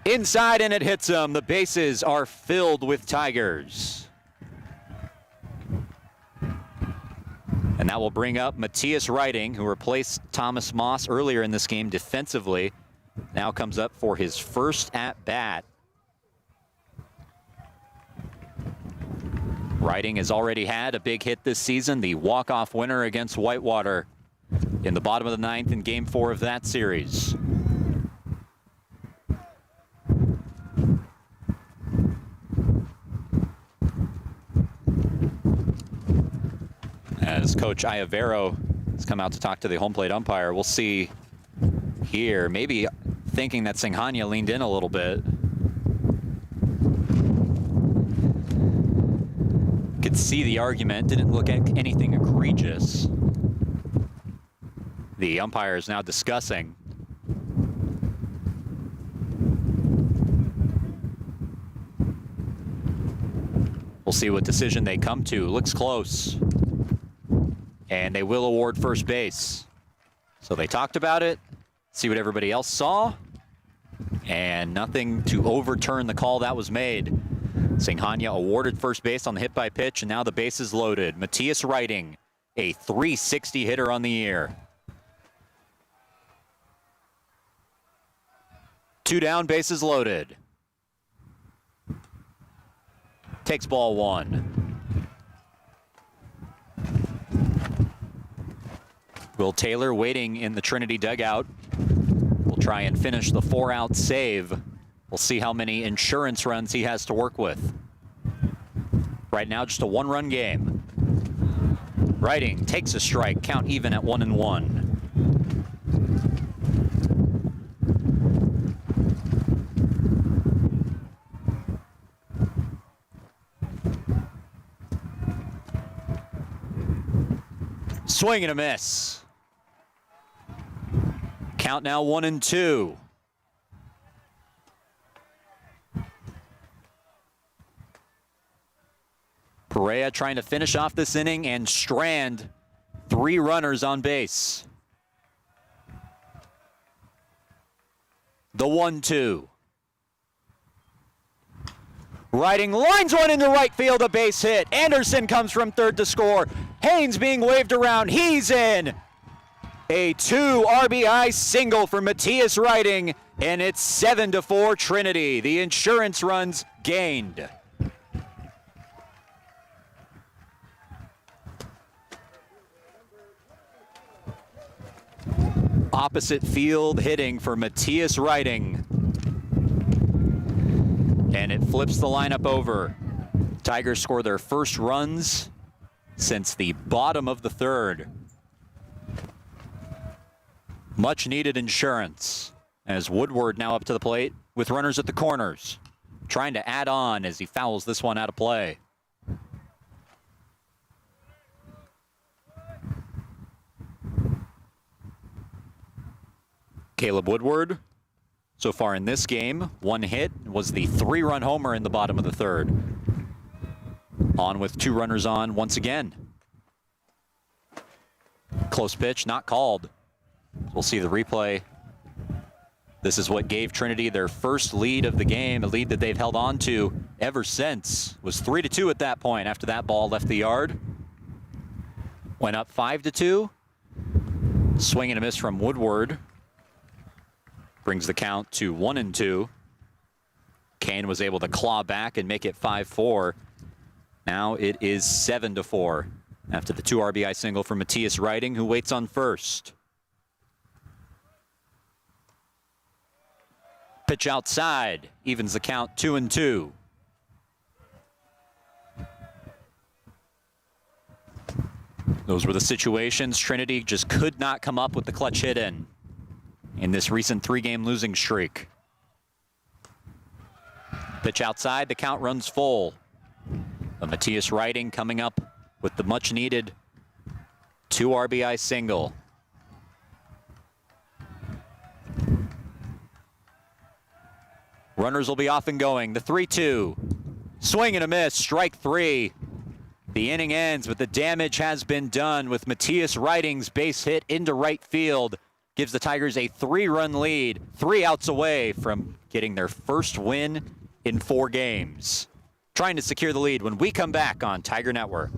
Inside, and it hits him. The bases are filled with Tigers. And that will bring up Matthias Writing, who replaced Thomas Moss earlier in this game defensively. Now comes up for his first at-bat. Riding has already had a big hit this season, the walk-off winner against Whitewater in the bottom of the ninth in Game 4 of that series. As Coach Iavero has come out to talk to the home plate umpire, we'll see here, maybe thinking that Singhania leaned in a little bit. Could see the argument, didn't look at anything egregious. The umpire is now discussing. We'll see what decision they come to. Looks close. And they will award first base. So they talked about it, see what everybody else saw, and nothing to overturn the call that was made. Singhania awarded first base on the hit by pitch, and now the base is loaded. Matthias Riding, a .360 hitter on the year. 2 down, bases loaded. Takes ball 1. Will Taylor waiting in the Trinity dugout. Will try and finish the 4-out save. We'll see how many insurance runs he has to work with. Right now, just a 1-run game. Riding takes a strike, count even at 1-1. Swing and a miss. Count now 1-2. Perea trying to finish off this inning and strand 3 runners on base. The 1-2. Riding lines one into right field, a base hit. Anderson comes from third to score. Haynes being waved around. He's in. A 2 RBI single for Matthias Riding, and it's 7-4 Trinity. The insurance runs gained. Opposite field hitting for Matthias Riding. And it flips the lineup over. Tigers score their first runs since the bottom of the 3rd. Much needed insurance as Woodward now up to the plate with runners at the corners. Trying to add on as he fouls this one out of play. Caleb Woodward, so far in this game, 1 hit, was the 3-run homer in the bottom of the 3rd. On with 2 runners on once again. Close pitch, not called. We'll see the replay. This is what gave Trinity their first lead of the game, a lead that they've held on to ever since. It was 3-2 at that point after that ball left the yard. Went up 5-2. Swing and a miss from Woodward. Brings the count to 1-2. Kean was able to claw back and make it 5-4. Now it is 7-4 after the 2 RBI single from Matthias Riding, who waits on first. Pitch outside, evens the count 2-2. Those were the situations Trinity just could not come up with the clutch hit in this recent 3-game losing streak. Pitch outside, the count runs full. But Matthias Riding coming up with the much needed 2 RBI single. Runners will be off and going. The 3-2. Swing and a miss, strike 3. The inning ends, but the damage has been done with Matthias Riding's base hit into right field. Gives the Tigers a 3-run lead, 3 outs away from getting their first win in 4 games. Trying to secure the lead when we come back on Tiger Network.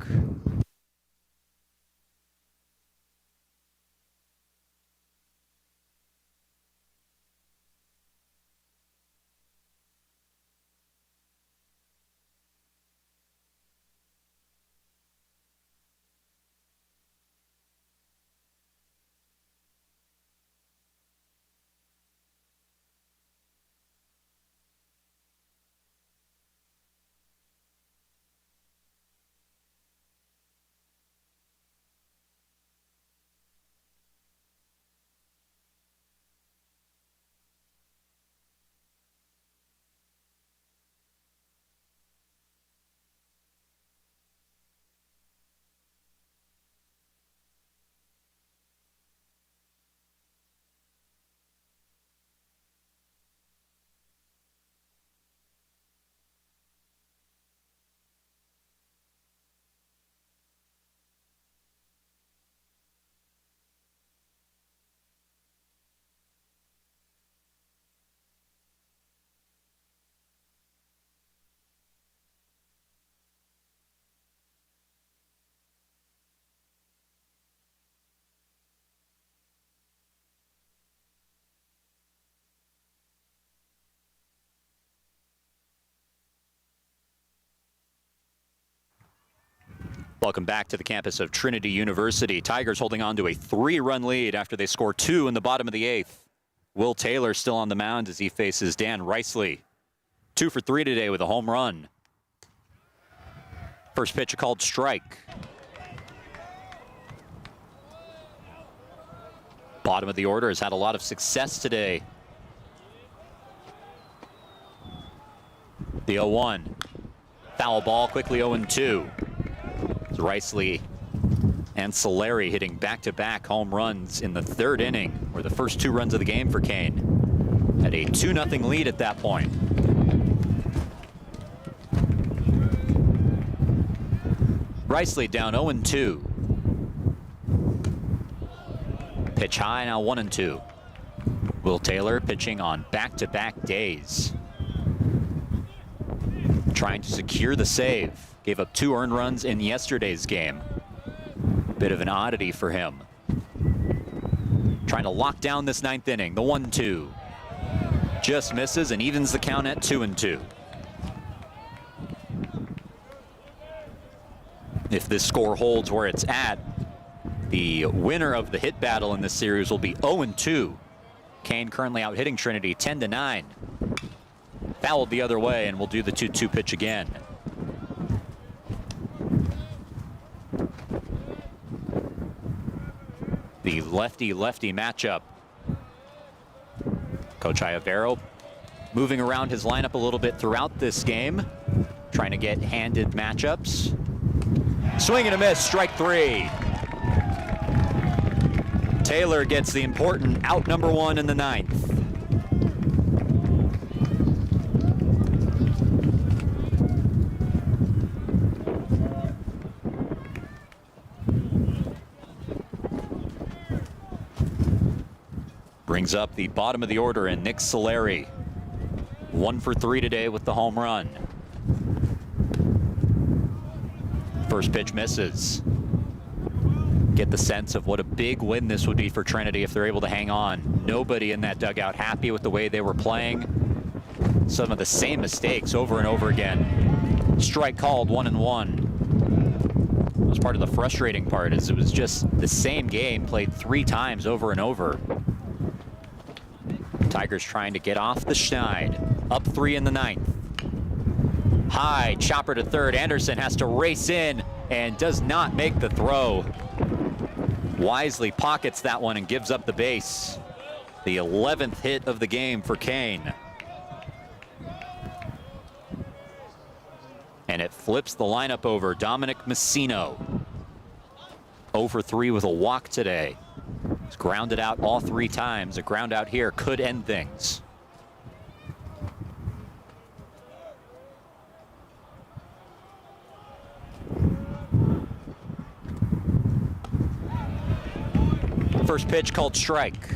Welcome back to the campus of Trinity University. Tigers holding on to a 3-run lead after they score 2 in the bottom of the 8th. Will Taylor still on the mound as he faces Dan Riceley. 2 for 3 today with a home run. First pitch a called strike. Bottom of the order has had a lot of success today. The 0-1. Foul ball, quickly 0-2. Riceley and Solari hitting back-to-back home runs in the 3rd inning, or the first 2 runs of the game for Kean. Had a 2-0 lead at that point. Riceley down 0-2. Pitch high, now 1-2. Will Taylor pitching on back-to-back days. Trying to secure the save. Gave up 2 earned runs in yesterday's game. Bit of an oddity for him. Trying to lock down this 9th inning. The 1-2. Just misses and evens the count at 2-2. If this score holds where it's at, the winner of the hit battle in this series will be 0-2. Kean currently out hitting Trinity 10-9. Fouled the other way, and we'll do the 2-2 pitch again. The lefty-lefty matchup. Coach Iavero moving around his lineup a little bit throughout this game, trying to get handed matchups. Swing and a miss, strike 3. Taylor gets the important out number 1 in the 9th. Brings up the bottom of the order in Nick Solari. 1 for 3 today with the home run. First pitch misses. Get the sense of what a big win this would be for Trinity if they're able to hang on. Nobody in that dugout happy with the way they were playing. Some of the same mistakes over and over again. Strike called, 1-1. That was part of the frustrating part, is it was just the same game played 3 times over and over. Tigers trying to get off the schneid. Up 3 in the 9th. High chopper to third. Anderson has to race in and does not make the throw. Wisely pockets that one and gives up the base. The 11th hit of the game for Kean. And it flips the lineup over. Dominic Messino. 0 for 3 with a walk today. He's grounded out all 3 times. A ground out here could end things. First pitch called strike.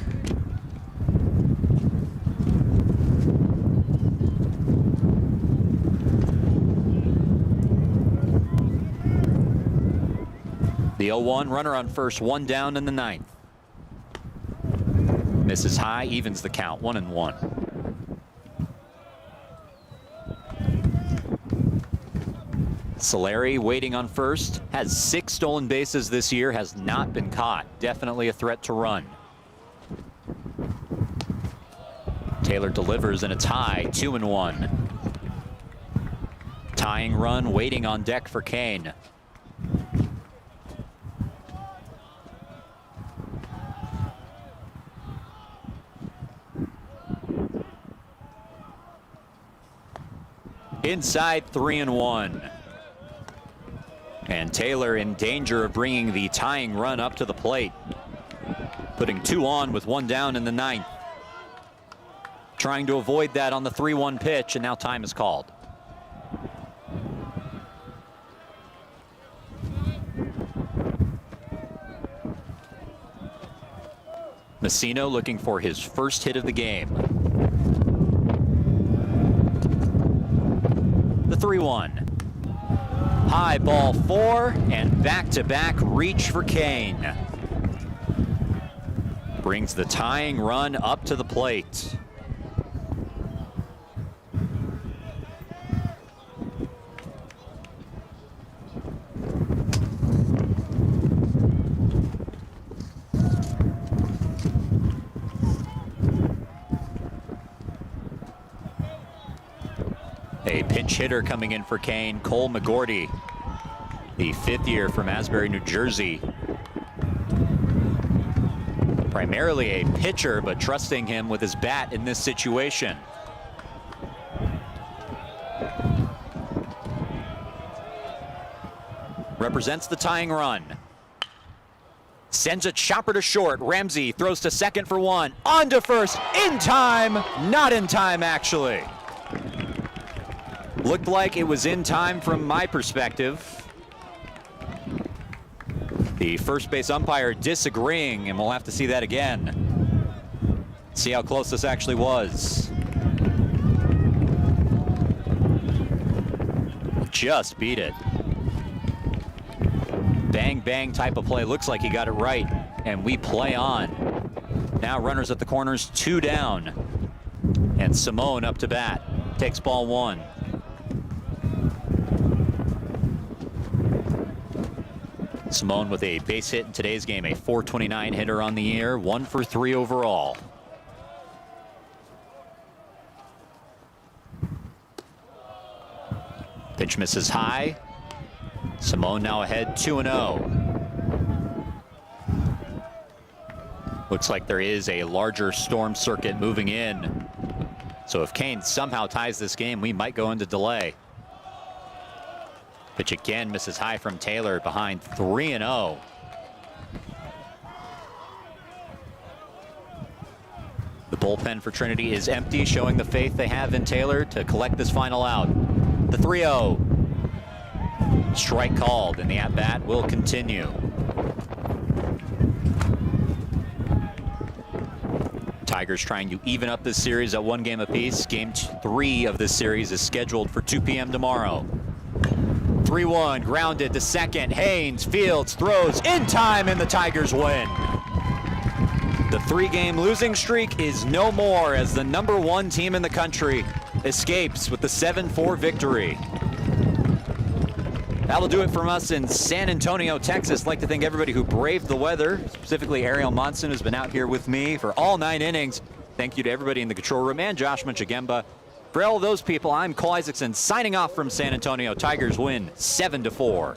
The 0-1, runner on first, 1 down in the 9th. Misses high, evens the count, 1-1. Solari waiting on first, has 6 stolen bases this year, has not been caught. Definitely a threat to run. Taylor delivers and it's high, 2-1. Tying run waiting on deck for Kean. Inside, 3-1. And Taylor in danger of bringing the tying run up to the plate. Putting 2 on with 1 down in the 9th. Trying to avoid that on the 3-1 pitch, and now time is called. Messino looking for his first hit of the game. The 3-1. High ball 4, and back-to-back reach for Kean. Brings the tying run up to the plate. A pinch hitter coming in for Kean, Cole McGordy, the 5th year from Asbury, New Jersey. Primarily a pitcher, but trusting him with his bat in this situation. Represents the tying run. Sends a chopper to short. Ramsey throws to second for 1. On to first. In time. Not in time, actually. Looked like it was in time from my perspective. The first base umpire disagreeing, and we'll have to see that again. See how close this actually was. Just beat it. Bang, bang type of play. Looks like he got it right, and we play on. Now runners at the corners, 2 down. And Simone up to bat. Takes ball 1. Simone with a base hit in today's game, a .429 hitter on the year, 1 for 3 overall. Pitch misses high. Simone now ahead 2-0. Looks like there is a larger storm circuit moving in. So if Kean somehow ties this game, we might go into delay. Pitch again misses high from Taylor, behind 3-0. The bullpen for Trinity is empty, showing the faith they have in Taylor to collect this final out. The 3-0. Strike called, and the at-bat will continue. Tigers trying to even up this series at 1 game apiece. Game 3 of this series is scheduled for 2 p.m. tomorrow. 3-1, grounded to second. Haynes fields, throws in time, and the Tigers win. The 3-game losing streak is no more as the #1 team in the country escapes with the 7-4 victory. That'll do it from us in San Antonio, Texas. I'd like to thank everybody who braved the weather, specifically Ariel Monson, who's been out here with me for all 9 innings. Thank you to everybody in the control room and Josh Munchagemba. For all those people, I'm Cole Isaacson signing off from San Antonio. Tigers win 7-4.